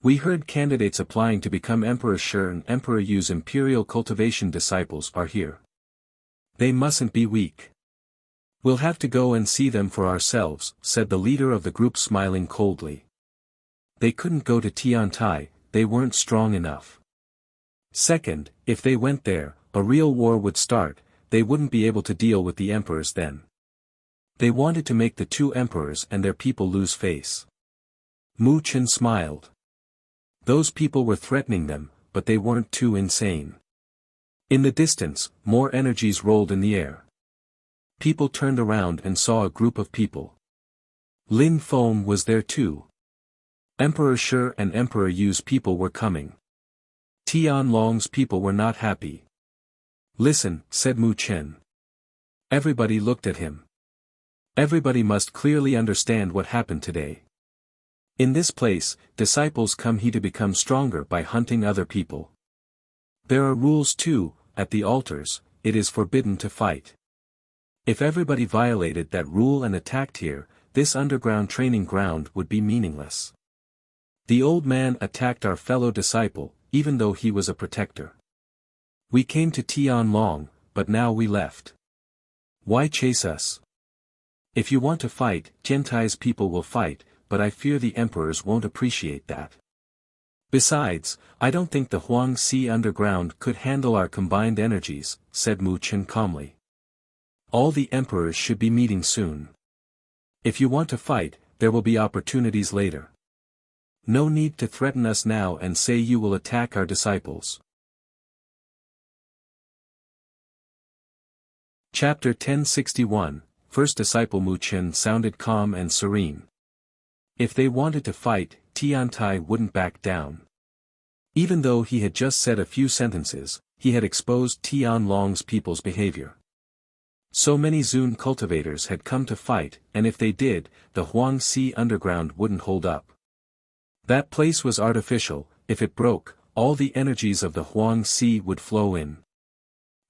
"We heard candidates applying to become Emperor Shi and Emperor Yu's imperial cultivation disciples are here. They mustn't be weak. We'll have to go and see them for ourselves," said the leader of the group smiling coldly. They couldn't go to Tiantai, they weren't strong enough. Second, if they went there, a real war would start, they wouldn't be able to deal with the emperors then. They wanted to make the two emperors and their people lose face. Mu Chen smiled. Those people were threatening them, but they weren't too insane. In the distance, more energies rolled in the air. People turned around and saw a group of people. Lin Feng was there too. Emperor Shi and Emperor Yu's people were coming. Tianlong's people were not happy. "Listen," said Mu Chen. Everybody looked at him. Everybody must clearly understand what happened today. In this place, disciples come here to become stronger by hunting other people. There are rules too, at the altars, it is forbidden to fight. If everybody violated that rule and attacked here, this underground training ground would be meaningless. The old man attacked our fellow disciple, even though he was a protector. We came to Tianlong, but now we left. Why chase us? If you want to fight, Gentai's people will fight, but I fear the emperors won't appreciate that. Besides, I don't think the Huangxi underground could handle our combined energies, said Mu Chen calmly. All the emperors should be meeting soon. If you want to fight, there will be opportunities later. No need to threaten us now and say you will attack our disciples. Chapter 1061, First Disciple Mu Chen sounded calm and serene. If they wanted to fight, Tiantai wouldn't back down. Even though he had just said a few sentences, he had exposed Tianlong's people's behavior. So many Zun cultivators had come to fight, and if they did, the Huangxi underground wouldn't hold up. That place was artificial, if it broke, all the energies of the Huangxi would flow in.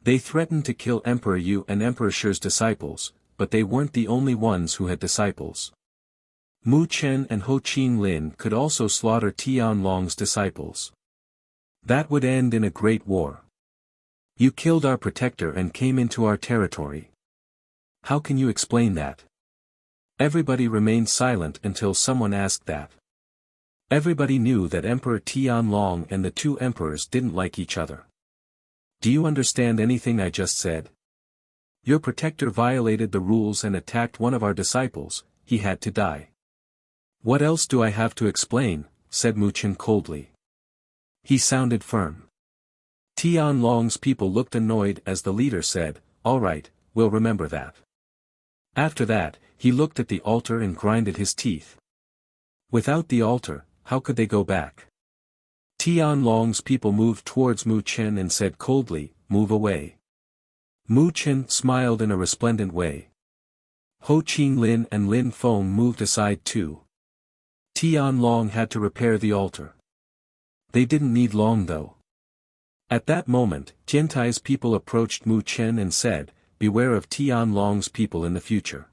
They threatened to kill Emperor Yu and Emperor Shi's disciples, but they weren't the only ones who had disciples. Mu Chen and Ho Chin Lin could also slaughter Tianlong's disciples. That would end in a great war. You killed our protector and came into our territory. How can you explain that? Everybody remained silent until someone asked that. Everybody knew that Emperor Tianlong and the two emperors didn't like each other. Do you understand anything I just said? Your protector violated the rules and attacked one of our disciples, he had to die. What else do I have to explain, said Mu Chen coldly. He sounded firm. Tianlong's people looked annoyed as the leader said, all right, we'll remember that. After that, he looked at the altar and grinded his teeth. Without the altar, how could they go back? Tianlong's people moved towards Mu Chen and said coldly, move away. Mu Chen smiled in a resplendent way. Ho Chin Lin and Lin Feng moved aside too. Tianlong had to repair the altar. They didn't need long though. At that moment, Gentai's people approached Mu Chen and said, beware of Tianlong's people in the future.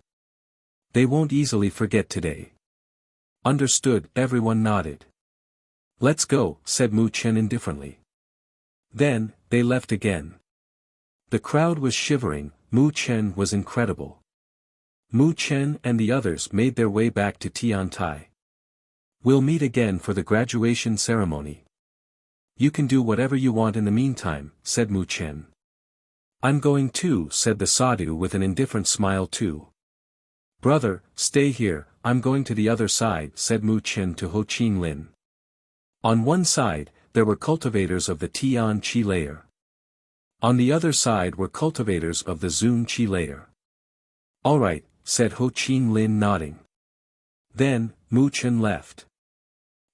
They won't easily forget today. Understood, everyone nodded. Let's go, said Mu Chen indifferently. Then, they left again. The crowd was shivering, Mu Chen was incredible. Mu Chen and the others made their way back to Tiantai. We'll meet again for the graduation ceremony. You can do whatever you want in the meantime, said Mu Chen. I'm going too, said the sadhu with an indifferent smile too. Brother, stay here, I'm going to the other side, said Mu Chen to Ho Chin Lin. On one side, there were cultivators of the Tian Qi layer. On the other side were cultivators of the Zun Qi layer. All right, said Ho Chin Lin nodding. Then, Mu Chen left.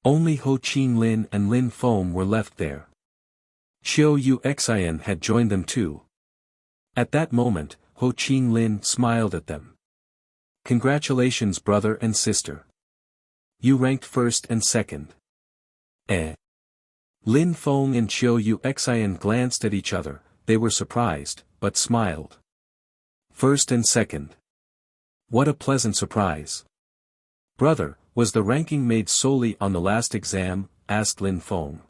Only Ho Chin Lin and Lin Feng were left there. Xiao Yu Xian had joined them too. At that moment, Ho Chin Lin smiled at them. Congratulations brother and sister. You ranked first and second. Lin Feng and Qiu Yuxian glanced at each other, they were surprised, but smiled. First and second. What a pleasant surprise. Brother, was the ranking made solely on the last exam? Asked Lin Feng.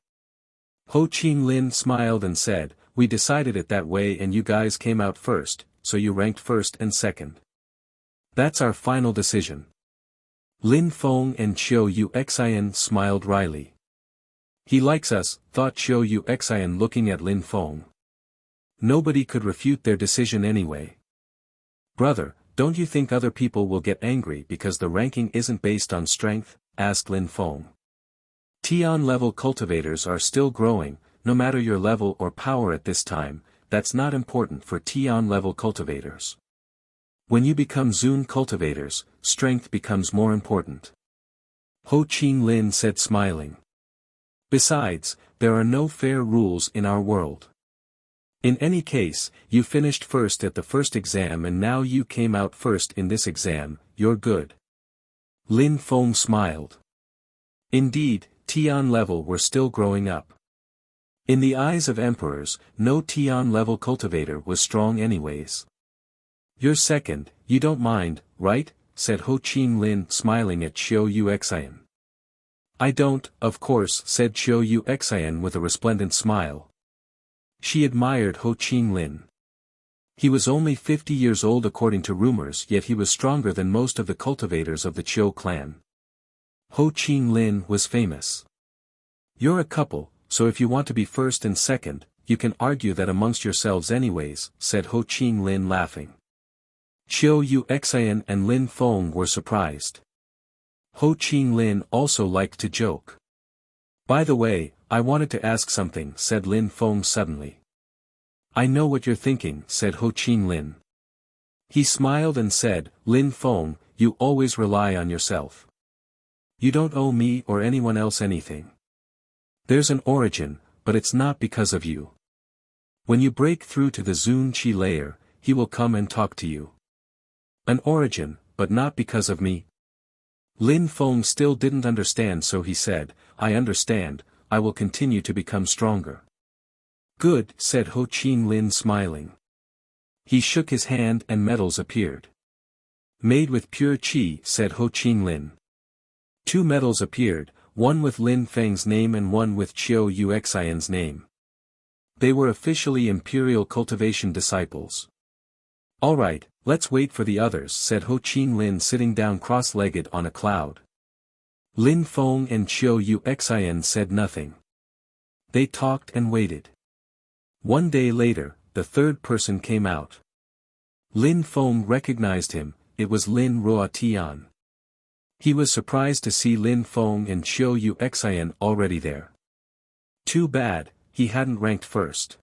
Ho Qing Lin smiled and said, we decided it that way and you guys came out first, so you ranked first and second. That's our final decision. Lin Feng and Qiu Yuxian smiled wryly. He likes us, thought Qiu Yuxian looking at Lin Feng. Nobody could refute their decision anyway. Brother, don't you think other people will get angry because the ranking isn't based on strength? Asked Lin Feng. Tian level cultivators are still growing, no matter your level or power at this time, that's not important for Tian level cultivators. When you become Zun cultivators, strength becomes more important. Ho Qing Lin said smiling. Besides, there are no fair rules in our world. In any case, you finished first at the first exam and now you came out first in this exam, you're good. Lin Feng smiled. Indeed, Tian level were still growing up. In the eyes of emperors, no Tian level cultivator was strong anyways. You're second, you don't mind, right? Said Ho Qing Lin smiling at Qiu Yuxian. I don't, of course, said Qiu Yuxian with a resplendent smile. She admired Ho Qing Lin. He was only 50 years old according to rumors, yet he was stronger than most of the cultivators of the Qiu clan. Ho Qing Lin was famous. You're a couple, so if you want to be first and second, you can argue that amongst yourselves anyways, said Ho Qing Lin laughing. Qiu Yuxian and Lin Feng were surprised. Ho Qing Lin also liked to joke. By the way, I wanted to ask something, said Lin Feng suddenly. I know what you're thinking, said Ho Qing Lin. He smiled and said, Lin Feng, you always rely on yourself. You don't owe me or anyone else anything. There's an origin, but it's not because of you. When you break through to the Zun Qi layer, he will come and talk to you. An origin, but not because of me? Lin Feng still didn't understand, so he said, I understand, I will continue to become stronger. Good, said Ho Qing Lin smiling. He shook his hand and medals appeared. Made with pure qi, said Ho Qing Lin. 2 medals appeared, one with Lin Feng's name and one with Qiu Yuxian's name. They were officially Imperial Cultivation disciples. Alright, let's wait for the others, said Ho Qing Lin sitting down cross-legged on a cloud. Lin Feng and Qiu Yuxian said nothing. They talked and waited. One day later, the third person came out. Lin Feng recognized him, it was Lin Ruotian. He was surprised to see Lin Feng and Qiu Yuxian already there. Too bad, he hadn't ranked first.